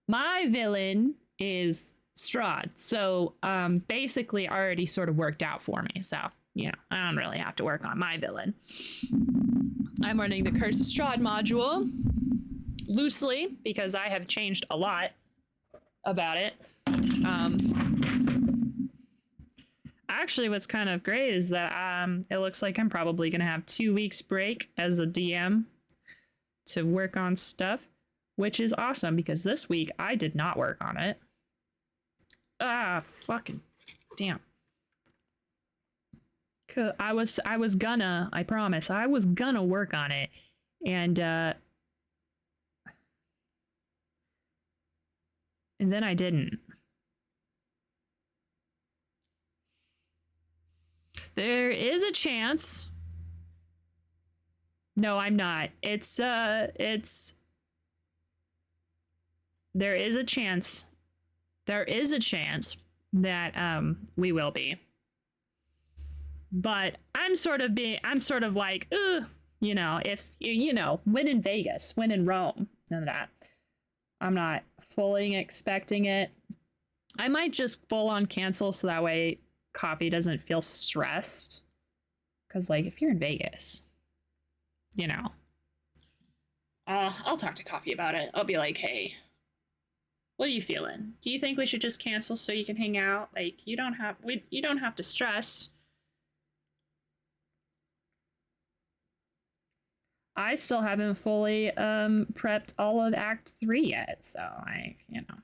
My villain is Strahd. So basically already sort of worked out for me. So, you know, I don't really have to work on my villain. I'm running the Curse of Strahd module loosely because I have changed a lot about it. Actually, what's kind of great is that it looks like I'm probably going to have 2 weeks break as a DM to work on stuff, which is awesome because this week I did not work on it. Fucking damn. I was gonna, I promise, I was gonna work on it. And then I didn't. There is a chance. No, I'm not. There is a chance. There is a chance that we will be. But I'm sort of like, you know, if you know, win in Vegas, win in Rome, none of that. I'm not fully expecting it. I might just full on cancel so that way Coffee doesn't feel stressed. Cause like if you're in Vegas, you know, I'll talk to Coffee about it. I'll be like, hey, what are you feeling? Do you think we should just cancel so you can hang out? Like you don't have to stress. I still haven't fully prepped all of Act 3 yet, so you know.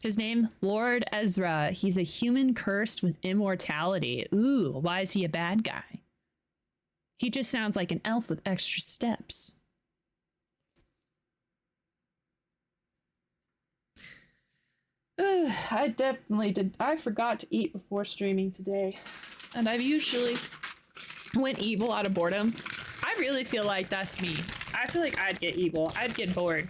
His name, Lord Ezra. He's a human cursed with immortality. Ooh, why is he a bad guy? He just sounds like an elf with extra steps. I definitely did. I forgot to eat before streaming today. And I've usually went evil out of boredom. I really feel like that's me. I feel like I'd get evil. I'd get bored.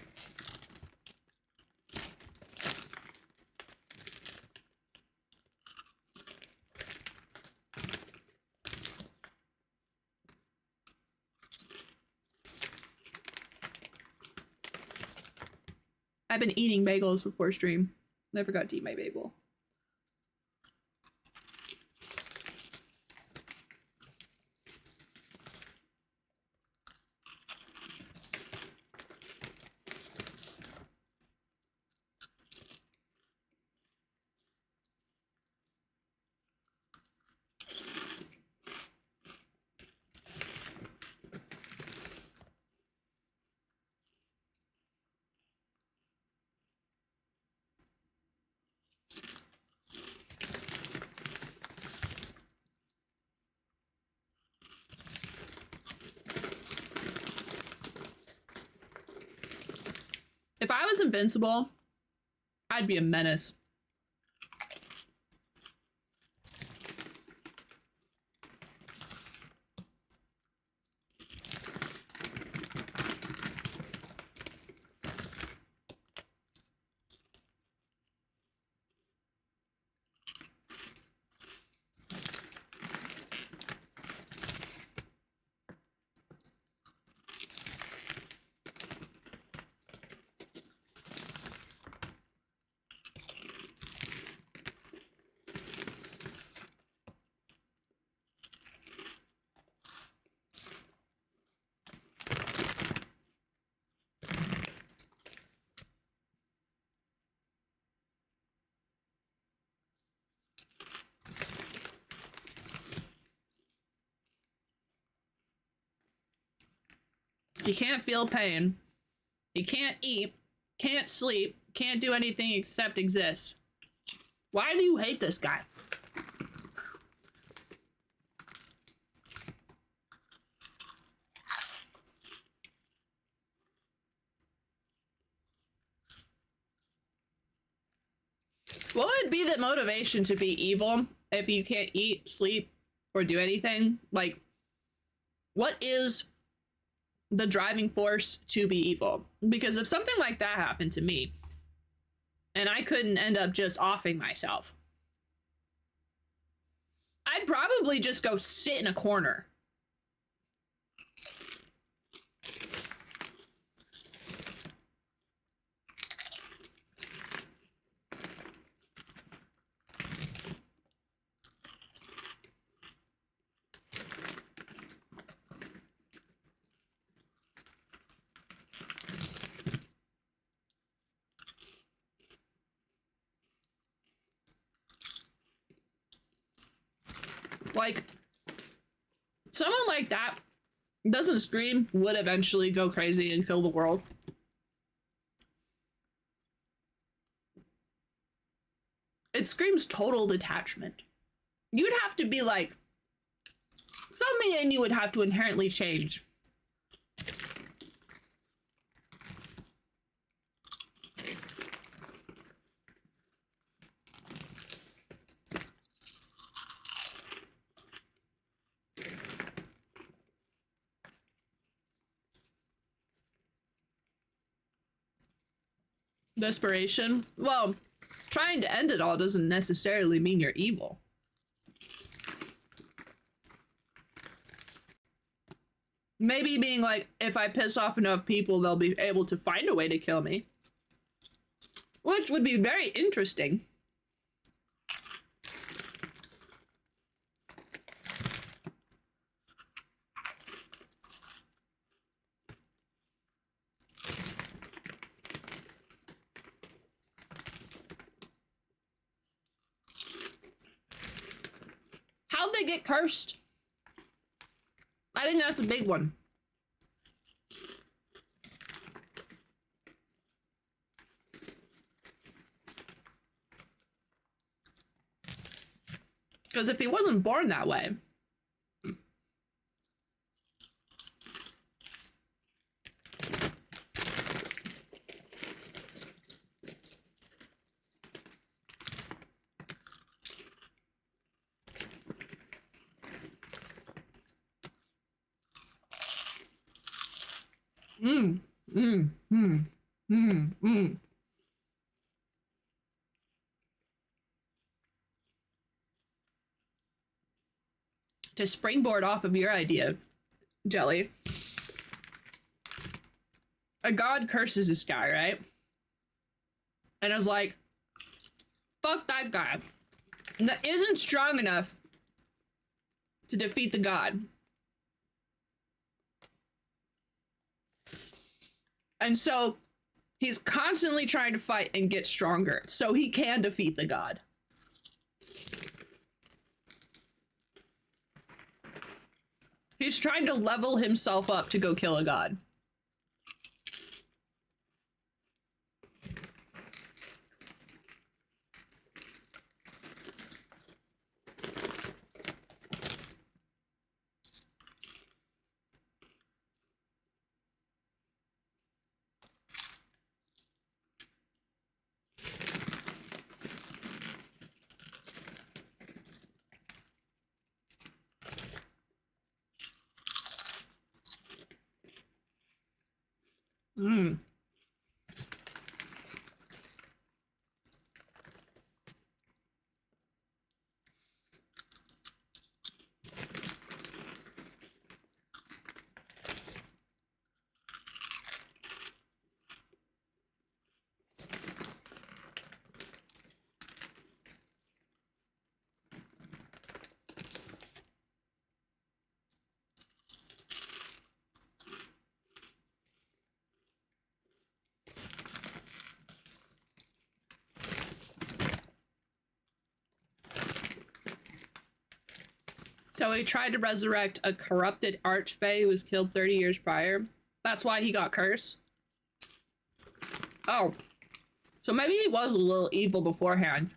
I've been eating bagels before stream. Never got to eat my bagel. If I was invincible, I'd be a menace. You can't feel pain. You can't eat, can't sleep, can't do anything except exist. Why do you hate this guy? What would be the motivation to be evil if you can't eat, sleep, or do anything? Like, what is the driving force to be evil? Because if something like that happened to me and I couldn't end up just offing myself, I'd probably just go sit in a corner. Like, someone like that doesn't scream, would eventually go crazy and kill the world. It screams total detachment. You'd have to be like, something in you would have to inherently change. Desperation? Well, trying to end it all doesn't necessarily mean you're evil. Maybe being like, if I piss off enough people, they'll be able to find a way to kill me. Which would be very interesting. How'd they get cursed? I think that's a big one. Because if he wasn't born that way, To springboard off of your idea, Jelly, a god curses this guy, right? And I was like, fuck that guy. That isn't strong enough to defeat the god. And so he's constantly trying to fight and get stronger so he can defeat the god. He's trying to level himself up to go kill a god. So he tried to resurrect a corrupted archfey who was killed 30 years prior. That's why he got cursed. Oh. So maybe he was a little evil beforehand.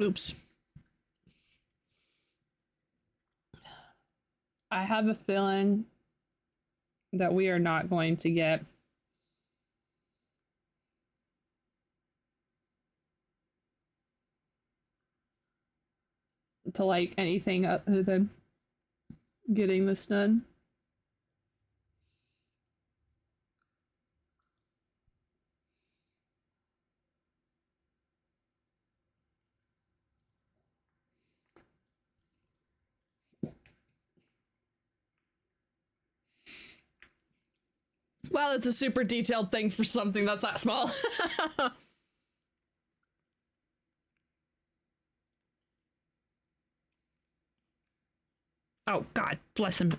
Oops. I have a feeling that we are not going to get to like anything other than getting this done. Well, it's a super detailed thing for something that's that small. Oh, God, bless him.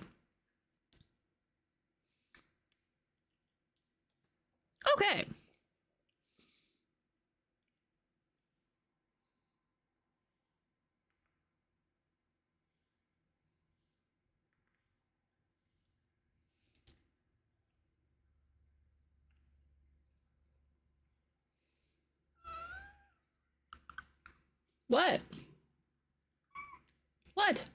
Okay. What? What?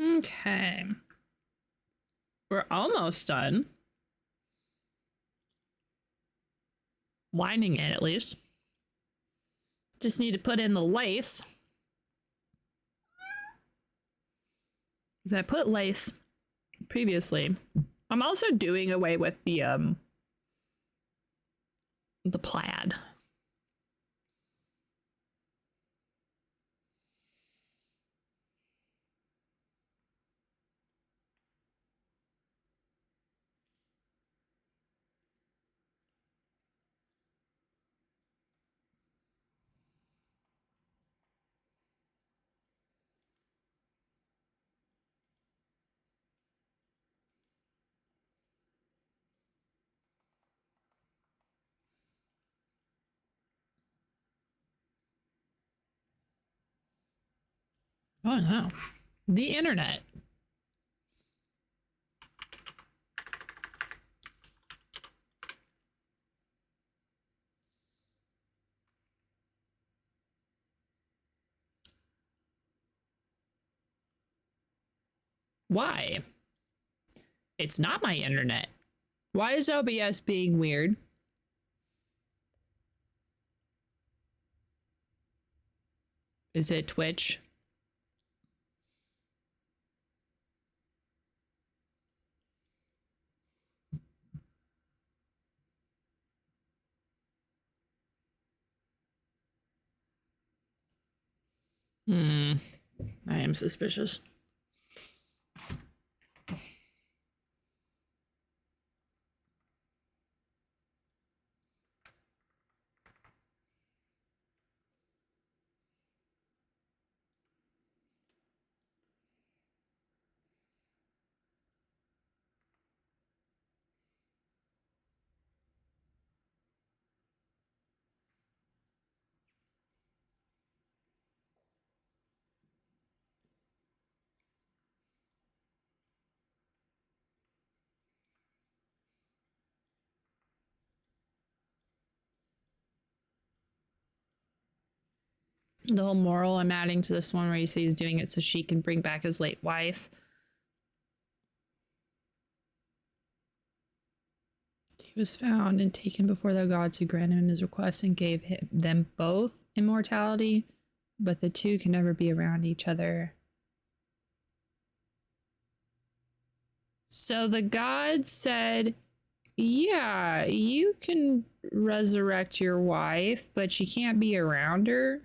Okay. We're almost done. Lining it, at least. Just need to put in the lace. Because I put lace previously. I'm also doing away with the plaid. Oh no. The internet. Why? It's not my internet. Why is OBS being weird? Is it Twitch? I am suspicious. The whole moral I'm adding to this one where he says he's doing it so she can bring back his late wife. He was found and taken before the gods who granted him his request and gave them both immortality, but the two can never be around each other. So the gods said, yeah, you can resurrect your wife, but you can't be around her.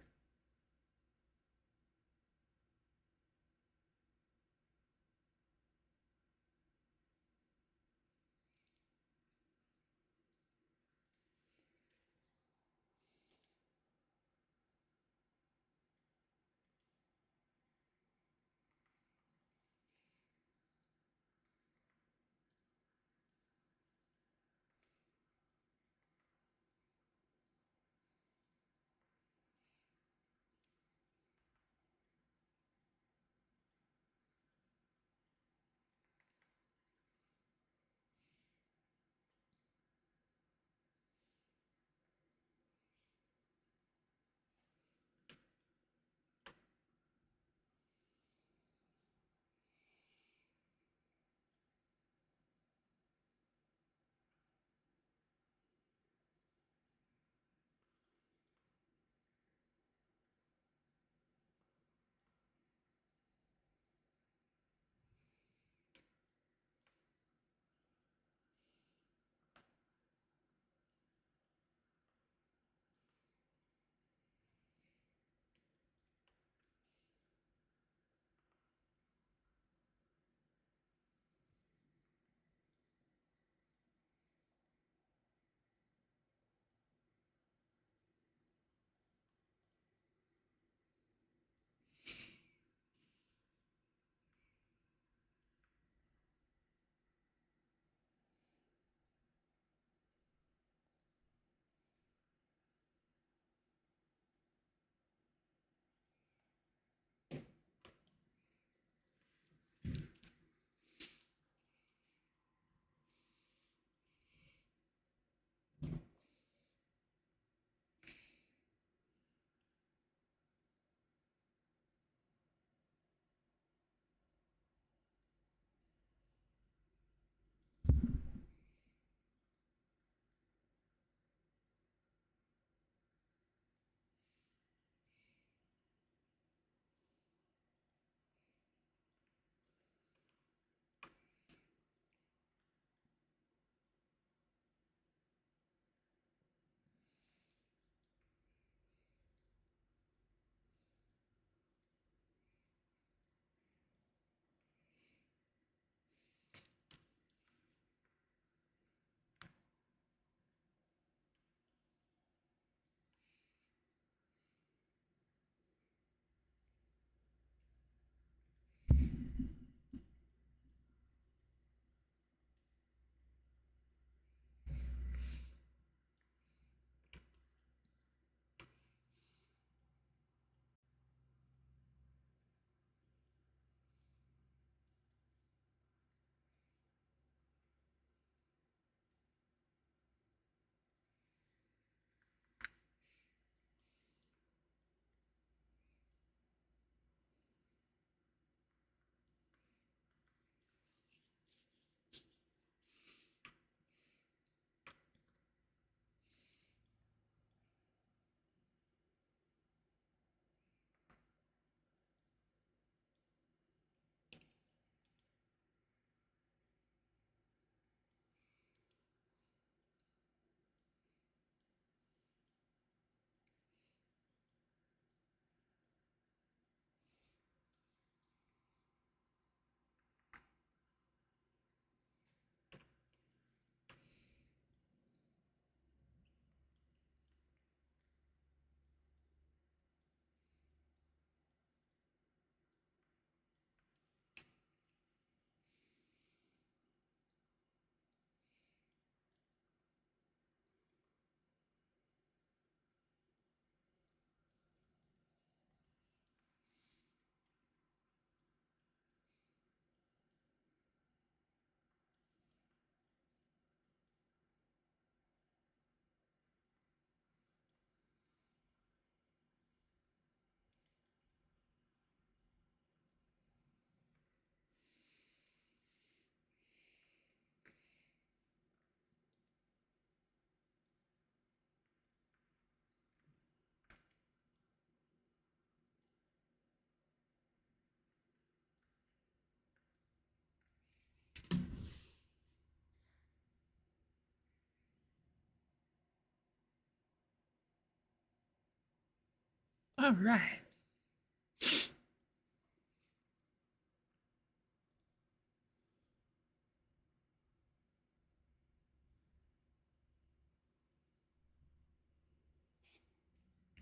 All right.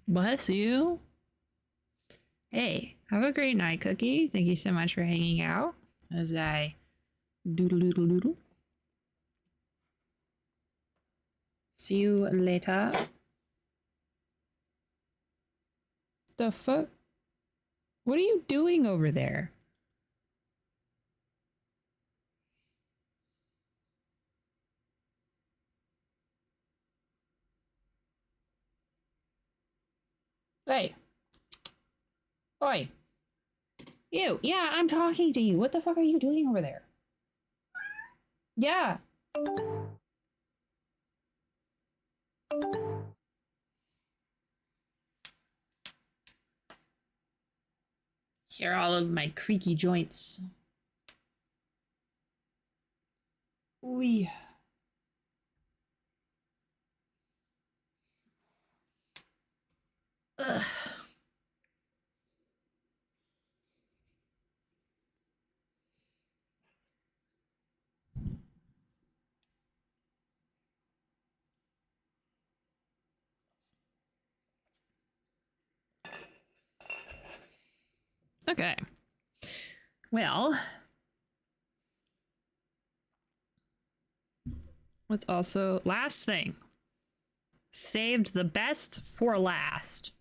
Bless you. Hey, have a great night, Cookie. Thank you so much for hanging out as I doodle doodle doodle. See you later. The fuck? What are you doing over there? Hey. Oi. You. Yeah, I'm talking to you. What the fuck are you doing over there? Yeah. Hear all of my creaky joints. Ooh. Ugh. Okay. Well, let's also last thing. Saved the best for last.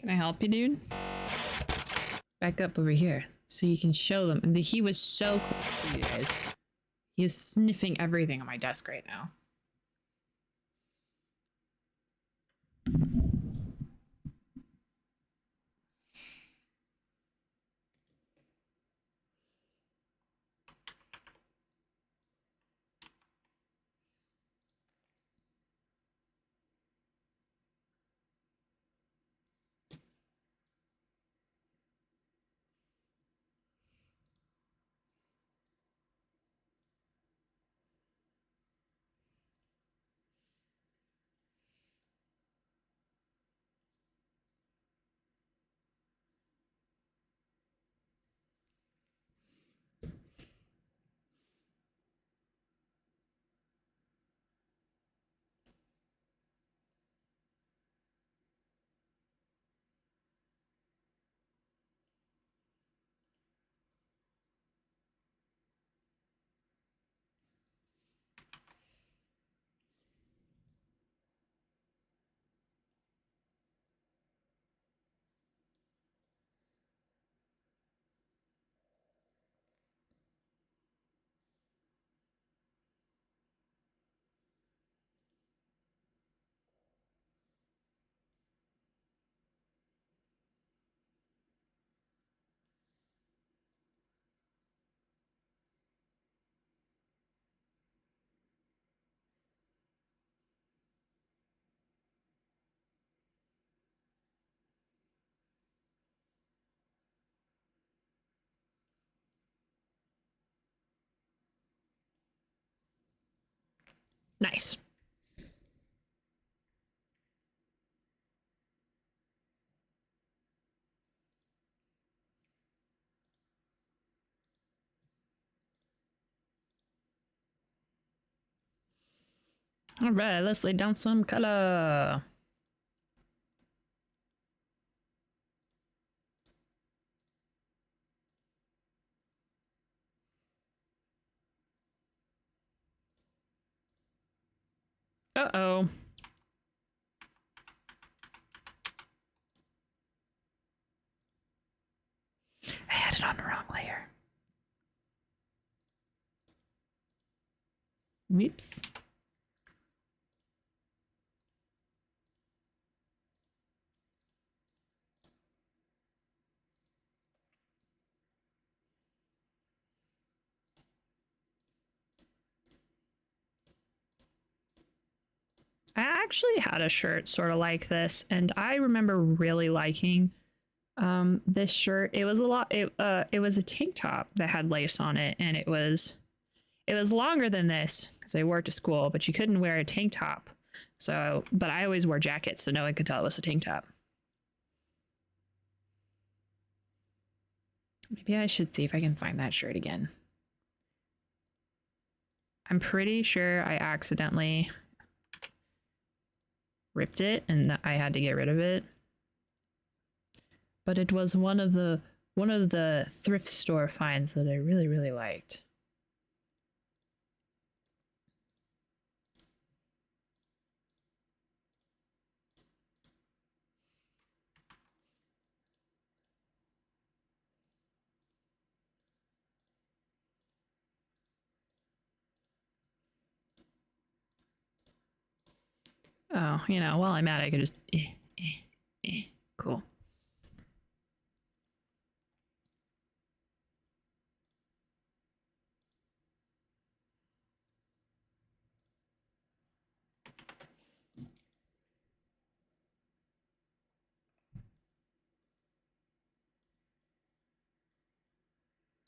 Can I help you, dude? Back up over here so you can show them. And he was so close to you guys. He is sniffing everything on my desk right now. Nice. All right, let's lay down some color. Uh-oh. I had it on the wrong layer. Whoops. I actually had a shirt sort of like this, and I remember really liking this shirt. It was a lot. It was a tank top that had lace on it, and it was longer than this because I wore it to school. But you couldn't wear a tank top, so but I always wore jackets, so no one could tell it was a tank top. Maybe I should see if I can find that shirt again. I'm pretty sure I accidentally ripped it and I had to get rid of it. But it was one of the thrift store finds that I really, really liked. Oh, you know, while I'm at it, I could just cool.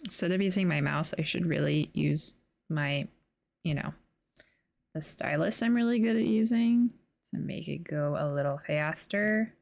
Instead of using my mouse, I should really use my, you know, the stylus I'm really good at using to make it go a little faster.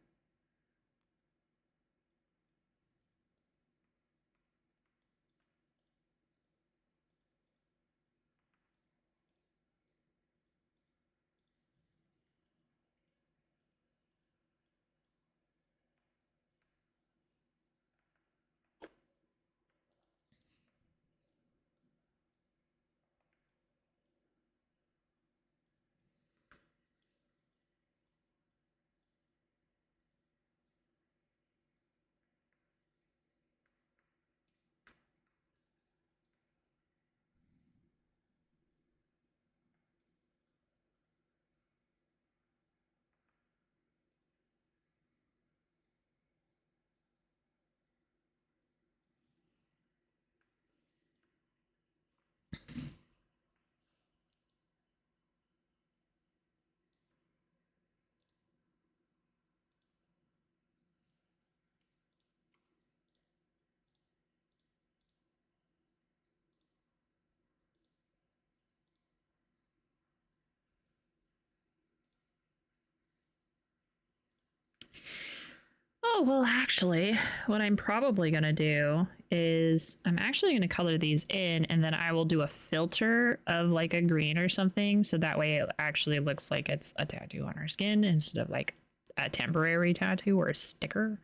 Oh, well, actually, what I'm probably going to do is I'm actually going to color these in and then I will do a filter of like a green or something. So that way it actually looks like it's a tattoo on her skin instead of like a temporary tattoo or a sticker.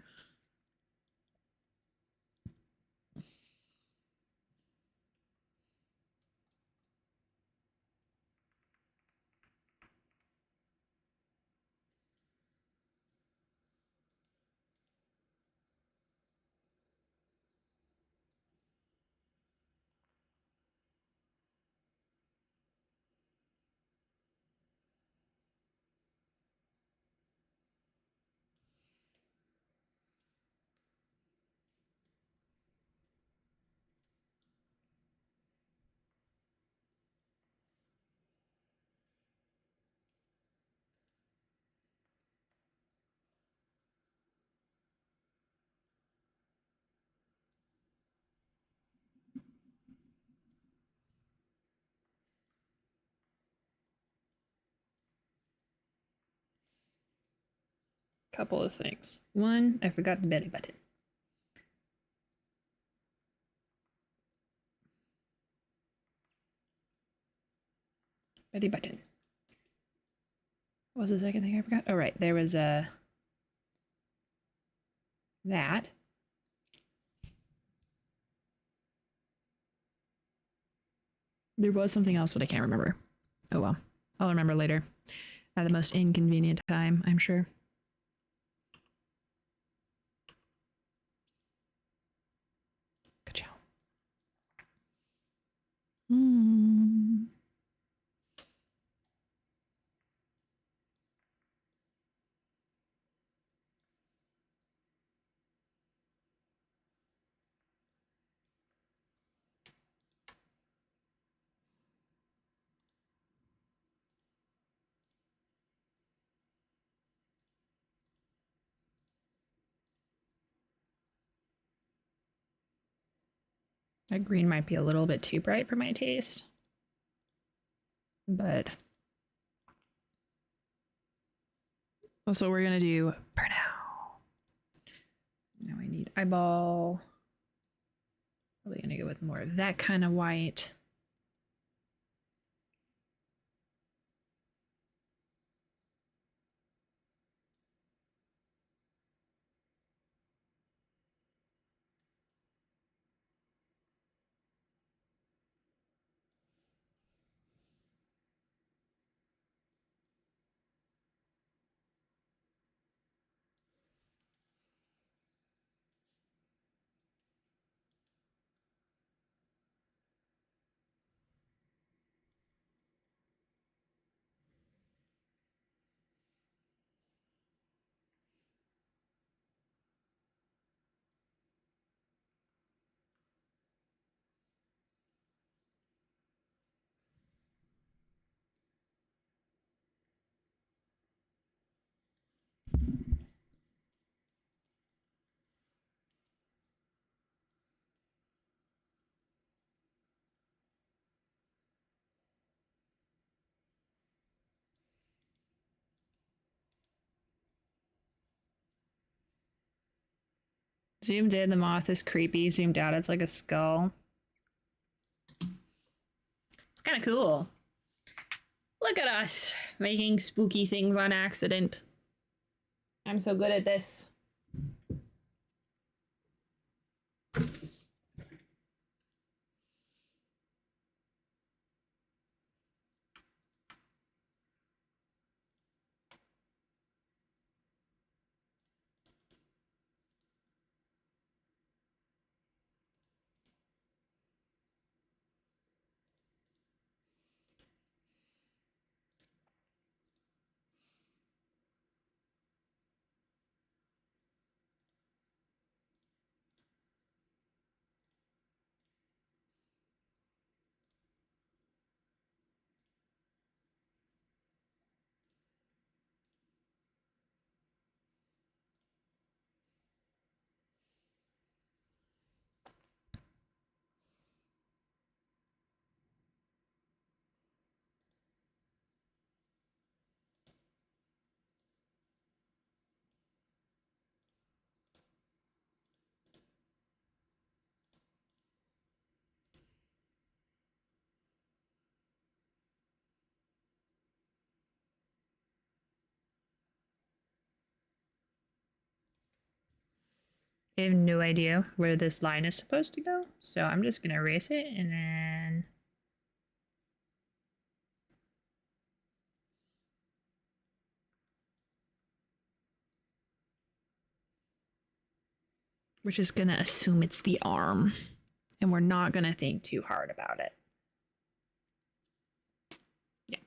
Couple of things. One, I forgot the belly button. Belly button. What was the second thing I forgot? Oh, right. There was that. There was something else, but I can't remember. Oh, well. I'll remember later. At the most inconvenient time, I'm sure. Ka-chow. That green might be a little bit too bright for my taste. But that's what we're gonna do for now. Now we need eyeball. Probably gonna go with more of that kind of white. Zoomed in, the moth is creepy. Zoomed out, it's like a skull. It's kind of cool. Look at us making spooky things on accident. I'm so good at this. I have no idea where this line is supposed to go, so I'm just gonna erase it and then we're just gonna assume it's the arm and we're not gonna think too hard about it. Yeah.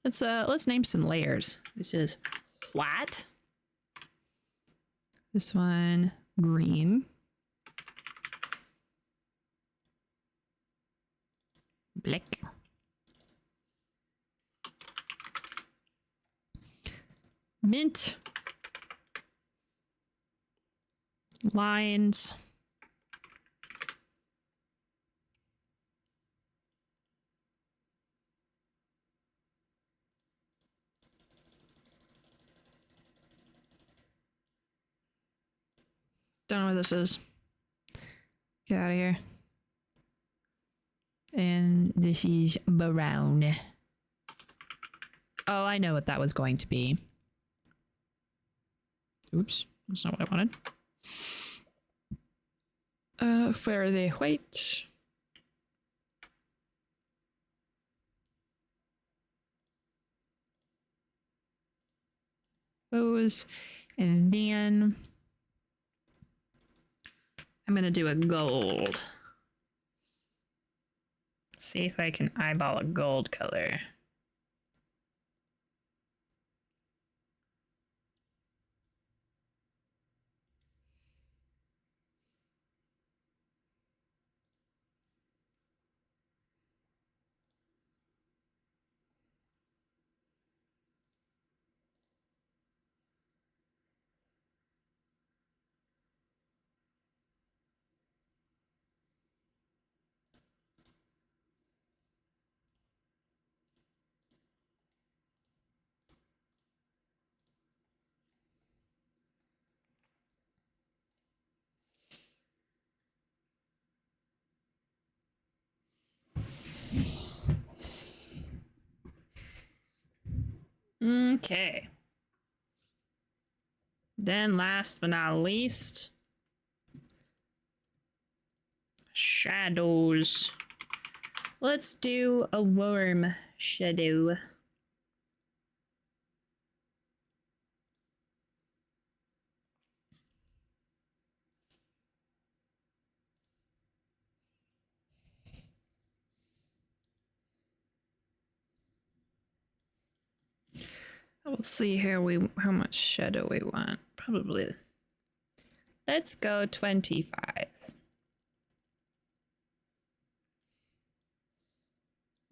Let's name some layers. This is white. This one green. Black. Mint. lines. Don't know what this is. Get out of here. And this is brown. Oh, I know what that was going to be. Oops, that's not what I wanted. Fairly white. Those, and then I'm gonna do a gold. See if I can eyeball a gold color. Okay. Then last but not least, shadows. Let's do a worm shadow. Let's see here how much shadow we want. Probably. Let's go 25.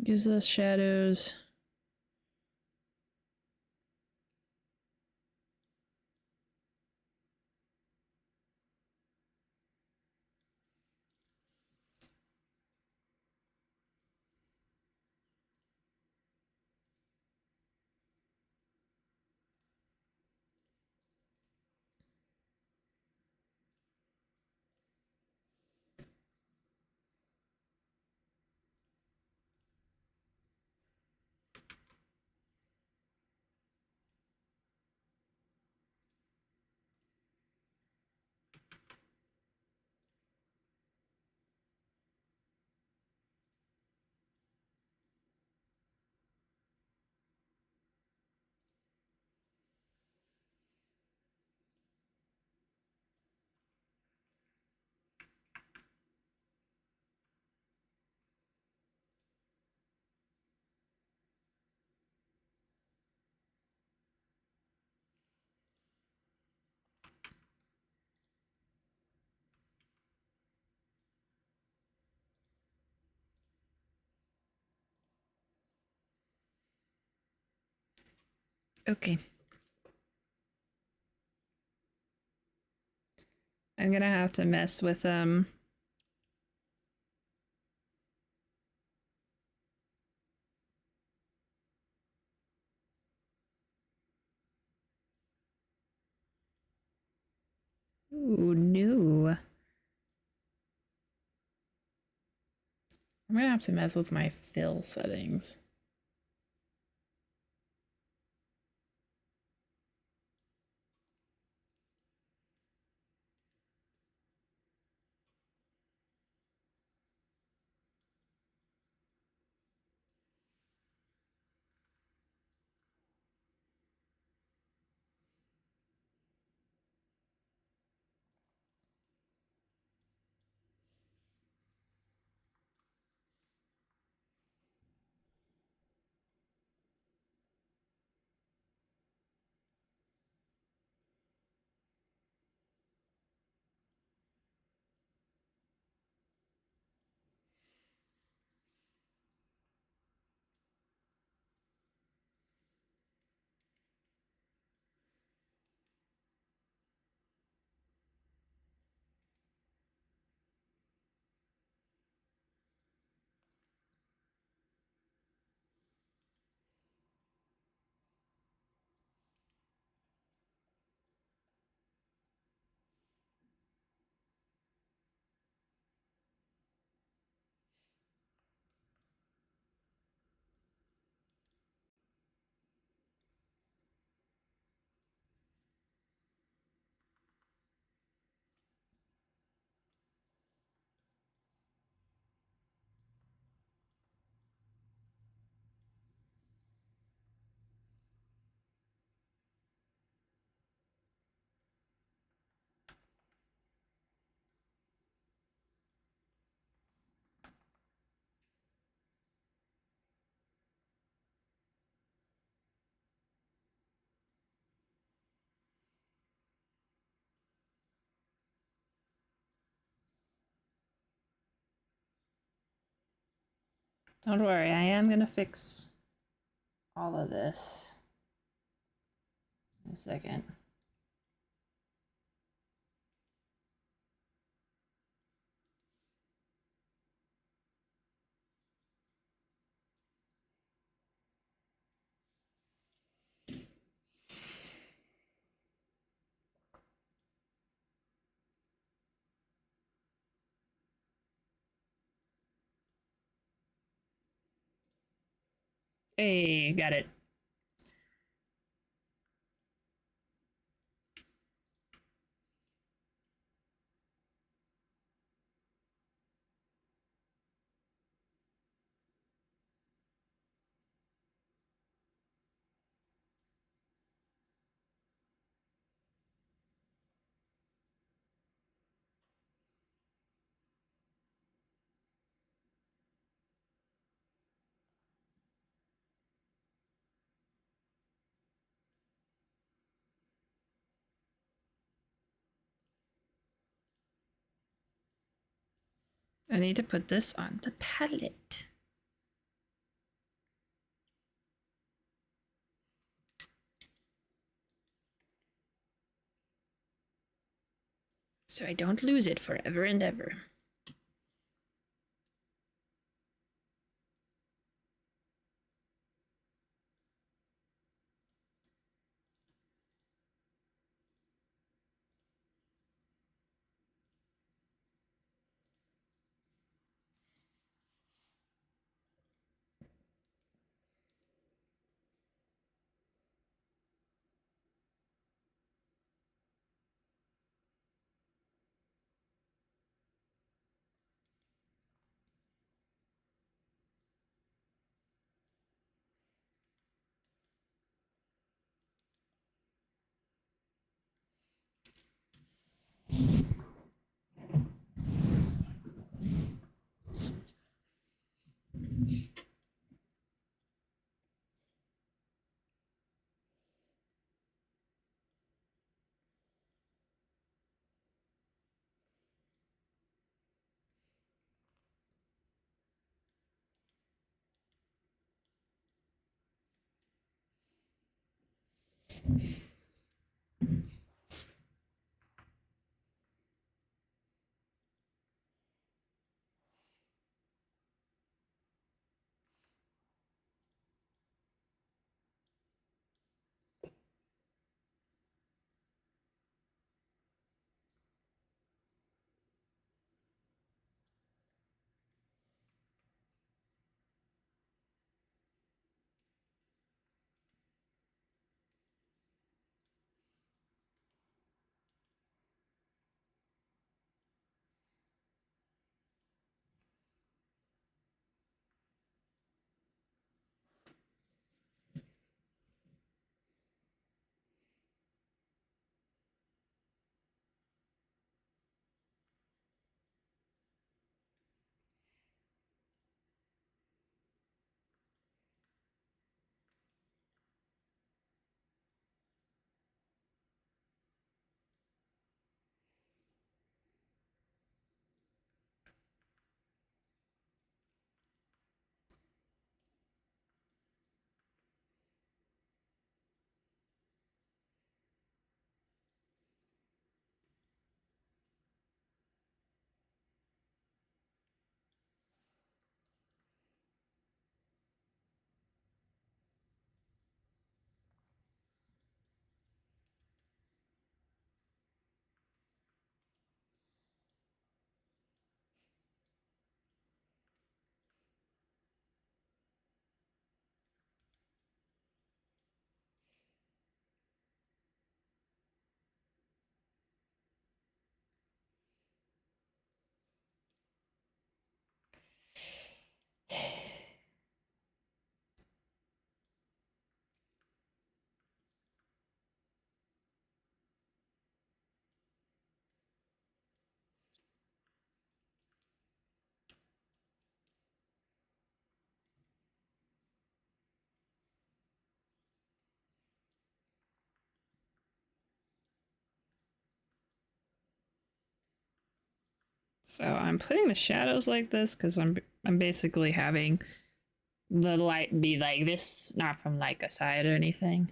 Gives us shadows. Okay. I'm gonna have to mess with Ooh, no. I'm gonna have to mess with my fill settings. Don't worry, I am gonna fix all of this in a second. Hey, got it. I need to put this on the palette. So I don't lose it forever and ever. So I'm putting the shadows like this because I'm basically having the light be like this, not from like a side or anything.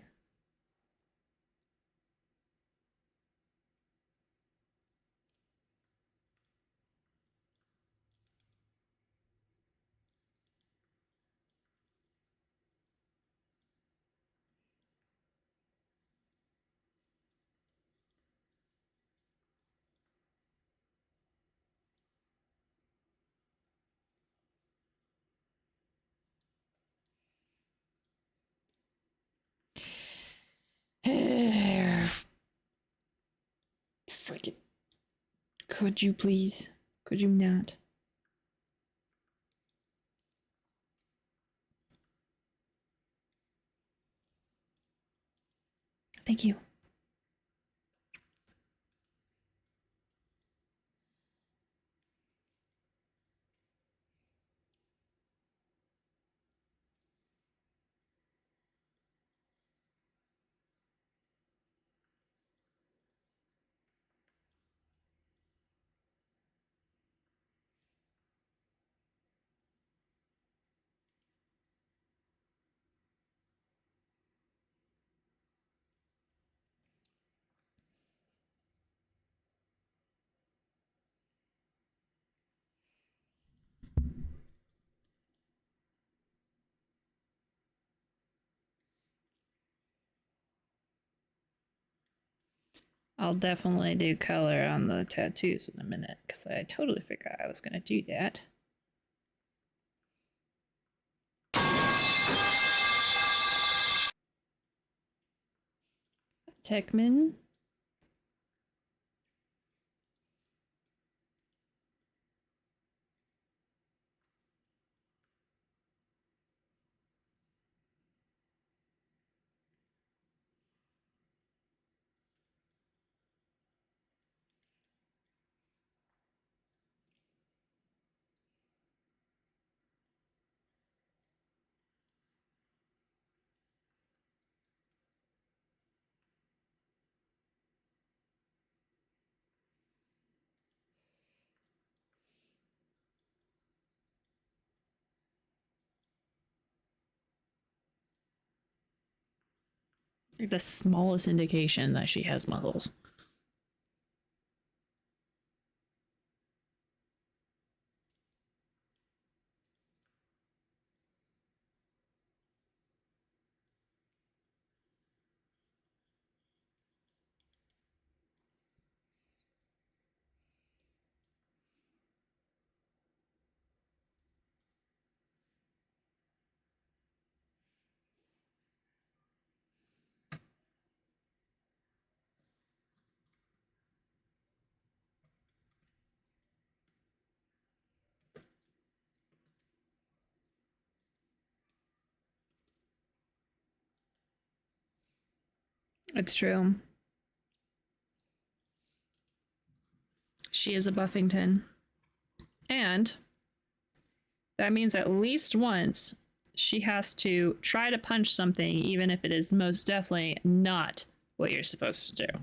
Frick it. Could you please? Could you not? Thank you. I'll definitely do color on the tattoos in a minute, because I totally forgot I was going to do that. Techman. Like the smallest indication that she has muscles. It's true. She is a Buffington. And that means at least once she has to try to punch something, even if it is most definitely not what you're supposed to do.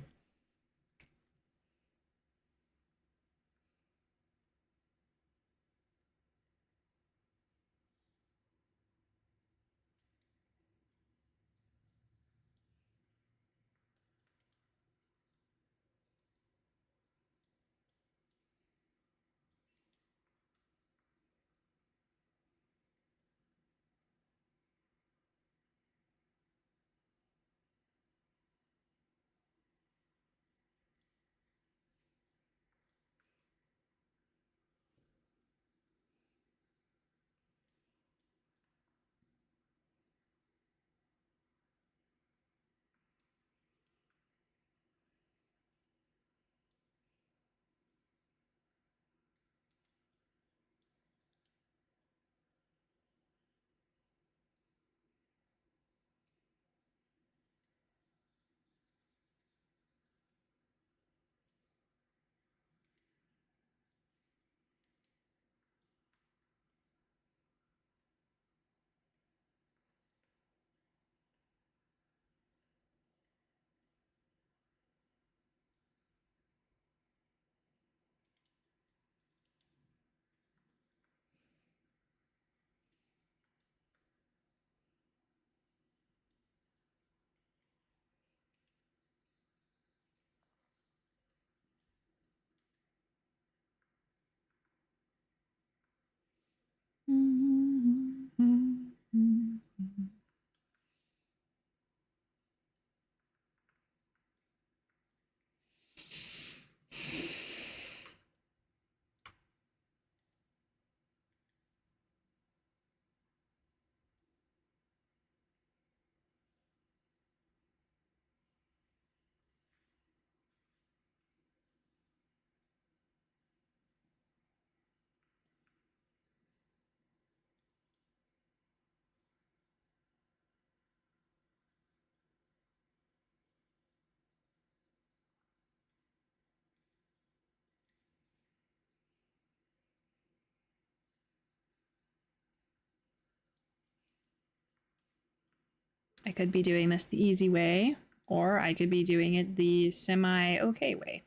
I could be doing this the easy way, or I could be doing it the semi-okay way.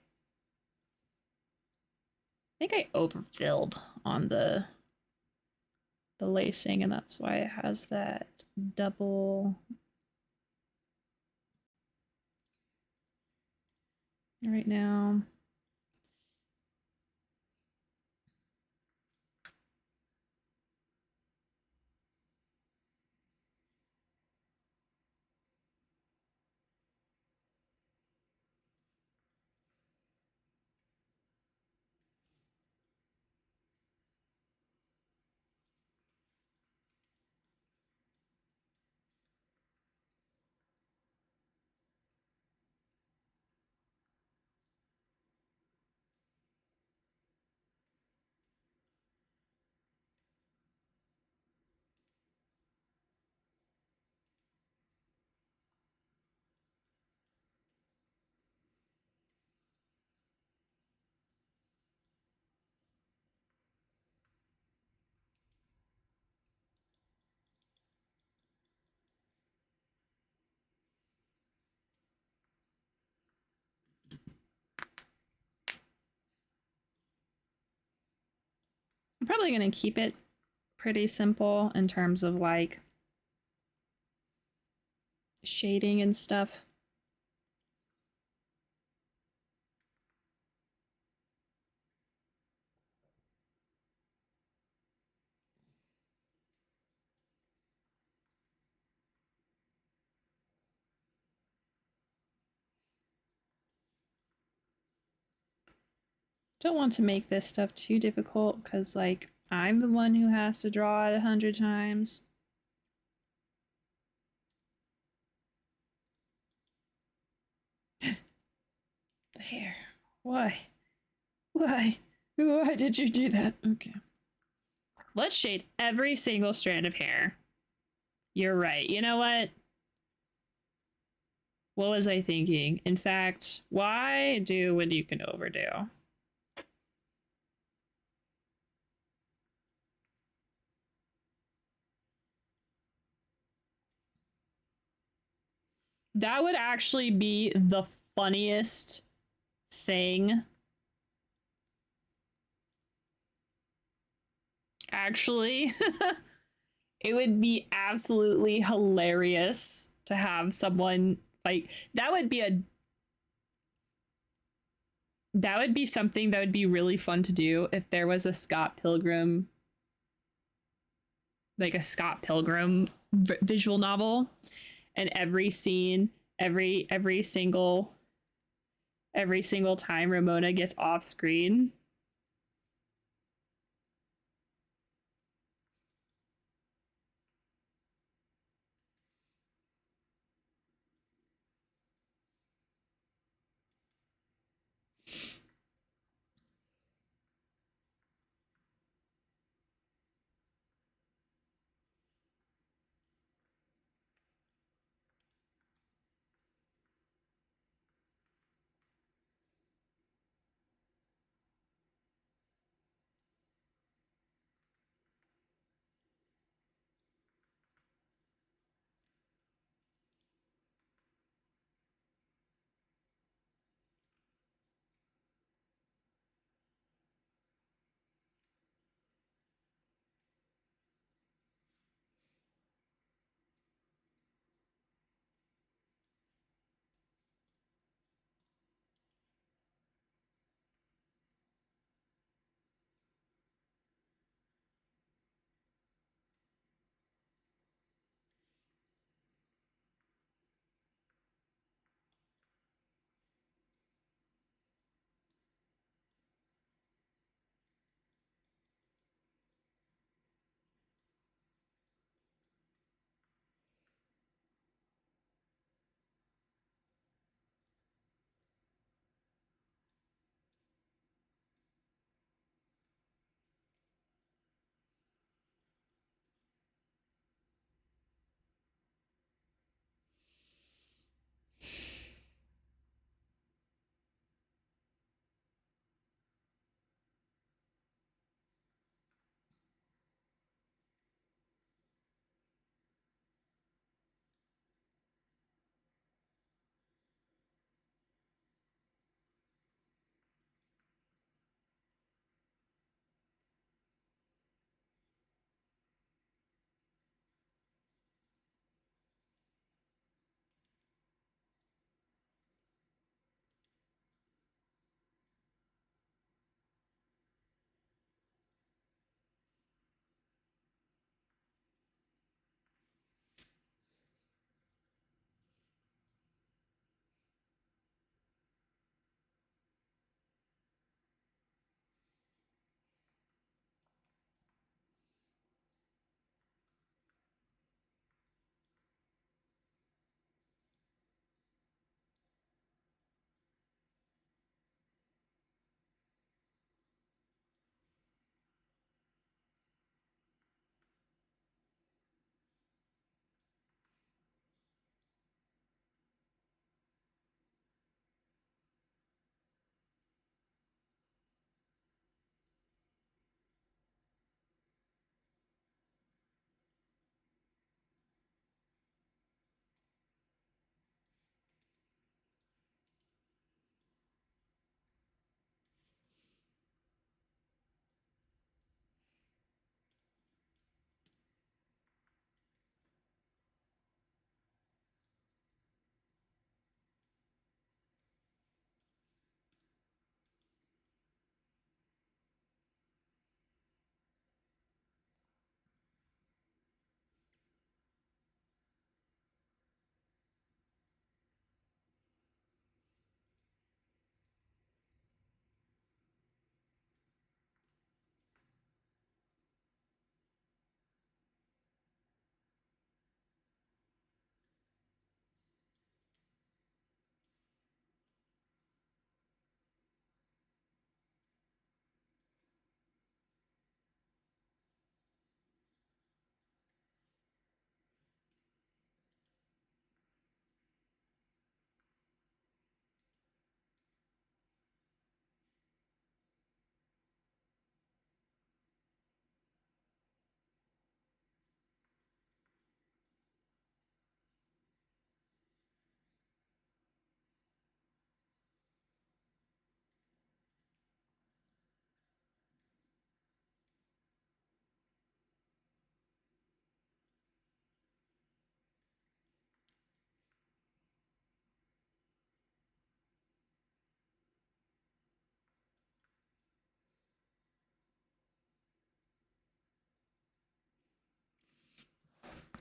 I think I overfilled on the lacing, and that's why it has that double. Right now. I'm probably going to keep it pretty simple in terms of like shading and stuff. Don't want to make this stuff too difficult because like I'm the one who has to draw it 100 times. The hair. Why? Why? Why did you do that? Okay. Let's shade every single strand of hair. You're right. You know what? What was I thinking? In fact, why do when you can overdo? That would actually be the funniest thing. Actually, it would be absolutely hilarious to have someone like that would be something that would be really fun to do if there was a Scott Pilgrim, like a Scott Pilgrim visual novel, and every scene, every single time Ramona gets off screen,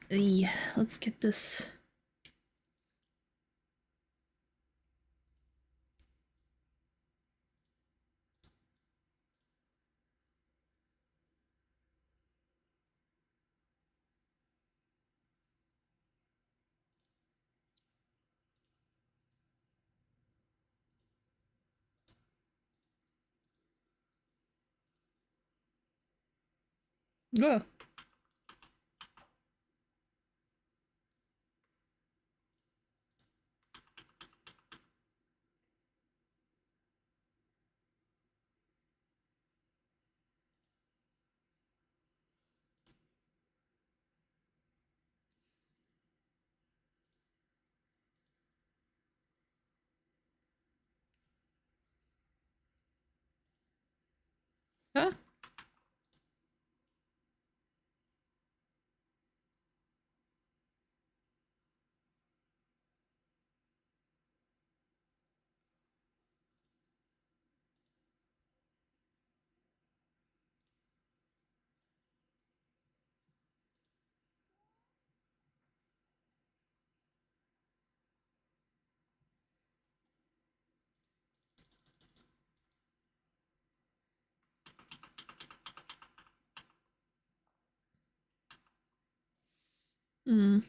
Yeah, let's get this. Oh. Huh? Hmm.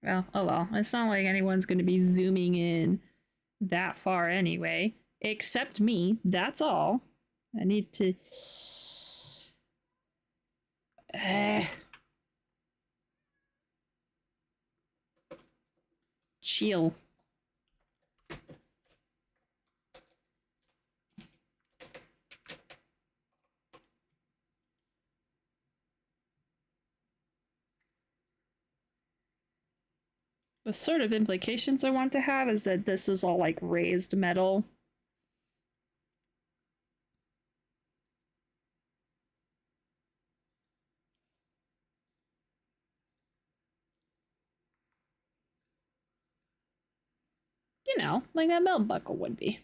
Well, oh well. It's not like anyone's going to be zooming in that far anyway. Except me. That's all. I need to. Chill. The sort of implications I want to have is that this is all like raised metal. You know, like that belt buckle would be.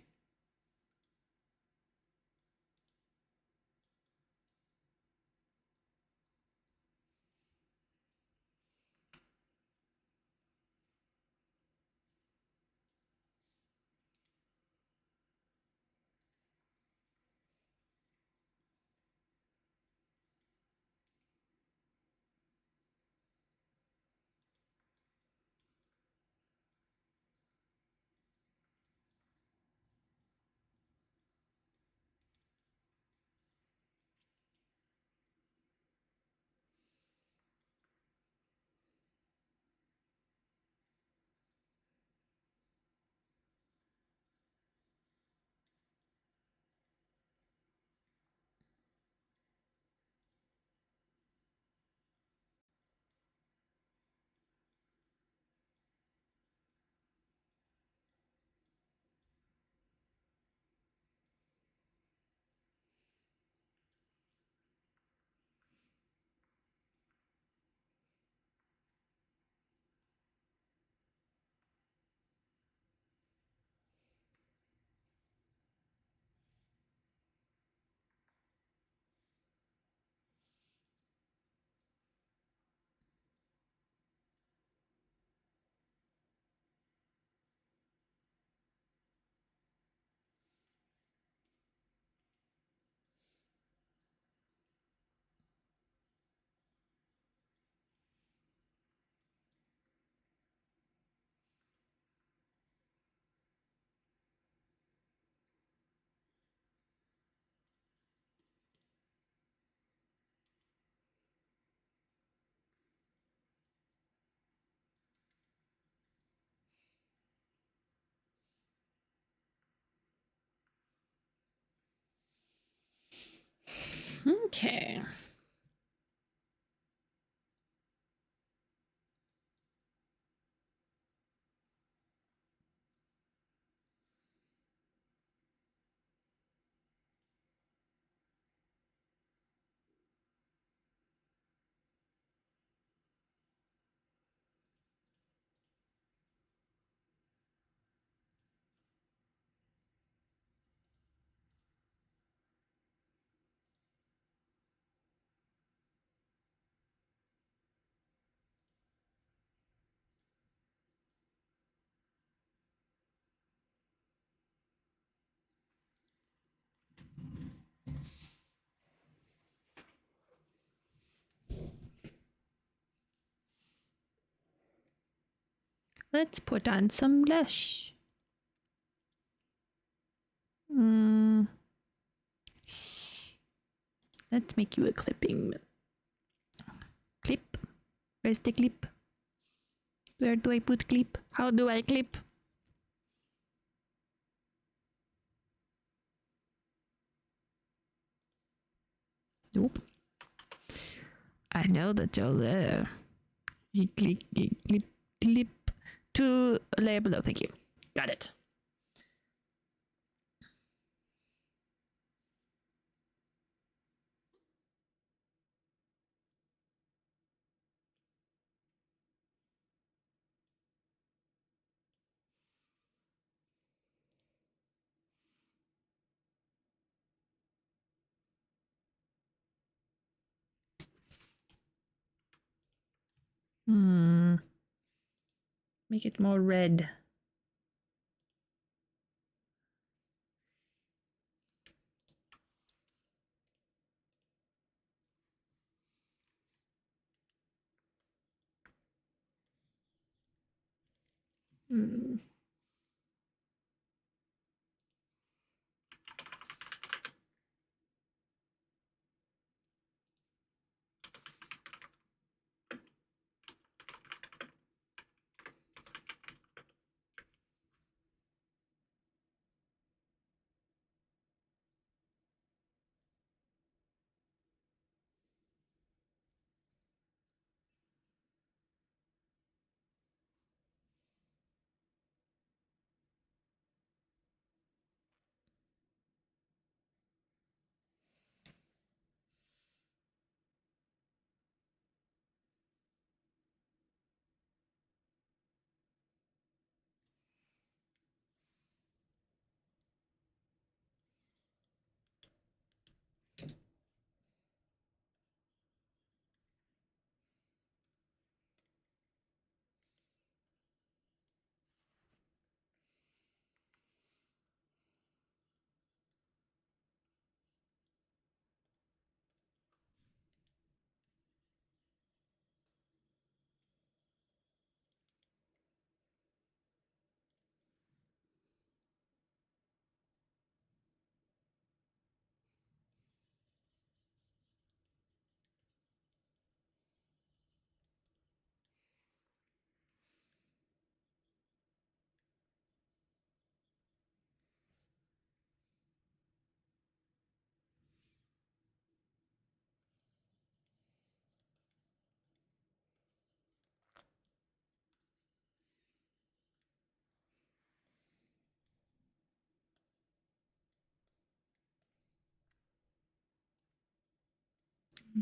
Okay. Let's put on some blush. Mm. Let's make you a clipping. Clip. Where's the clip? Where do I put clip? How do I clip? Nope. I know that you're there. You click, clip to a layer below. Thank you. Got it. Make it more red.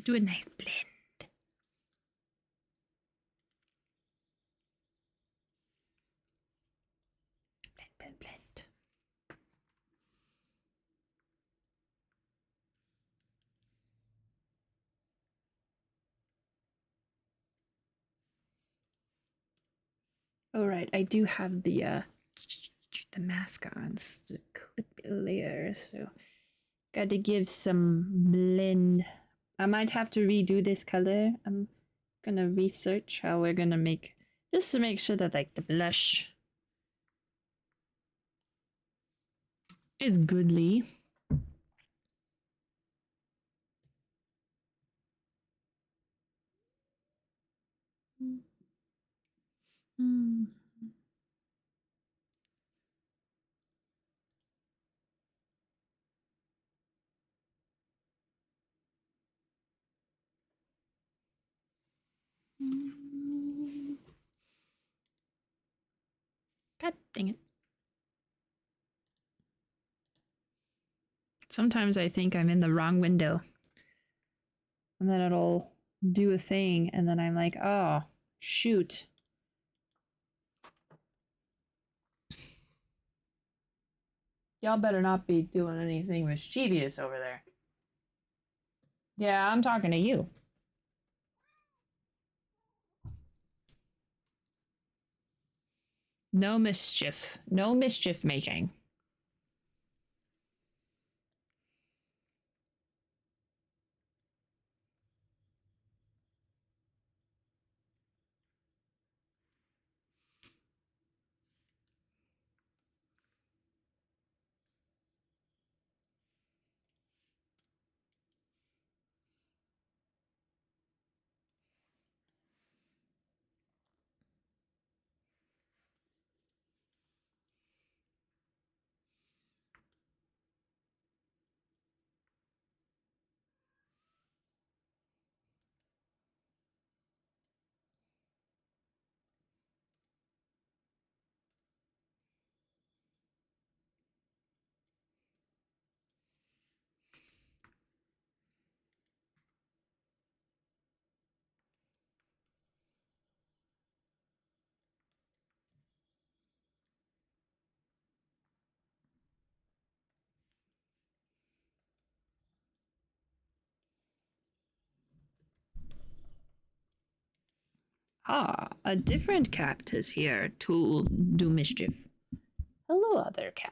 Do a nice blend. Blend. All right, I do have the mask on, so the clip layer, so gotta give some blend. I might have to redo this color. I'm gonna research how we're gonna make, just to make sure that like the blush is goodly. Mm. God dang it. Sometimes I think I'm in the wrong window. And then it'll do a thing, and then I'm like, oh, shoot. Y'all better not be doing anything mischievous over there. Yeah, I'm talking to you. No mischief. No mischief making. Ah, a different cat is here to do mischief. Hello, other cat.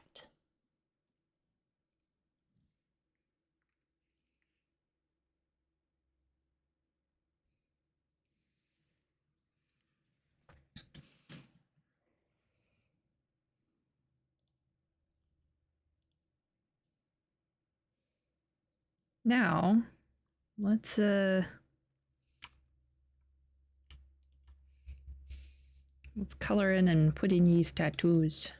Now, let's color in and put in these tattoos.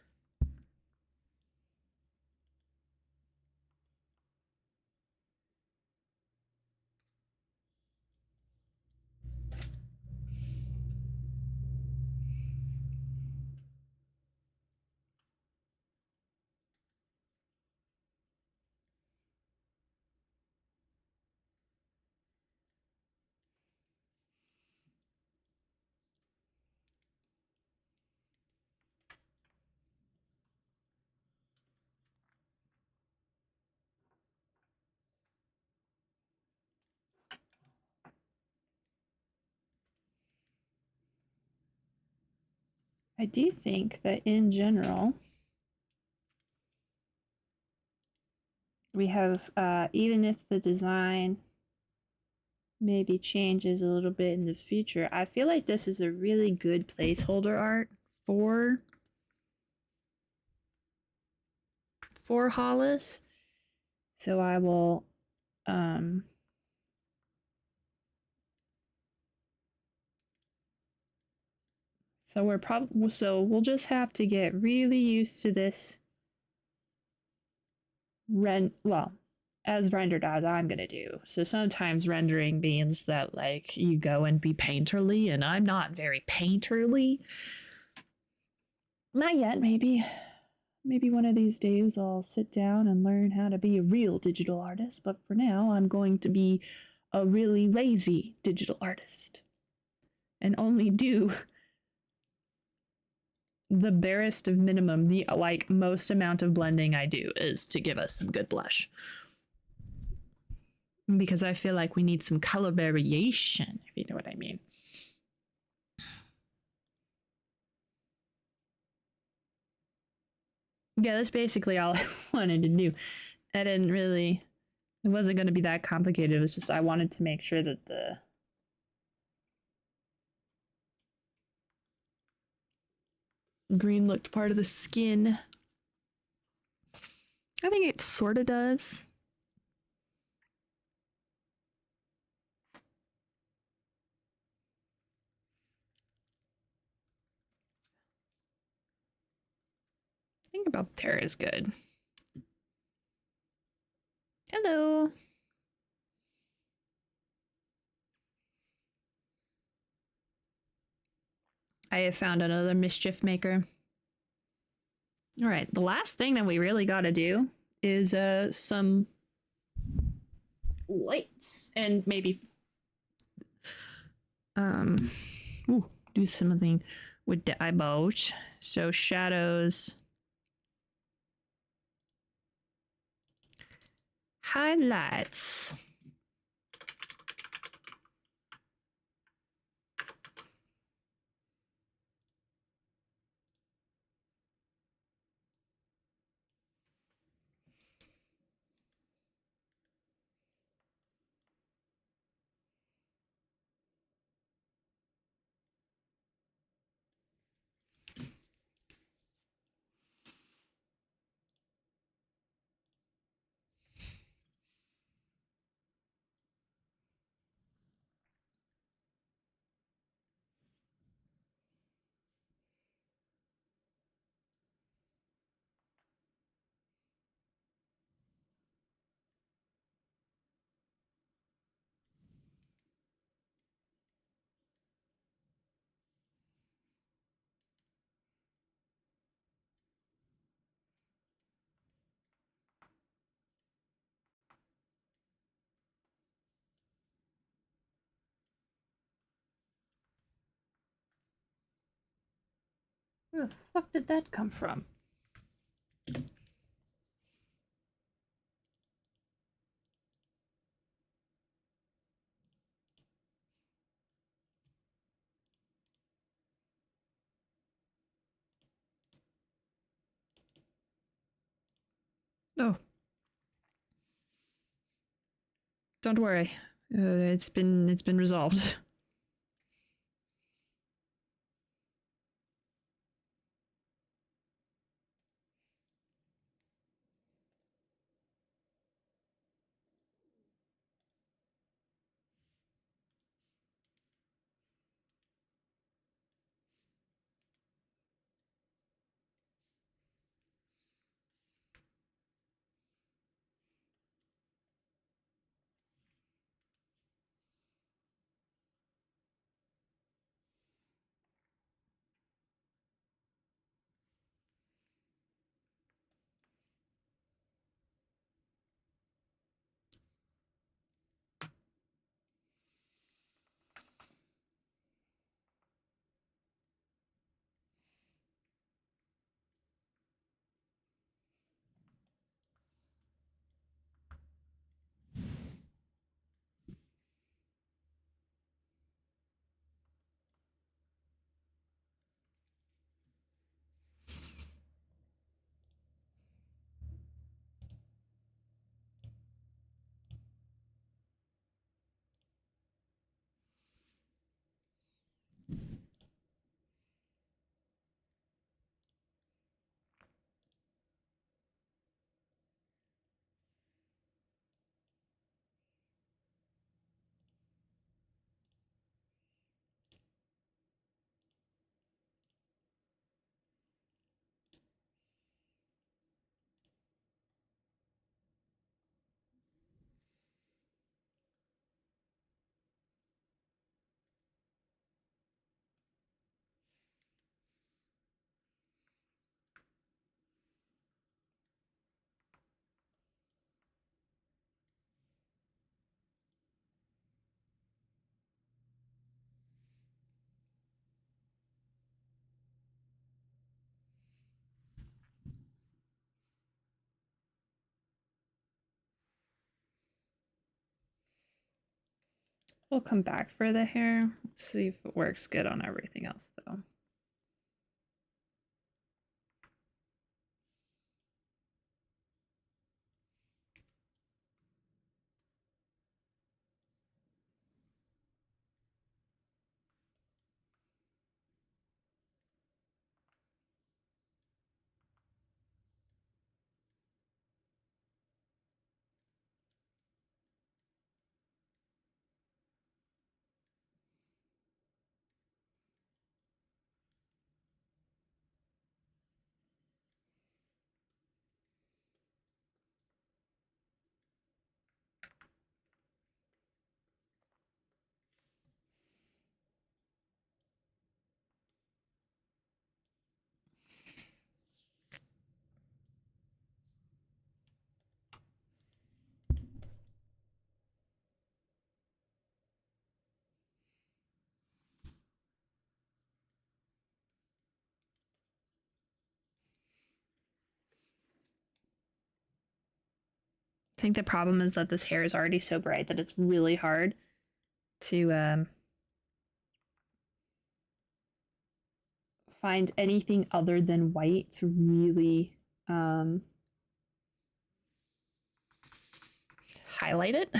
I do think that in general, we have, even if the design maybe changes a little bit in the future, I feel like this is a really good placeholder art for Hollis. So I will, so we'll just have to get really used to this as rendered as I'm gonna do. So sometimes rendering means that like you go and be painterly, and I'm not very painterly. Not yet, maybe. Maybe one of these days I'll sit down and learn how to be a real digital artist, but for now I'm going to be a really lazy digital artist and only do the barest of minimum. The like most amount of blending I do is to give us some good blush, because I feel like we need some color variation, if you know what I mean. Yeah, that's basically all I wanted to do. It wasn't going to be that complicated. It was just I wanted to make sure that the green looked part of the skin. I think it sort of does. I think about there is good. Hello. I have found another mischief maker. All right, the last thing that we really got to do is some lights and maybe do something with the eyeballs. So shadows, highlights. Where the fuck did that come from? Don't worry. It's been resolved. We'll come back for the hair. Let's see if it works good on everything else, though. I think the problem is that this hair is already so bright that it's really hard to find anything other than white to really highlight it.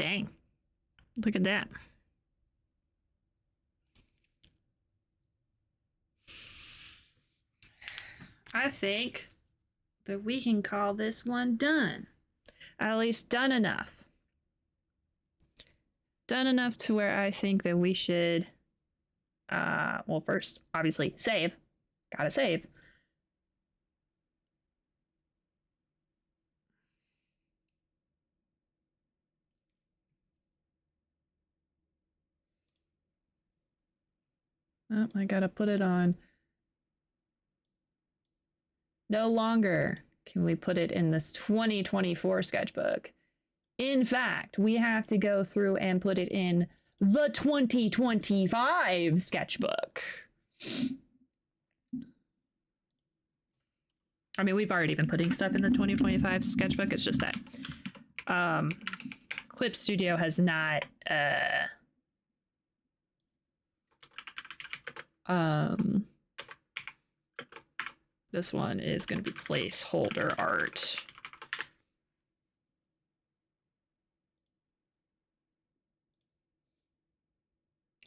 Dang. Look at that. I think that we can call this one done. At least done enough. Done enough to where I think that we should, well, first, obviously, save. Gotta save. Oh, I gotta put it on. No longer can we put it in this 2024 sketchbook. In fact, we have to go through and put it in the 2025 sketchbook. I mean, we've already been putting stuff in the 2025 sketchbook. It's just that Clip Studio has not this one is going to be placeholder art.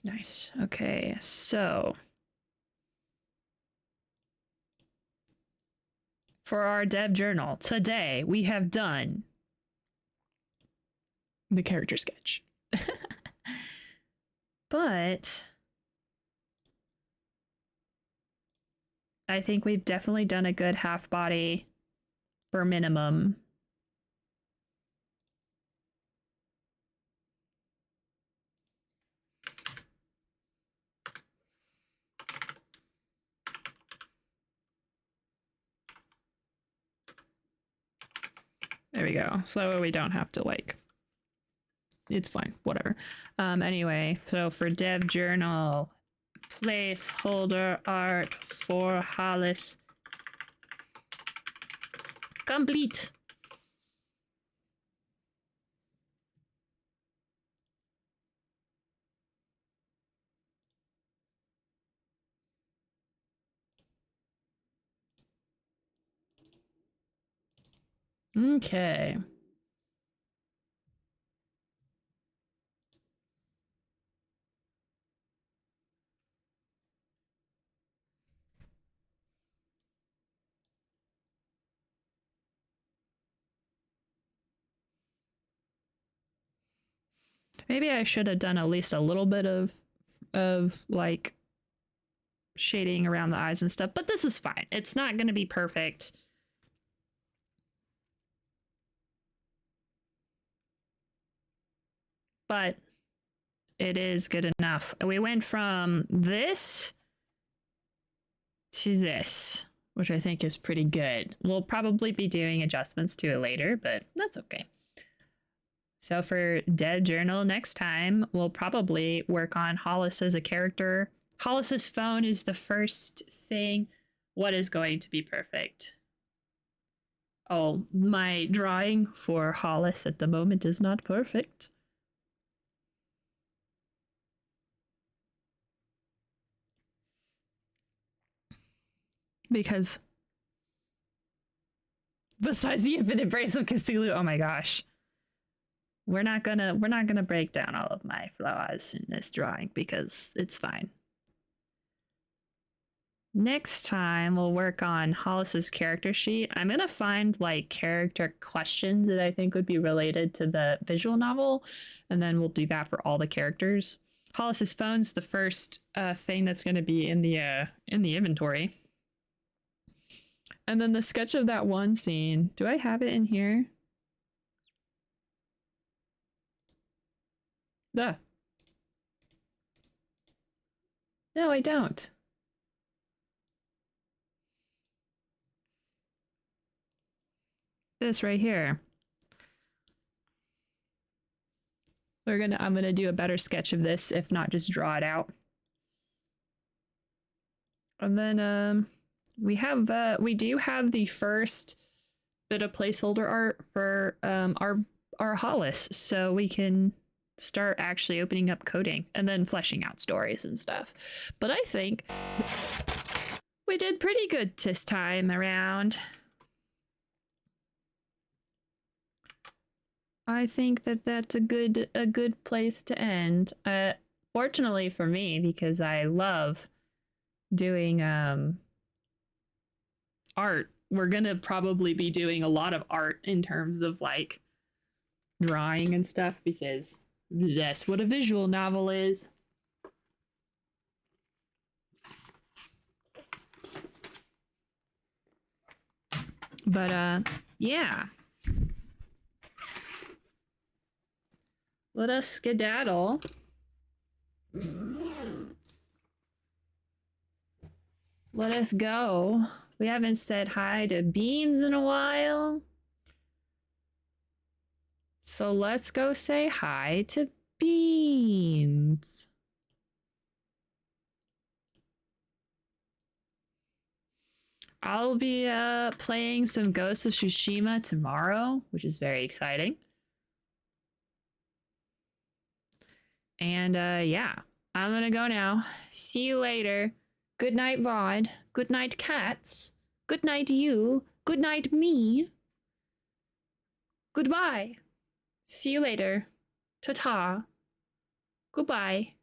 Nice. Okay, so for our dev journal today, we have done the character sketch. But I think we've definitely done a good half body for minimum. There we go. So that way we don't have to like, it's fine, whatever. Anyway, so for dev journal, placeholder art for Hollis complete. Okay. Maybe I should have done at least a little bit of like shading around the eyes and stuff, but this is fine. It's not going to be perfect. But it is good enough. We went from this to this, which I think is pretty good. We'll probably be doing adjustments to it later, but that's okay. So for Dev Journal next time, we'll probably work on Hollis as a character. Hollis's phone is the first thing. What is going to be perfect? Oh, my drawing for Hollis at the moment is not perfect. Because besides the infinite brace of Cthulhu, oh my gosh. We're not gonna break down all of my flaws in this drawing because it's fine. Next time we'll work on Hollis's character sheet. I'm gonna find like character questions that I think would be related to the visual novel, and then we'll do that for all the characters. Hollis's phone's the first thing that's gonna be in the inventory. And then the sketch of that one scene. Do I have it in here? Duh. No, I don't. This right here. I'm gonna do a better sketch of this, if not just draw it out. And then we do have the first bit of placeholder art for our Hollis, so we can start actually opening up coding and then fleshing out stories and stuff. But I think we did pretty good this time around. I think that that's a good place to end. Fortunately for me, because I love doing art. We're gonna probably be doing a lot of art in terms of like drawing and stuff because that's what a visual novel is. But yeah. Let us skedaddle. Let us go. We haven't said hi to Beans in a while. So let's go say hi to Beans. I'll be playing some Ghost of Tsushima tomorrow, which is very exciting. And yeah, I'm gonna go now. See you later. Good night, VoD. Good night, cats. Good night, you. Good night, me. Goodbye. See you later. Ta-ta. Goodbye.